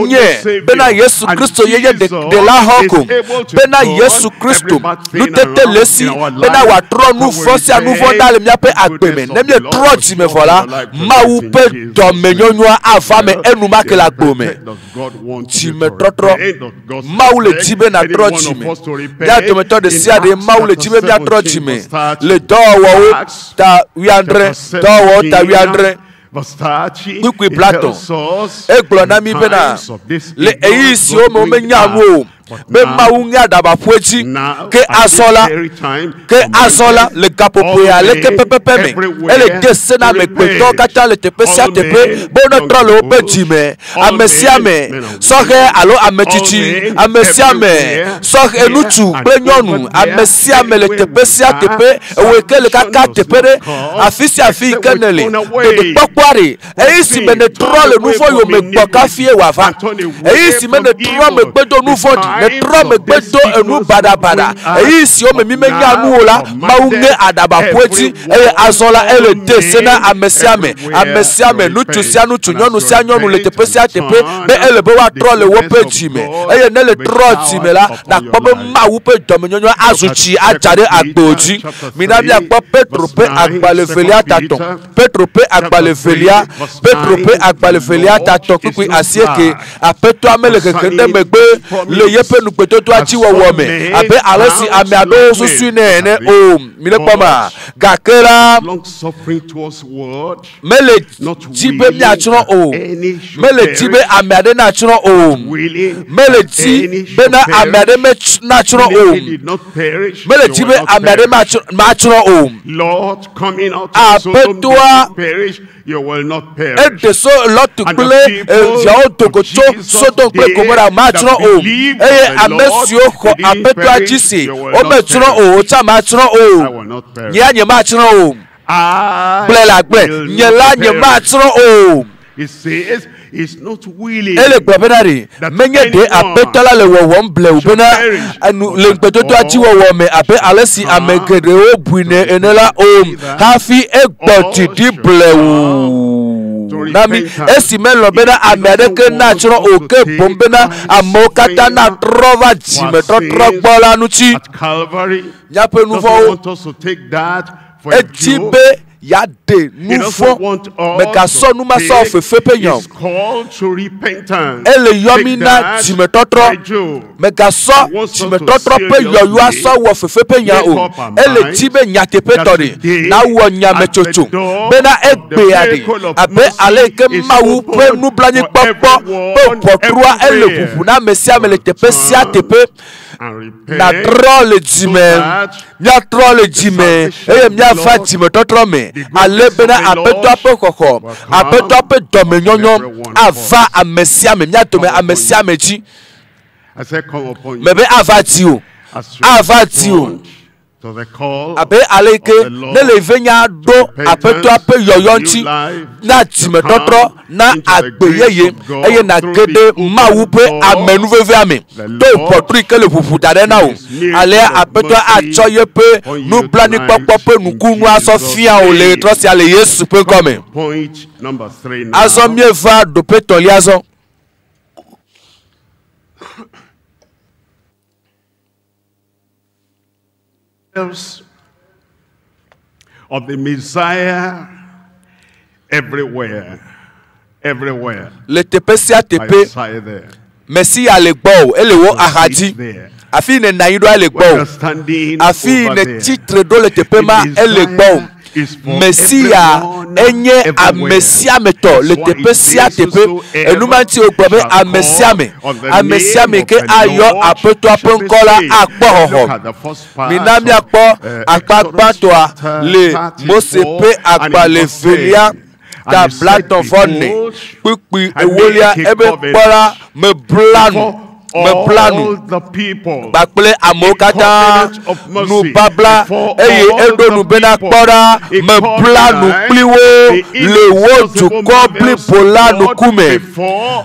Nye bena Yesu Kristo yeye de la hoko. Bena Yesu Kristo. Nous tete lesi. Bena wa troll nous fonce à nous vont le mya pe akpeme. Nemye troll time voilà. Ma ou pe domenyoa avame enu ma ke la gbome. Time trotro. Ma ou le tibe na troll time. Ya to meto de sia de ma ou le tibe mya troll time. Le do wo ta wiandre do ta wiandre Kukui Platon Eglona mi bena le eisi o mo menyamu be maunga daba fuechi ke asola le kapopoya le ke pepepeme ele desena me peto kata le tepesia tepe bono trolo petime amesiame sohe alo amechichi amesiame sohe enuchu plenyonu amesiame le tepesia tepe eweke le kaka tepere afisi afi kenele de pokwari eisi mene trolo nouveau yo me gboka fie wava eisi mene trolo me gbedo nouveau le trome gbedo enu badabada eisi o me mimenya nu ola maunge adaba poeti e azola ele desena amesiame nutu sianu tunyonu sianyonu le tepesia tepe be ele be wa trole wo petime eye ne le trotime la na kpobe mawu pe domenyo azuchi ajare agboji minabi akpo Petro pe agbalefelia taton Petro pe agbalefelia taton kukui asieke apeto amele kekende megbe le yepe nu peto achi wo me abe alesi ame ado susu ne o mile poma gakera long suffering towards word mele tibe mi achro o mele tibe ame ade na achro o mele ti be na ame ade me na achro o mele tibe ame ade ma achro o Lord coming out so perish you will not perish and the so lot to play ya to go to so don't play komora ma achro o amesio ko apeto ajisi o metro o chama achro o nya nya ma achro o blela gbe nya la nya ma achro o it says is not willing ele gbabenari menye de apetala le wo mble ubena anu le peto to achi wo me abe alesi amegede o buine enela o hafi egboti di blewu nami esi melo bena amerike natural oke bombena amokata na trova jime trogbola nuchi Calvary nyape nouveau want us to take that for a joke. Yade nouveau megaso nou ma so fefe peyon ele yomina timetotro megaso timetotro pe yoyu aso wo fefe peyon o ele tibe nyate petori na wo nyame chocho bena egbe ade abe aleke mawu pe nu blani popo pe potrua ele pupu na mesia mele tepe sia tepe na troll jime nya troll jime eye mia fa jime totro me ale bena apeto apokoko apeto ape domenyonyo ava amesia me mia to me amesia meji I said come upon you mebe avatio abe aleke ne le venya do apeto ape yoyonti na jime totro na agbeyeye eye na gede mawu pe amenu veve ame to potri ke le pupu dare na o ale apeto achoye pe nu plani popo pe nu kunu aso fia o le trosi ale Yesu pe come point number 3 now aso mieva do peto liazo of the Messiah everywhere. Le tepesia tepe Messia le gbo ele wo ahadi afi ne naido ele gbo afi ne titre do le tepema ele gbo Messia enye amesia meto le tepesia tepe enumanti ogbobe amesia me ke ayo apeto apenkola akpo hoho minami akpo akpagba toa le mosepe akpa le felia ta blaton fone pipi ewolia ebe kpora me blanu bakple amokata nu babla eye endo nu bena kpora me blanu pliwo le wotu kopli polanu kume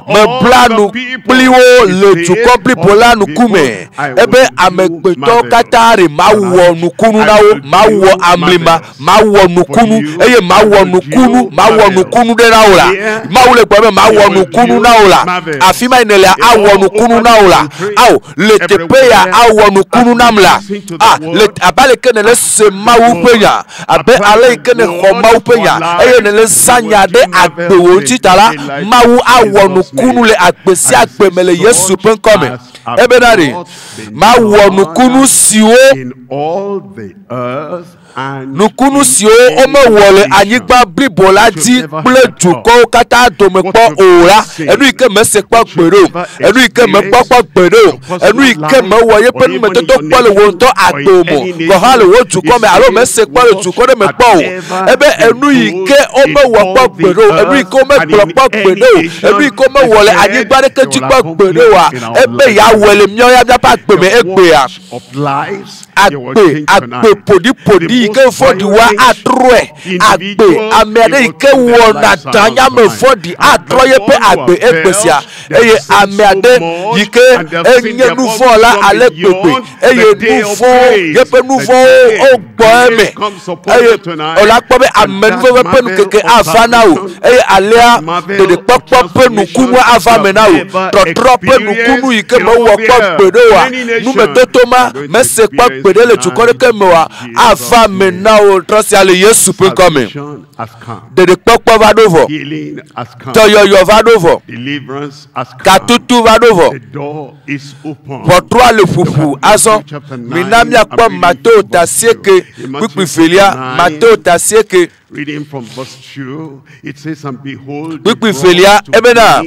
me blanu pliwo le tu kopli polanu kume ebe amegbeto katari mawo nukunu nawo mawo amlima mawo nukunu eye mawo nukunu de naola mawule gbe mawo nukunu naola afima inele awo nukunu naola aw le tepeya awo nukunu namla le abale kene le semawu penya abe ale kene khomawu penya eye ne le sanya de agbewo titala mawu awo nukunu le agbesi agbemele Yesu pen come ebenari mawo nukunu siwo nukunu sio ome wole anyigba bribola di ple duko kata domekpo ora enu ike mese pa gbero enu ike me pa gbero enu ike me woye penu me to pole wonto adomo ko hale wo duko me alo mese pa duko de me po ebe enu ike ome wo pa gbero enu ike ome pa gbero enu ike ome wole anyigba de ke ti pa gbero wa ebe ya wele mi o ya pa gbe me egbe ya agbe podi ike fodi wa atroe agbe amede ike wona tanya me fodi atroye pe agbe egbesia eye amede ike enye nufo la ale gbegbe eye nufo yepe nufo ogbo eme eye olapo be amenufo be penu keke afana o eye alea de popo penu kunwa afamena o trotro penu kunu ike mo wo gbedo wa nu me totoma me se pa gbede le tukore ke mewa afamena o trust ale Yesu pe come de popo va dovo toyoyo va dovo katutu va dovo the door is open. Potro le fufu aso minami akpo Mateo tasieke pipi felia Mateo tasieke. Reading from verse 2, it says, and behold, pipi felia ebena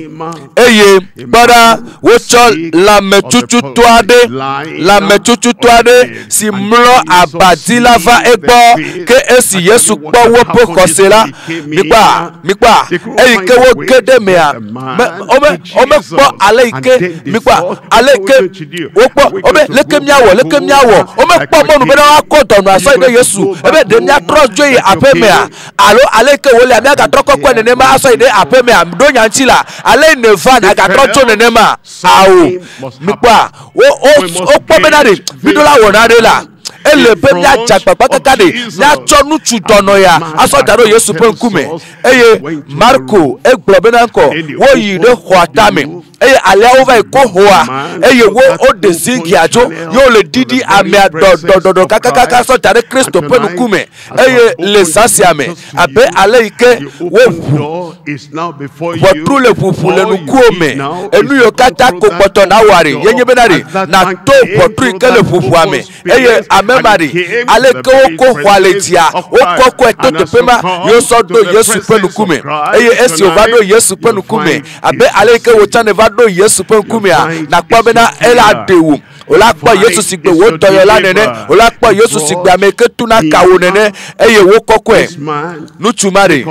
eye para wocho la metutu toade si mlo abadila va egbo ke esi Yesu po wo pokosela mikpa eye ke wo gede mea ome po ale ike mikpa ale ke wo po obe leke miawo ome po monu be na akotonu aso ide Yesu ebe de mia trojo yi apemea alo aleke wole ami aga troko kwa nenema aso ide apeme amdo nyanchila ale nevan aga trocho nenema awo mikwa o pomenade bidola wonade la ele pe mi ajagba kakade ya chonu chudono ya aso daro Yesu pe nkume eye Marko eglobenanko wo yide hoatame eye ale over ko hoa eye wo o de zingi ajo yo le didi ame dododo kakaka so dare Kristo pe nkume eye le sasiame abe ale ike wo is now before you pour le fufu le nukuome enu yo kata ko poto na wari yenye benari na to potru ike le fufu ame eye amemari ale ko kwaletia o ko eto tepema yo so do Yesu pe nukume eye esi ovado Yesu pe nukume abe ale ike wo chane vado Yesu pe nukume na kwabena ela dewu olakpo Yesu sigbe wo toyo la nene olakpo Yesu sigbe ameketu na kawo nene eye wo kokwe nutumare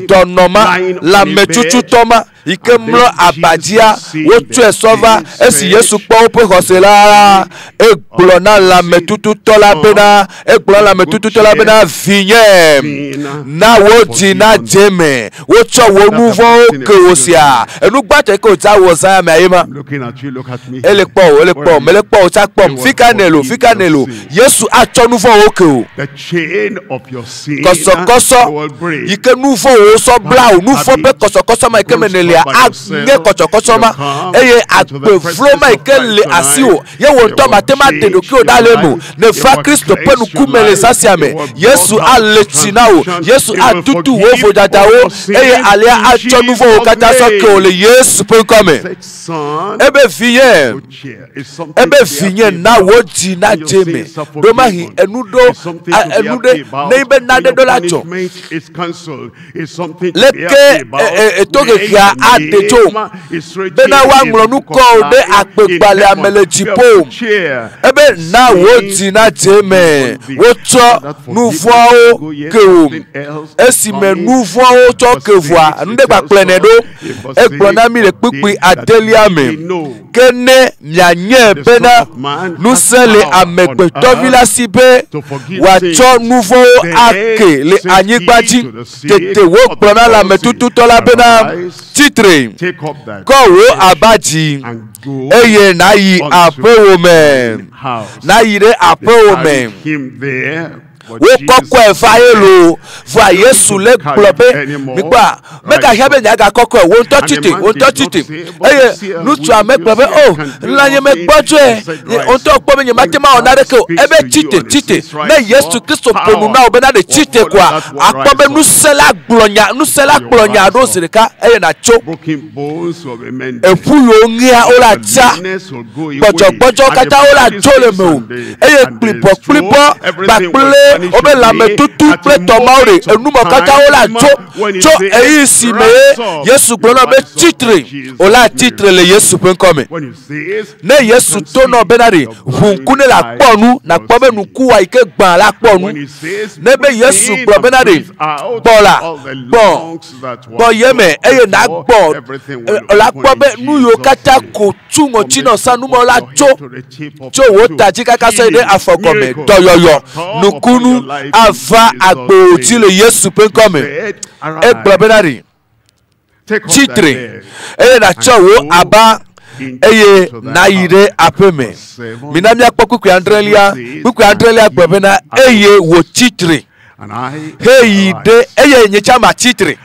donoma la metutu toma ike mlo abadia wo tu esova esi Yesu po pe hosela eglona la metutu tola bena eglona la metutu tola bena vinye na wo di na jeme wo cho wo nuvo ke osia enu gbate ko ta wo sa me ayema looking at you, look at me. ele po melepo chakpom fikanelo Yesu acho nuvo oke o The chain of your sin koso ike nuvo o so blau nuvo pe koso ma ike menele agne koso ma eye agbe flow ma ike le asio ye wo to matema de do ki o dalemu ne fa Kristo penu kumele sasiame Yesu aletinao Yesu atutu wo fojata wo eye alia acho nuvo o kata so ke o le Yesu pe come ebe finye na woji na jeme doma hi enude neibe na de dolacho leke etoke kia adejo bena wa ngronu ko de akpegbale amele jipo ebe na woti na teme woto nuvo kewo esime nuvo to kevoa nde gba plenedo egbona mi le pipi adelia me kene mianye bena nusele amegbeto vilasibe wa cho nuvo ake le anyigbaji tete wo gbona la metutu to la bena titre kowo abaji eye na yi apewo me na yi re apewo me wo koko efaye lo fa Yesu le globe nígbà mega hebe nyaga koko wo nto tite eye nutu amegbe oh nlanye megbojo e onto po me nyama tema onareke ebe tite na Yesu Kristo ponu na obena de tite kwa akpobe nusela gblonya do sirika eye na cho efuyo ngia ola cha bojo kata ola chole me eye klipo bakple obe la metutu pleto maure enuma kata ola cho eyi si me Yesu gbona be titre ola titre le Yesu pen come ne Yesu to no benari hunkune la ponu na pobe nuku wa ike gban la ponu ne be Yesu gbo benari bola bo yeme eye na gbo ola pobe nuyo kata ko tungo chino sanumo la cho wo taji kaka so ide afokome doyoyo nukunu ava agbo ti le Yesu pen come e globenari titre eye na chowo aba eye na yire apeme minami akpokukwe Andrelia gbebena eye wo titre hey de eye nyecha ma titre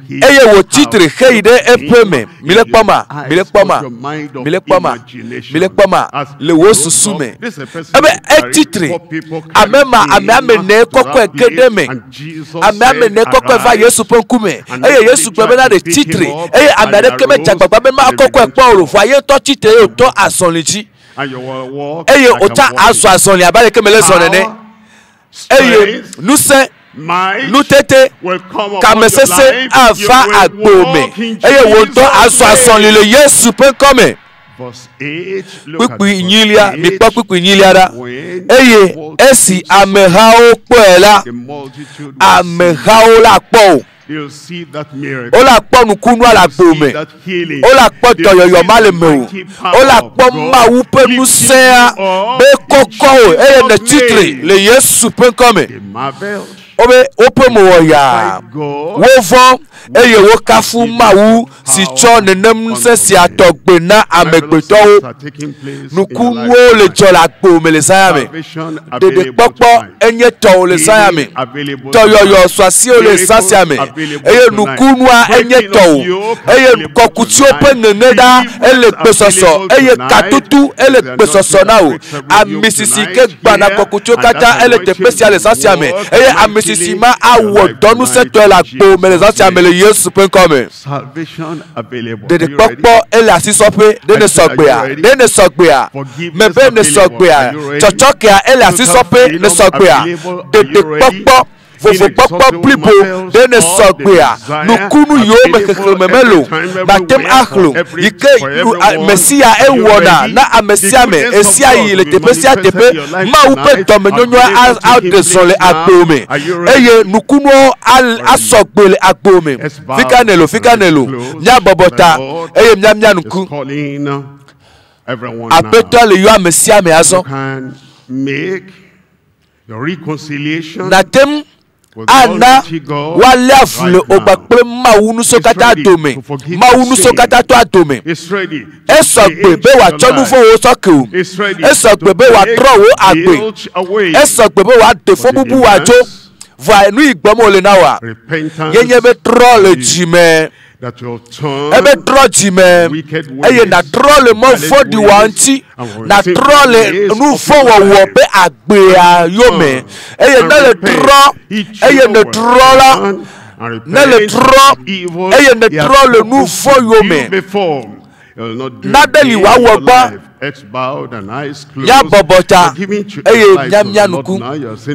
eye wo titre hey de epeme milekpama le wo susume ebe e titre amema amene koko ekedeme amene koko va Yesu penkume eye Yesu gbebena de titre eye amene keme jagbagba be ma koko ekpo orofo aye to titre o to asonliji eye o ta asonli abale kemele sonene eye nuse nutete kamesese ava agbome eye wonto asonli le Yesu pen come pipi nyilia mi pa pipi nyilia da eye esi amehao poela amehao la po ola po nukunu ala gbome ola po toyoyo male me ola po ma wupe nusea be koko eye ne titre le Yesu pen come obe ope mo ya wo fo eye wo kafu mawu si cho nenem se si atogbe na amegbeto nukunu le jola gbo me le sayame dede popo enye to le sayame toyoyo swasi o le sasiame eye nukunu a enye to eye kokuti ope neneda ele gbesoso eye katutu ele gbesoso na o amisisi ke gba na kokuti kata ele te special sasiame eye amisisi ma awo donu seto la gbo me le sasiame le Yesu pen come de popo ele asisope de ne sogbea me be ne sogbea chochokia ele asisope ne sogbea de popo fofo popo plipo de ne sogbea nukunu yo mekeklemelo batem akhlo ike mesia ewona na amesia me esia yi le tepesia tepe ma upe to menyonyo out de sole agbome eye nukunu asogbele agbome fikanelo nya bobota eye mnyamnya nuku apeto le yo amesia me aso natem ana wale afle ogbakpe mawunu sokata dome mawunu sokata to adome esogbe be wa chonu fo wo soke esogbe be wa tro wo agbe esogbe be wa defo bubu wa jo va nu igbomo le na wa yenye be tro le jime ebe trojime eye na trole mo fodi wanti na trole nu fo wo be agbe ayome eye na le tro eye ne trola na le tro eye ne trole nu fo yome nadeli wa wogba ya bobota eye nyamnyanuku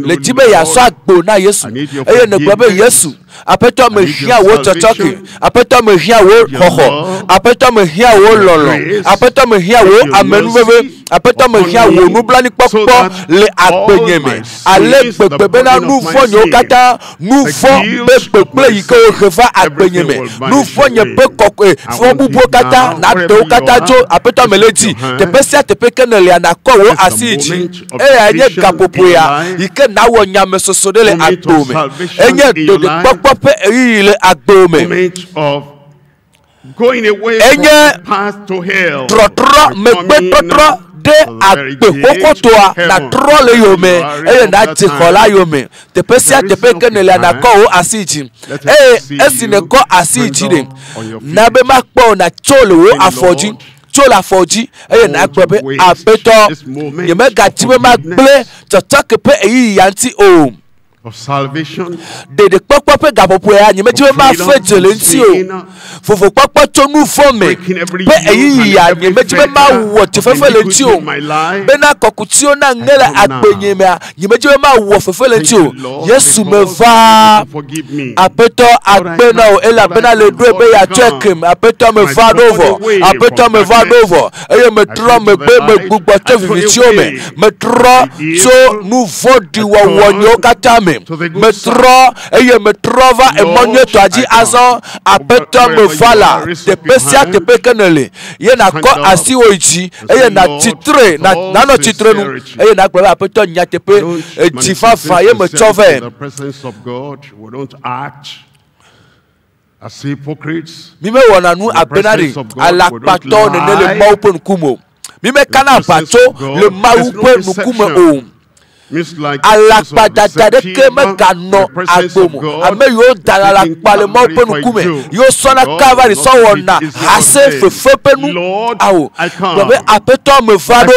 le tibe ya so agbo na Yesu eye ne gbobe Yesu Apeto me hia wo totoki. Apeto me hia wo hoho. Apeto me hia wo lolo. Apeto me hia wo amenubebe. Apeto me hia wo nublani popo le agbenyeme. Ale gbegbe na nufo nyo kata nufo bepeple yiko refa agbenyeme. Nufo nye be kokwe fo bubo kata na do kata jo apeto me leti. Te pesia te pekenele anako wo asiji. Enye gapopo ya ike na wo nyame sosodele agbome. Enye de popo ile agbome. Going away from the path to hell. De agbe kokotoa na trole yome na tikola yome te pesia te pekenele na ko asiji esine ko asiji de na be makpo na cholo afoji chola foji na gbe apeto ye mega tibe magble to talk pe yanti o of salvation. De popo gapopo ya nyime tibe ma fejele nti o fofo popo tonu fome pe ya nyime tibe ma wo te fefele nti o be na kokutio na ngela agbenyema nyime tibe ma wo fefele nti o Yesu me va apeto agbena o ela bena le do be ya chekem apeto me va dovo apeto me va dovo eye me tro me be me gbugbo te vivitio me tro so nouveau di wonyo katame metro eye metrova emonye to aji azon apeto me vala te pesia te pekenele ye na ko asi oichi eye na titre na no titre nu eye na gbe apeto nya te pe tifafa ye me chove. The presence of God, we don't act as hypocrites. Mime wona nu abenari ala pato ne le maupon kumo mime kana pato le maupon kumo o alapadada ke megano agbomo ame yo dalala pale mo penu kume yo sona Calvary so wona hase fefepenu awo be apeto me fado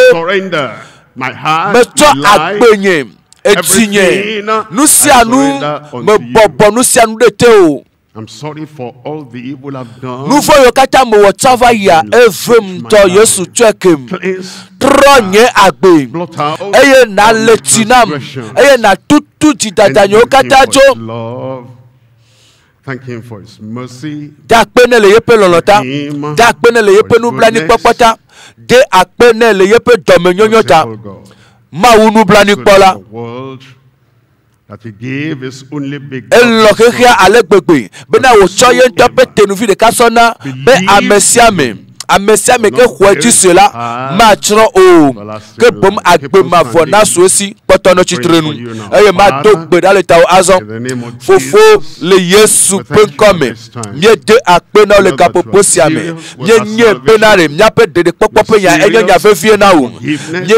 me to agbenye etinye nusianu me bobo nusianu dete o. I'm sorry for all the evil I've done. Nufo yo kata mo whatever ya evrim to Yesu chekem tronye agbe eye na letinam eye na tutu tidadanyo kata jo. Thank him for his mercy. Da penele yepe lolota da penele yepe nublani popota de akpenele yepe domenyonyota ma unu blani pola that he gave his only begotten. Elohia alegbegbe bena wo choye ntope tenuvi de kasona be amesiame ke khwaji cela ma chro o ke bom agbe ma vona sosi potono chitrenu eye ma dogbe dale taw azon fofo le Yesu penkome mie de akpe na le kapopo siame nye benare miape de popope ya enya fefie na o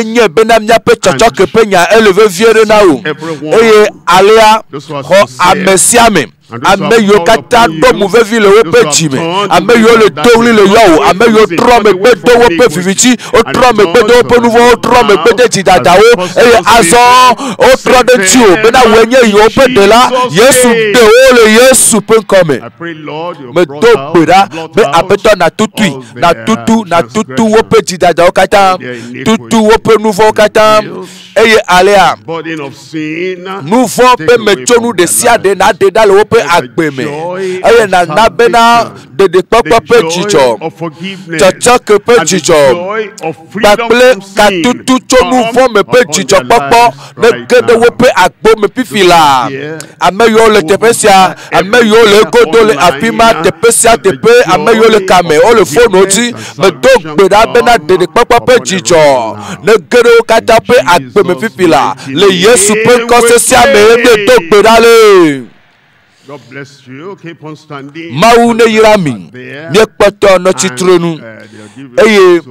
nye bena miape chochoke penya eleve viere na o eye alea ho amesiame ame yo kata do mouve ville wo pe chime ame yo le dowli le yo ame yo tro me pe do wo pe viviti o tro me pe do pe nouveau o tro me pe de tidada o e azon o tro de ti o be na wenye yo pe de la Yesu de o le Yesu pe come me do pera be apeto na tutu wo pe tidada o kata tutu wo pe nouveau kata eye alea nouveau pe me chonu de siade na de dal wo pe agbeme eye na bena de popo jijo chacha pe jijo baple katutu chonu fo me pe jijo popo me gede wo pe agbome pifila ame yo le tepesia ame yo le godo le afima tepesia tepe ame yo le kame o le fono ti me do gbeda bena de popo pe jijo ne gede kata pe agbome pifila le Yesu pe ko se sia me do gbeda le. God bless you. Keep on standing. Maune yirami miekpoto no chitronu eye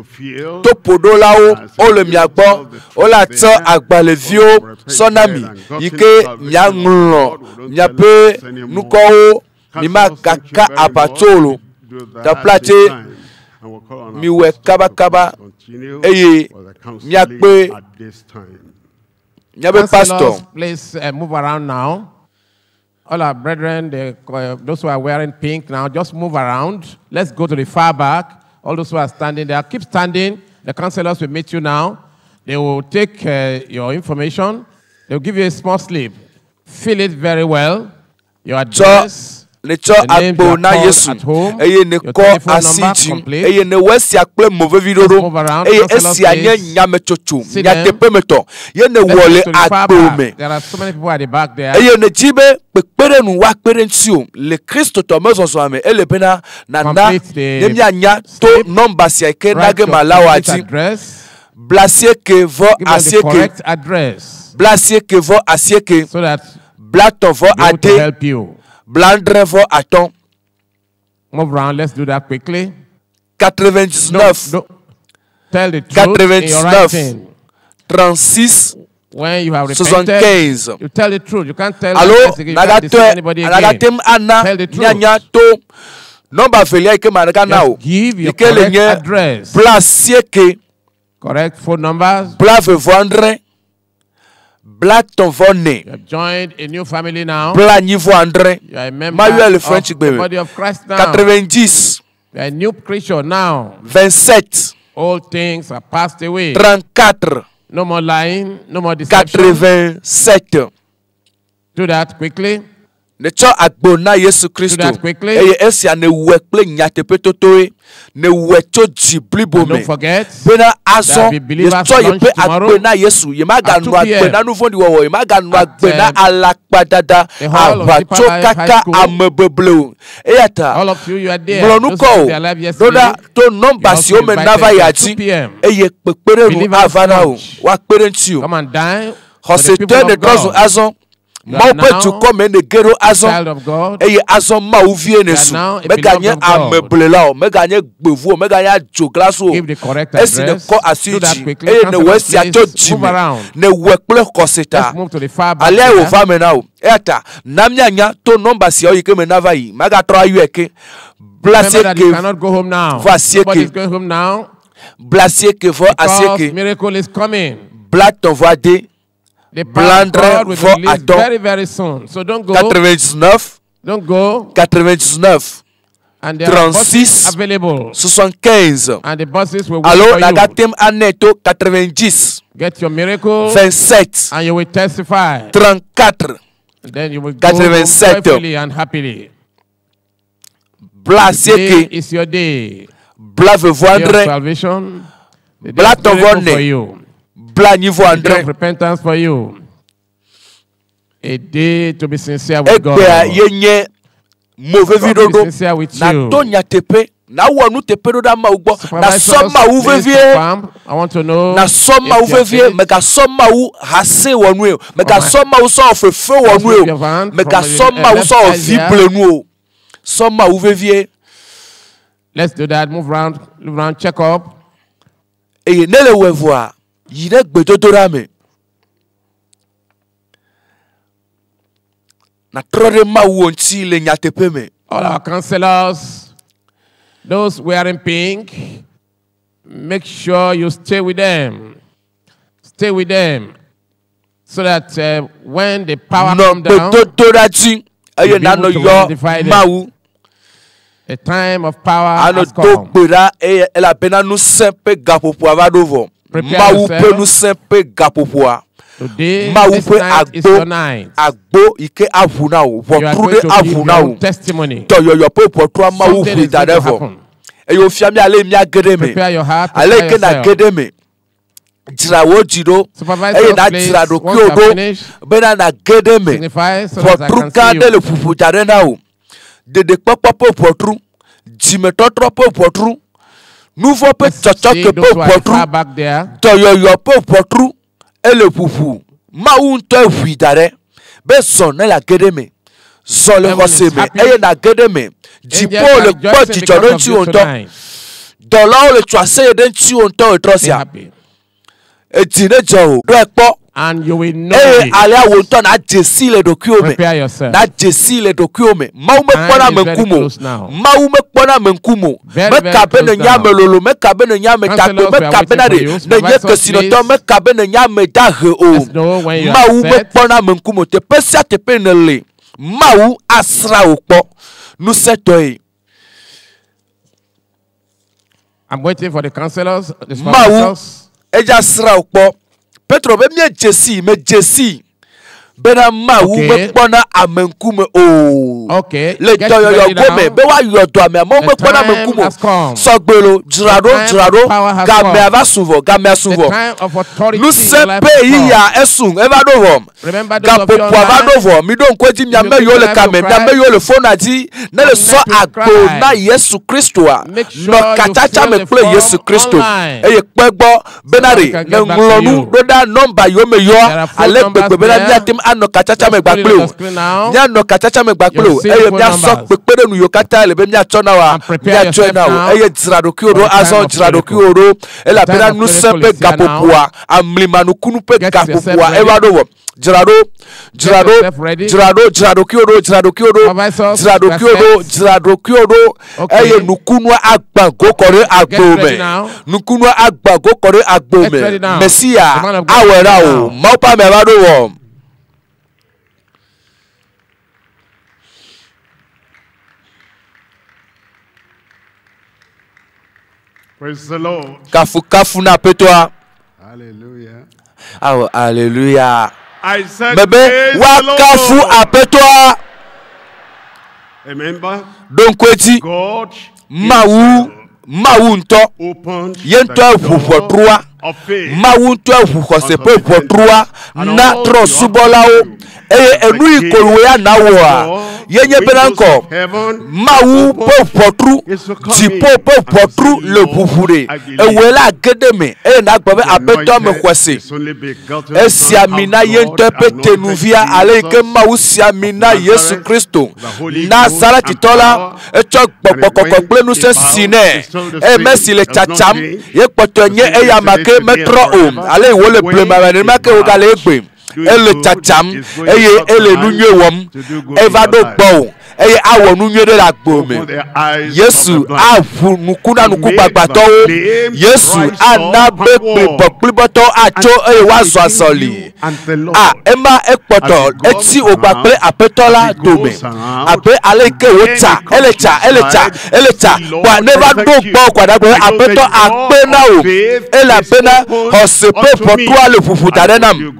to podolao o le miagbo o la to agbalevio sonami yike miangulo miape nuko mi makaka apatolo ta plate mi we kaba eye miakpe miabe pastor. Please move around now. All our brethren, those who are wearing pink now, just move around. Let's go to the far back. All those who are standing there, keep standing. The counselors will meet you now. They will take your information. They will give you a small slip. Fill it very well Your address. Ne cho agbo na Yesu eye ne ko asiji eye ne wesi akple move vidoro eye esi anya nyame chocho nyate pemeto ye ne wole agbo me. There are so many people at the back there. Eye ne jibe pekpere nu wa kpere ntio le Kristo to mezo so ame ele pena na nemi anya to number si eke nage malawa ati blasie ke vo asieke blasie ke vo asieke so that blato vo ade help you. Blandre vo attend. Move around, let's do that quickly. 99. No. Tell the truth 99. in your writing. 36. When you have repented, 75. you tell the truth. You can't tell anybody again. Tell the truth. Number failure ke maraka now. Give your correct address. Place correct phone numbers. Blave vendre. Blat ton vonne. You have joined a new family now. Blat niveau André. You are a member of the body of Christ now. 90. You are a new creature now. 27. All things are passed away. 34. No more lying, no more deception. 87. Do that quickly. Ne cho agbo na Yesu Kristo. Eye esia ne wekple nyatepe totoe ne wecho jiblibo me. Don't forget. Bena azo ne cho yepe agbo na Yesu. Ye maganu agbo na nufondi wowo. Ye maganu agbo na alakpadada. Abacho kaka amebeblo. Eyata. All of you are there. Mlonuko. Doda to number si ome nava yati. Eye pekpere nu avana o. Wakpere ntiyo. Come and dine. Hosete ne kozu azon. Maupe tu come ne gero azon eye azon ma uvie ne su me ganye ameblela me ganye gbevu me ganye joglaso esi ne ko asiji eye ne wesi ato jime ne wekple koseta ale o va me now eta namnyanya to number si oyike me nava yi maga tro ayueke blase ke cannot go home now. Nobody is going home now. Blase ke vo asieke miracle is coming. Blat ton voide. The power of God will be released very, very soon. So don't go. 99. Don't go. 99. And there are buses available. 75. And the buses will wait for you. Gatem aneto 90. Get your miracle. 27. And you will testify. 34. And then you will go joyfully and happily. Today is your day. Blave voindre. Salvation. The day of miracle for you. A day of repentance for you. A day to be sincere with God. Mauvais be sincere with you. Na wonu tepe do da ma ugbo na soma wu vevie I want to know na soma wu vevie mega soma wu hase wonu e mega soma wu so ofefe wonu e mega soma wu so ofible nu o soma wu vevie. Let's do that. Move around, check up. E nele wevoa yire gbedodora me na trode ma wu onti le nyatepe me. All our counselors, those wearing pink, make sure you stay with them. Stay with them. So that when the power comes down, you'll be able to identify them. A time of power has come. Prepare yourself. Today, this night is your night. You are going to give your testimony. Something is going to happen. Prepare your heart, prepare yourself. Supervise those places once you are finished. Signify so that I can see you. Nouveau pe tchotchoke pe potru ele pupu ma unto huidare be son la gedeme son le hoseme eye na gedeme jipo le gboji jodo ti onto dollar le twase den ti onto etrosia etine jo do epo. And you will know it. Prepare yourself. Na jesi le dokume. Maume pona menkumo. Maume pona menkumo. Meka bene nyame lolo. Meka bene nyame tako. Meka bene de. Ne yeke sinoto. Meka bene nyame dahe o. Maume pona menkumo. Te pesia te penele. Mau asra ukpo. Nu setoi. I'm waiting for the counselors. The sponsors. Mau eja asra ukpo. Petro be mie jesi me jesi bena mawu me kpona amenkume o. Okay. Le toyoyo gome be wa yoto ame mo me kpona amenkumo. Sogbelo jirado game ava suvo nous sommes pays ya esun eva dovom. Gapo ava dovom mi don kweti mi ame yo le kame mi ame yo le fonadi ne le so agbo na Yesu Kristo a. No katacha me ple Yesu Kristo. Eye pegbo benari ne nglonu doda number yo me yo ale gbegbe benari atim ano katacha me gbagble o. Nya no katacha me gbagble o. Eye mi asok pepere nu yo kata le be mi achona wa mi achona o. Eye zrado kioro azon zrado kioro ela bena nu sepe gapopoa amlimanu kunu pe gapopoa eva dovo. Jirado kiodo eye nukunwa agba gokore agbome nukunwa agba gokore agbome mesia awera o maupa mevado wo. Praise the Lord. Kafu na petwa. Hallelujah. Oh, hallelujah. I said, bebe wakafu apetwa. Remember, donkweti mawu nto yento efufotrua mawu nto efufosepe fotrua na tro subolao eye enu ikolwe ya nawo a yenye benanko mawu popotru tipo popotru le bufure ewela gedeme e na gbabe abeto me kwese esiamina yento petenuvia aleke mawu siamina Yesu Kristo Nazareth titola echo gbogbogbogbo plenu se sine e mesi le chacham ye potonye e yamake metro o ale wo le plema ne make o gale egbe ele chacham eye ele nunye wom evado gbo eye awo nunye de la gbome Yesu afu nukuna nuku gbagbato Yesu anabe pokliboto acho eye wazo asoli ema ekpoto eti ogbagbe apetola dome ape aleke wota elecha wa never do gbo kwadagbe apeto apena o ela pena hosepe potwa le fufuta denam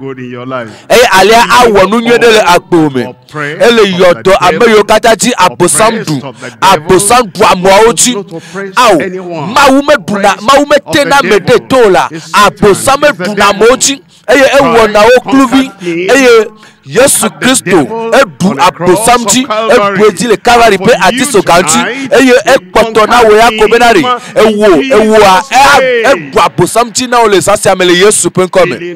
eye alia awo nunye de le agbome ele yodo ameyo kataji abosamdu amwaoji aw mawume tena mede tola abosame duna moji eye ewona okluvi eye Yesu Kristo edu abosamji edu ejile Calvary pe atiso kanti eye ekpoto na we yakobenari ewo edu abosamji na ole sasi amele Yesu pe nkome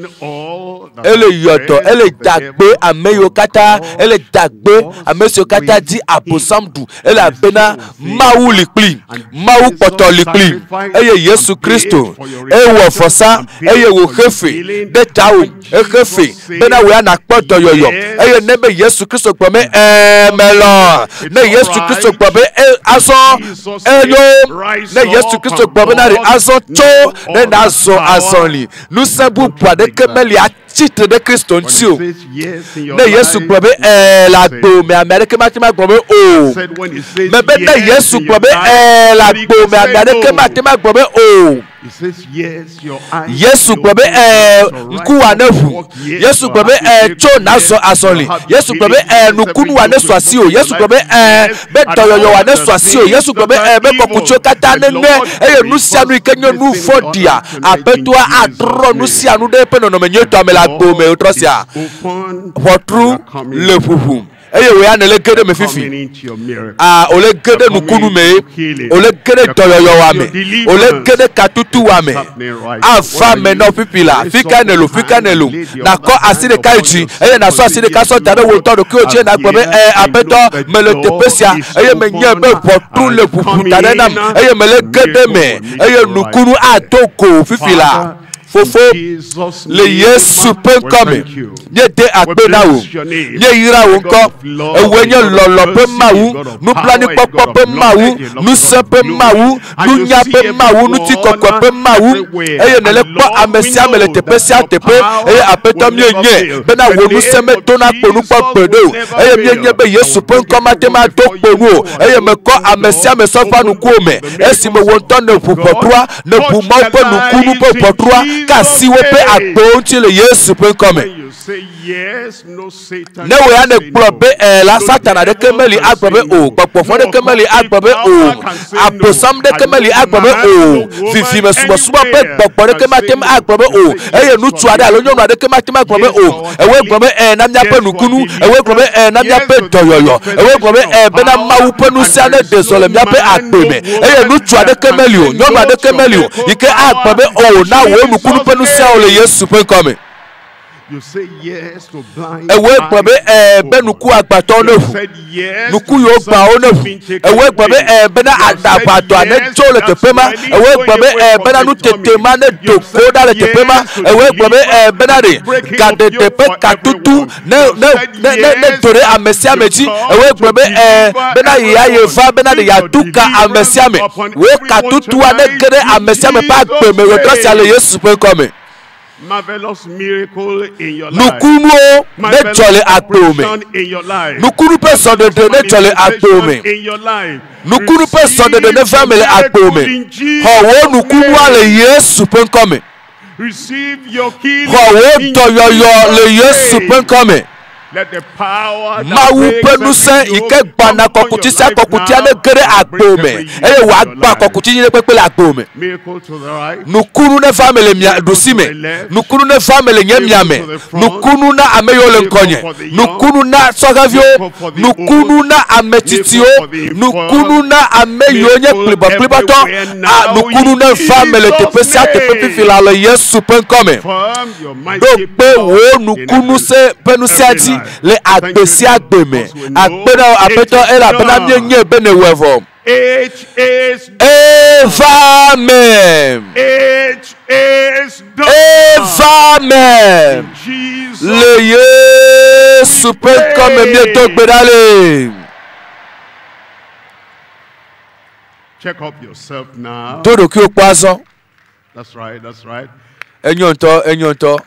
ele yoto ele dagbe ameyo kata ele dagbe ameso kata di abosamdu ele abena mawu likli mawu poto likli eye Yesu Kristo ewo fosa eye wo hefe de tawo hefe bena we na poto yoyo eye nebe Yesu Kristo gbome melo ne Yesu Kristo gbome aso eyo ne Yesu Kristo gbome na ri aso cho ne na aso asonli nusabu pade kemeli titre de Kristo ntio ne Yesu gbome la gbo me America matima gbome o me be ne Yesu gbome la gbo me America matima gbome o Yesu gbome nkuwa nefu Yesu gbome cho naso asoli Yesu gbome nukunu wa nesu asio Yesu gbome be toyoyo wa nesu asio Yesu gbome be kokucho kata nene eye nusianu ikenyo nu fodia apetwa atro nusianu de penono menyeto amela gbo me utrosia potru le fufu eye we anele gede me fifi ole gede nukunu me ole gede toyoyo wa me ole gede katutu wa me afa me no pipila fikanelu na ko aside kaichi eye na so aside ka so tare wo todo ki oje na gbobe abeto mele tepesia eye menye be potru le fufu tare nam eye mele gede me eye nukunu atoko fifila fofo le Yesu pen come nye de akpenawo nye yirawo nko ewenye lolo pe mawu nu plani popo pe mawu nu se pe mawu nu nya pe mawu nu ti kokko pe mawu eye nele po amesi amele tepesia tepe eye apeto mienye bena wo nu se me to na ponu popedo eye mienye be Yesu pen come tema to ponu eye me ko amesi ameso fa nu ku me esi me wonto ne pupotrua ne pumau pe nu kunu popotrua kasi wo pe agbo nti le Yesu pe come. Ne wo ya ne kplo be la Satan de kemeli agbo be o gbogbo de kemeli agbo be o abosam de kemeli agbo be o fifi me subo pe gbogbo de kematem agbo be o eye nutu ade alonyo ade kematem agbo be o ewe gbo be na mya pe nukunu ewe gbo be na mya pe toyoyo ewe gbo be be na mawu pe nu sia ne desole mya pe agbo me eye nutu ade kemeli o nyono ade kemeli o ike agbo be o na wo nukunu pe nu sia o le Yesu pe come. You say yes to blind. Ewe gbobe be nuku agbato onefu. Nuku yo gba onefu. Ewe gbobe be na agbato ane jole tepema. Ewe gbobe be na nu tetema ne dokoda le tepema. Ewe gbobe be na de kade tepe katutu ne tore amesia mechi. Ewe gbobe be na ya yeva be na de yatuka amesia me. We katutu ane kere amesia me pa gbe me we trust ale Yesu pe come. Marvelous miracle in your life. Nukunu ne jole akpome. Nukunu pe sonde ne jole akpome. Nukunu pe sonde ne family akpome. Ho nukunu ale Yesu pen come. Receive your healing. Ho toyoyo le Yesu pen come. Let the power mawu penuse ike gbana kokuti sa kokuti ane gere agbome eye wa gba kokuti ni pepele agbome nukunu ne family mia dusime nukunu ne family nyamiame nukunu na ameyole nkonye nukunu na sogavio nukunu na ametitio nukunu na ameyonye plibato nukunu ne family tepesia tepefila le Yesu pen come do pe wo nukunu se penuse ati le agbesi agbeme agbena apeto era bena mienye bene wevo It is Amen. It is done. Amen. Le Yesu pe comme bientôt gbedale. Check up yourself now. Todo ki o paso. That's right, that's right. Enyonto.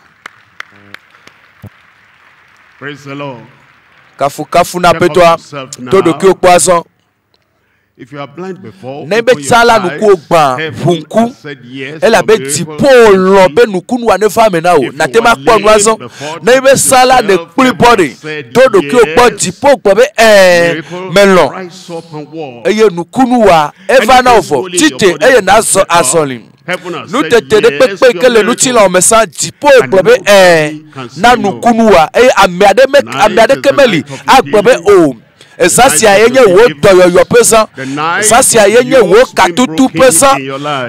Praise the Lord. Kafu na petwa todo ki o paso. If you are blind before, nebe tsala nuku ogba hunku ela be tipo lo be nuku nu ane fa me na o na te ma po nu aso nebe sala de puri body todo ki ogbo tipo ogbo be melon eye nuku nu wa eva na ofo tite eye na so asolim nu tete de pepe kele nu ti la o mesa tipo ogbo be na nuku nu wa amiade kemeli agbo be o esasia yenye wo toyoyo pesa esasia yenye wo katutu pesa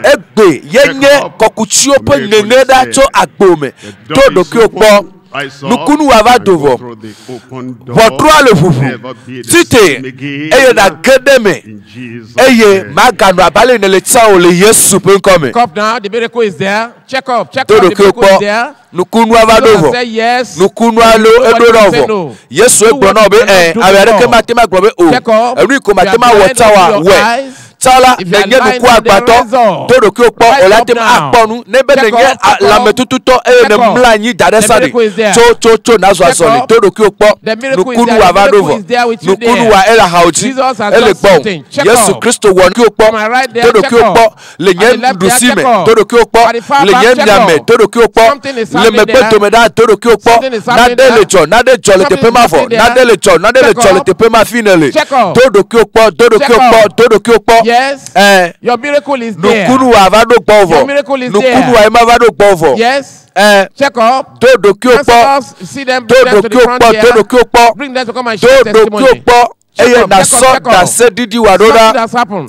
egbe yenye kokuchio pe neneda cho agbome todo ki opo nukunu wava dovo votre le fufu tite eye na gedeme eye magano abale ne le tsa o le Yesu pe come up now the miracle is there check up the miracle is there nukunu avadovo nukunu alo edonovo Yesu egbono be awere ke matema gbobe o eri ko matema watawa we tala nenye nuku agbato todo ki opo olatem akponu nebe nenye lametututo ne mlanyi dadesade cho nazo asole todo ki opo nukunu avadovo nukunu wa ela hauti ele gbo Yesu Kristo won ki opo todo ki opo lenye dusime todo ki opo lenye nyame todo ki opo le mebeto meda todo ki opo nade le tepema fo nade le tepema finally todo ki opo yes. Your miracle is there. Nukunu avado povo. Your miracle is there. Nukunu avado povo. Yes. Check up. Todo kyopo. See them. Bring them to the front here. Todo kyopo. Bring them to come and share testimony. Todo kyopo. Eye na so da se didi wadoda.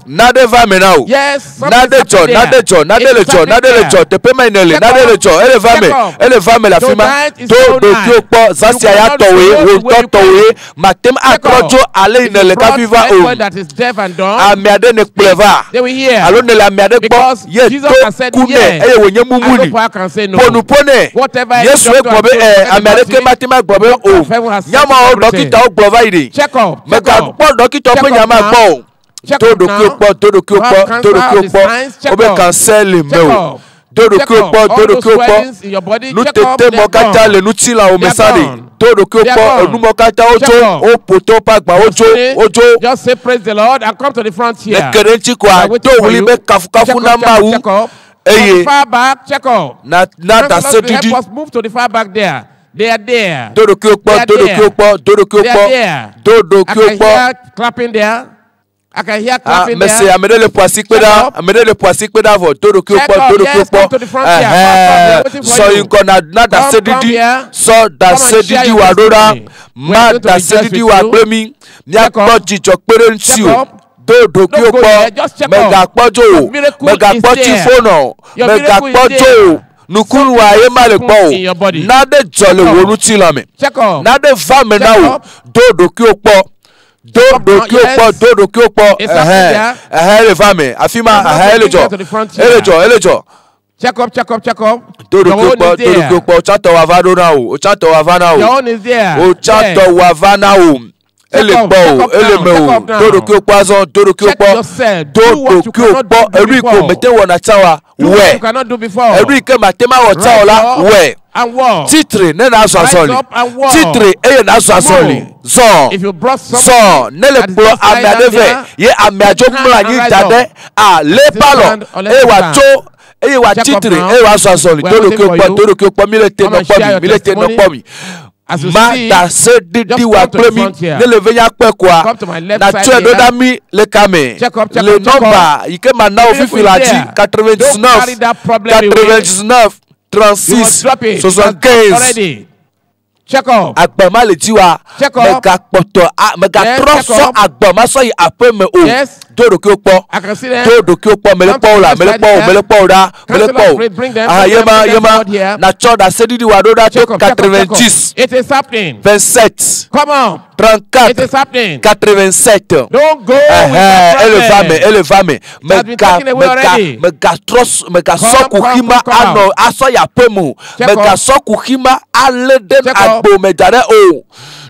Nade va menao. Yes. Nade lecho. Tepema inele. Nade lecho. Ele va me la fima. Todo kyopo. Zasia ya towe. Matem akrojo ale inele kaviva o. That is deaf and dumb. Amiade ne pleva. They will hear. Alo ne la amiade gbo. Ye to kune. Eye wenye mumuni. Pone. Yesu e gbobe amiade ke matima gbobe o. Nyama o dokita o provide. Check up. Gbọ́ dókítà pé yàn máa gbọ́ o todo kí o pọ̀ o bẹ cancel mẹ́ o todo kí o pọ̀ nu tètè mọ́kátà lè nu tí la o mẹ́sàdì todo kí o pọ̀ nu mọ́kátà o poto pàgbà ojo. Just say praise the Lord and come to the front here. Lẹ́kẹ̀rẹ́ ntí kò àtó wuli bẹ́ kafukafu náà máa wú. Eye. Far back, check up. Na da se didi. Help us move to the far back there. They are there. Dodo ki o po, dodo ki o po, dodo ki o po. Dodo ki o po. I can hear clapping there. I can hear clapping there. Merci, amène le poisson peda, amène le poisson peda vo. Dodo ki o po, dodo ki o po. So you gonna na da se didi. So da se didi wa dora. Ma da se didi wa plemi. Nya ko jijo pere nti o. Dodo ki o po. Mega pojo. Mega pochi fono. Mega pojo. Nukunu wa ye male po. Nade jole wonu ti lami. Nade va me na o. Dodo ki o po. Dodo ki o po, dodo ki o po. Le va me. Afima elejo. Check up. Dodo ki o po, dodo ki o po. Chato wa vado na o. Chato wa vana o. Your own is there. O chato wa vana o. Ele po, ele me o. Dodo ki o po azon, dodo ki o po. Dodo ki o po. Eri ko mete wona chawa. You cannot do before. Eri ke matema wa chawa we. And walk. Titre ne na so asoli. Titre e na so asoli. Zon. If you brought Zon ne le pro amiadeve. Ye amiajo mla ni dade. A le palo. E wa cho. E wa titre e wa so asoli. Dodo ki o po milete no pomi. Ma da se didi wa plemi ne le venya pe kwa na tue do da mi le kame le number ike ma na ofifilati 99 36 75 check up agbama le tiwa mega poto mega troso agbama so yi ape me o dodo ki o po mele po la mele po da yema na cho da se didi wa do da to 90 it is happening 27 come on 34 it is happening 87 don't go elevame mega troso mega soku hima ano aso ya pe mu mega soku hima aleden agbo medare o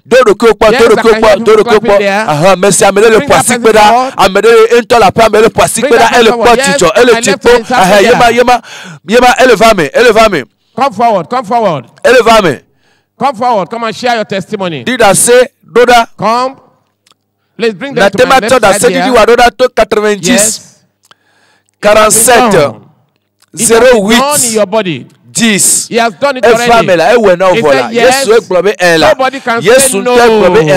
dodo ki o po aha merci amele le poisson peda amele into la pa amele poisson peda ele po chicho ele chipo aha yema elevame come forward elevame come and share your testimony. Did I say doda come let's bring them na to my tema left to da side se here. didi wa doda to 90 yes 47 it has been done 08 in your body. 10 He has done it already. He said yes. Nobody can say no. Don't be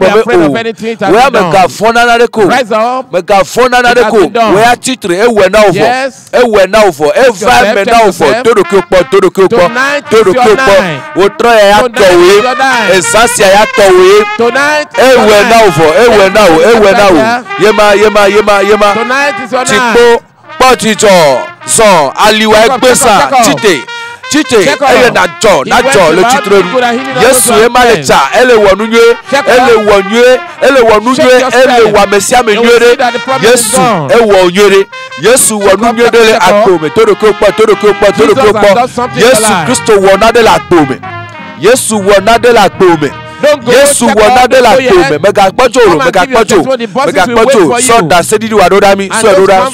afraid of anything. It has been done. Rise up. It has been done. Yes. Tonight is your night. Tonight is your night. Poticho son aliwa egbesa tite eye na jo le titre Yesu e malecha ele wonunye ele wa mesia menwere Yesu e wonyere Yesu wonunye dele akome todo ko po Yesu Kristo wonade la akome Yesu wonade la akome Yesu wonade la akome mega pojo so da se didi wa doda mi so doda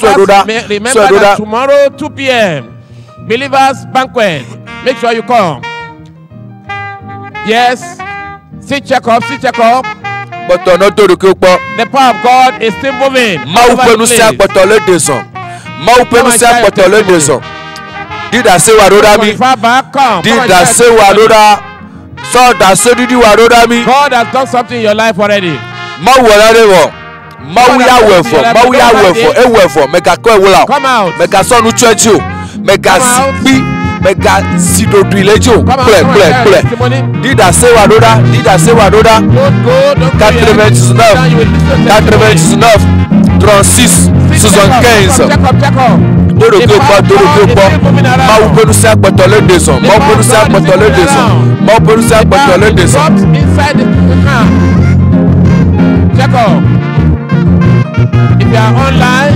remember that tomorrow 2 p.m. Believers banquet. Make sure you come. Yes. See check up. But no todo ko po. The power of God is still moving. Ma upenu se apotole deson. Did I say wa doda mi? Did I say wa doda? So da se didi wa doda mi. God has done something in your life already. Ma wala rewo. Mawuya wefo mega ko ewula mega sonu church o mega sipi mega sidodrilejo ple did I say wa doda 99 36 75 Dodo ki o po ma wo penu se apotole deson inside the car. Check up. If you are online,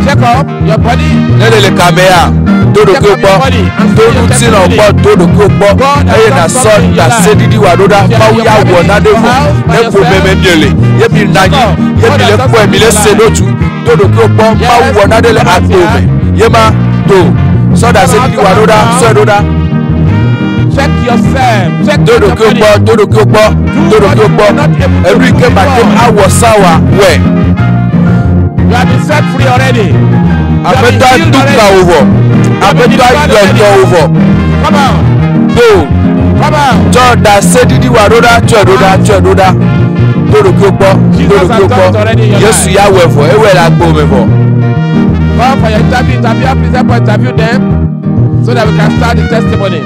check up your body. Le camera. Dodo ki o po. Dodo ti na po. Dodo ki o po. Eye na so da se didi wa doda. Ma wo ya wo na defo. E po meme miele. Ye bi nanyi. Ye bi le po emi le se lotu. Dodo ki o po. Ma wo na dele atome. Ye ma do. So da se didi wa doda. So doda. Check yourself. Check Dodo ki o po. Every ke ma dem awo sawa we. You have been set free already. Abeta duka over. Abeta yodo over. Come out. Go. Come out. John da sedidi waroda chododa. Todo kyopo. Yesu ya wefo. Ewe la gbo mefo. Come for your interview. Please help interview them so that we can start the testimony.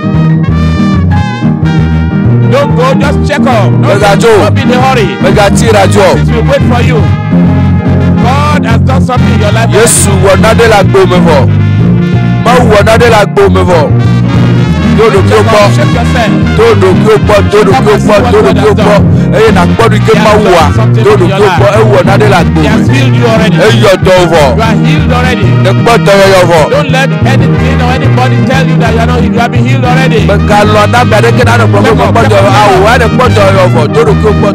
Don't go, just check up. Don't be in a hurry. Since we wait for you. God has done something in your life. Yesu wonade la gbo mefo. Ma wonade la gbo mefo. Todo kyopo. Eye na kpodu ke ma wa. Todo kyopo e wonade la gbo. He has healed you already. E yodo over. You are healed already. Ne kpodo yovo. Don't let anything or anybody tell you that you are not. You have been healed already. Bekalo na bere ke na no problem kpodo awo wa ne kpodo yovo. Todo kyopo.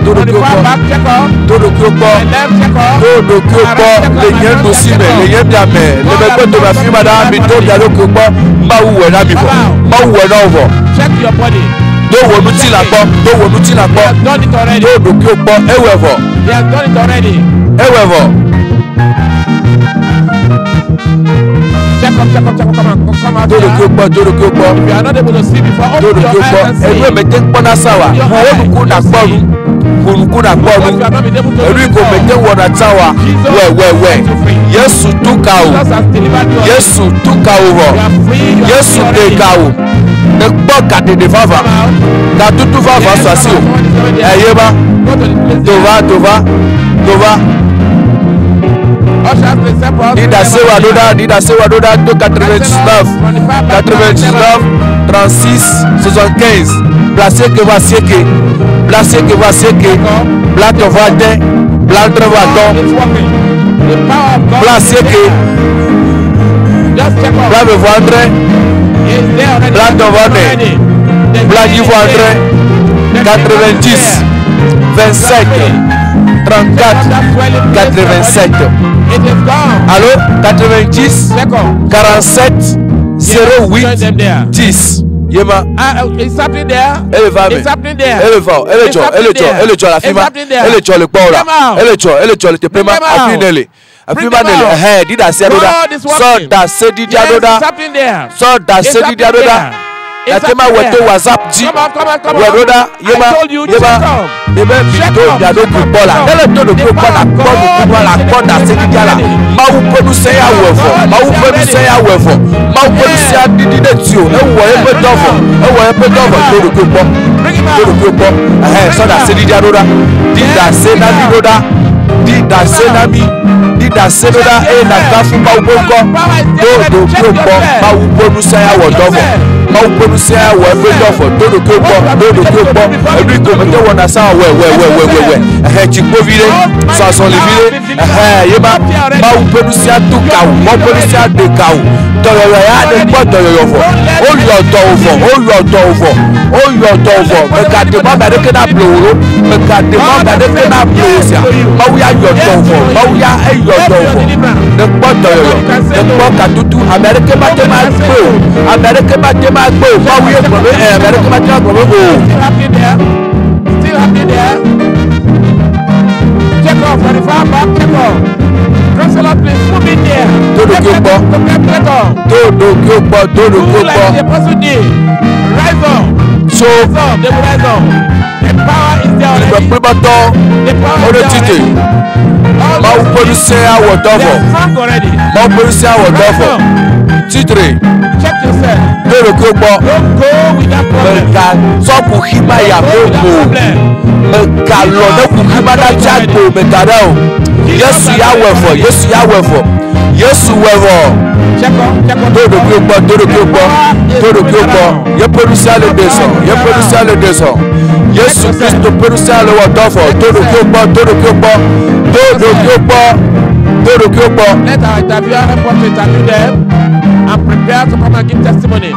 Todo kyopo. Le yendo sime, le yendame. Le bekoto ba fi madam bi to ya lo kyopo. Ma wuwe na bi fo. Ma wuwe na over. Check your body. Do wonu ti la gbo. He has done it already. Do kyopo ewevo. He has done it already. Ewevo. Check up. Come out. Do kyopo. If you are not able to see before, open your eyes and see. Ewe mete pona sawa. Wo ku na gbo. Kuna gbọnu eri ko mete wọna tawa wẹwẹwẹ Yesu tuka o Yesu tuka o wọ Yesu deka o ne gbọ kadede fafa ka tutu fafa sasi o ẹyẹ ba tova dida sewa doda to 99 36 75 placé que va sieke. Placé que va séquer, plat de vatin, plat de vaton, placé que plat de vendre, plat de vatin, plat de vendre, 90, 25, 34, 87. Allô, 90, 47, 08, 10. Yema. It's happening there. It's happening there. Elle la fima. Elle le paula. Elle te prema afinele. Afimanele. Dida sedoda. So da sedidi adoda. So da sedidi adoda. Atema weto WhatsApp ji. Wedoda yema. Ebe bito ya do kubola. Ele to do kubola kubola konda sedidi ala. Mawu ponu se ya wefo. Mawu ponu se ya wefo. Mawu ponu se ya didi de tio. Ewo ebe dofo. To do kubo. So da sedidi adoda. Dida senami doda. Dida sedoda e na gafu mawu bonko. Do kubo. Mawu ponu se ya wodofo. Mawu ponu se ya wo ebe dofo. To do kubo. Every comete wona sa we chikpo vile so so le vile yeba mawu ponu se atuka o mo ponu se adeka o toyoyo ya de gbodo yoyofo o yodo ovo mekade mo ba de ke na bloro sia mawu ya yodo ovo de gbodo yoyo de gbo katutu America ma te ma gbo mawu ye gbo America ma te ma gbo Still happening there. Check off, 45 back, check off. Councilor, please move in there. Todo kyopo. Like the person did. Rise up. So, they will rise up. The power is there already. The power is there already. Titre. Check yourself. Todo kyopo. Don't go with that problem. So kuhima ya bobo. Mekalo ne kuhima na jago mekarao. Yesu ya wefo. Yesu wefo. Todo kyopo. Ye producer le descend. Yesu Christo producer le wodofo. Todo kyopo. Let our interviewer help us to interview them and prepare to come and give testimony.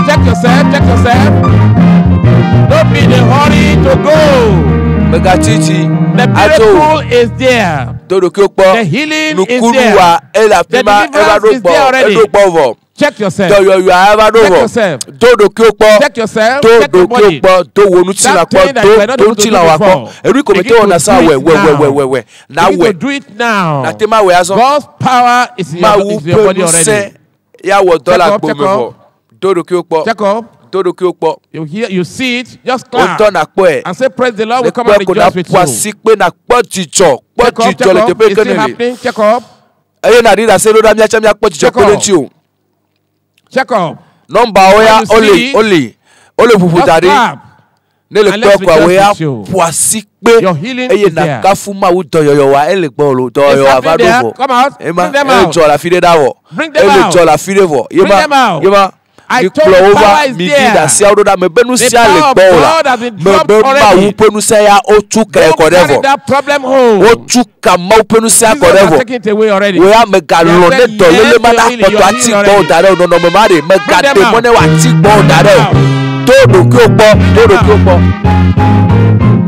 Check yourself. Don't be in a hurry to go. The miracle is there. The healing is there. The deliverance is there already. Check yourself. Check yourself. Check yourself. Check your body. That thing that you were not able to do before. Begin to do it now. God's power is in your body already. Check up. You see it, just clap and say, praise the Lord, we come and rejoice with you. Check up. Is it happening? Check up. Check up. Number where only puputari. Nele kwa where puasikpe. Your healing is there. Kafuma utoyoyowa ele bolu toyoyowa vadovo. Come out. Bring them out. Bring them out. I told you power is there. The power of God has been dropped already. Don't carry that problem home. Jesus has taken it away already. He has said, yes, you're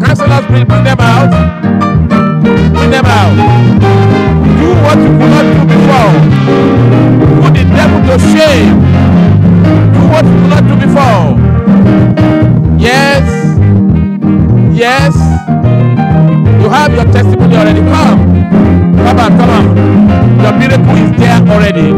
Councilors, bring them out. Bring them out. Do what you could not do before. Put the devil to shame. What you could not do before. Yes. Yes. You have your testimony already. Come on. Your miracle is there already.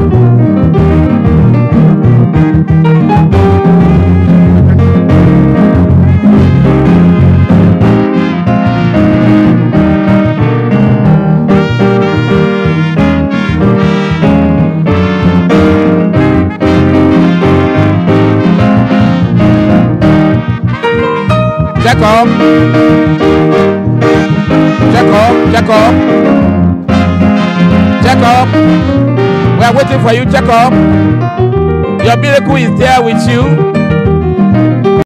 Check up. We are waiting for you. Check up. Your miracle is there with you.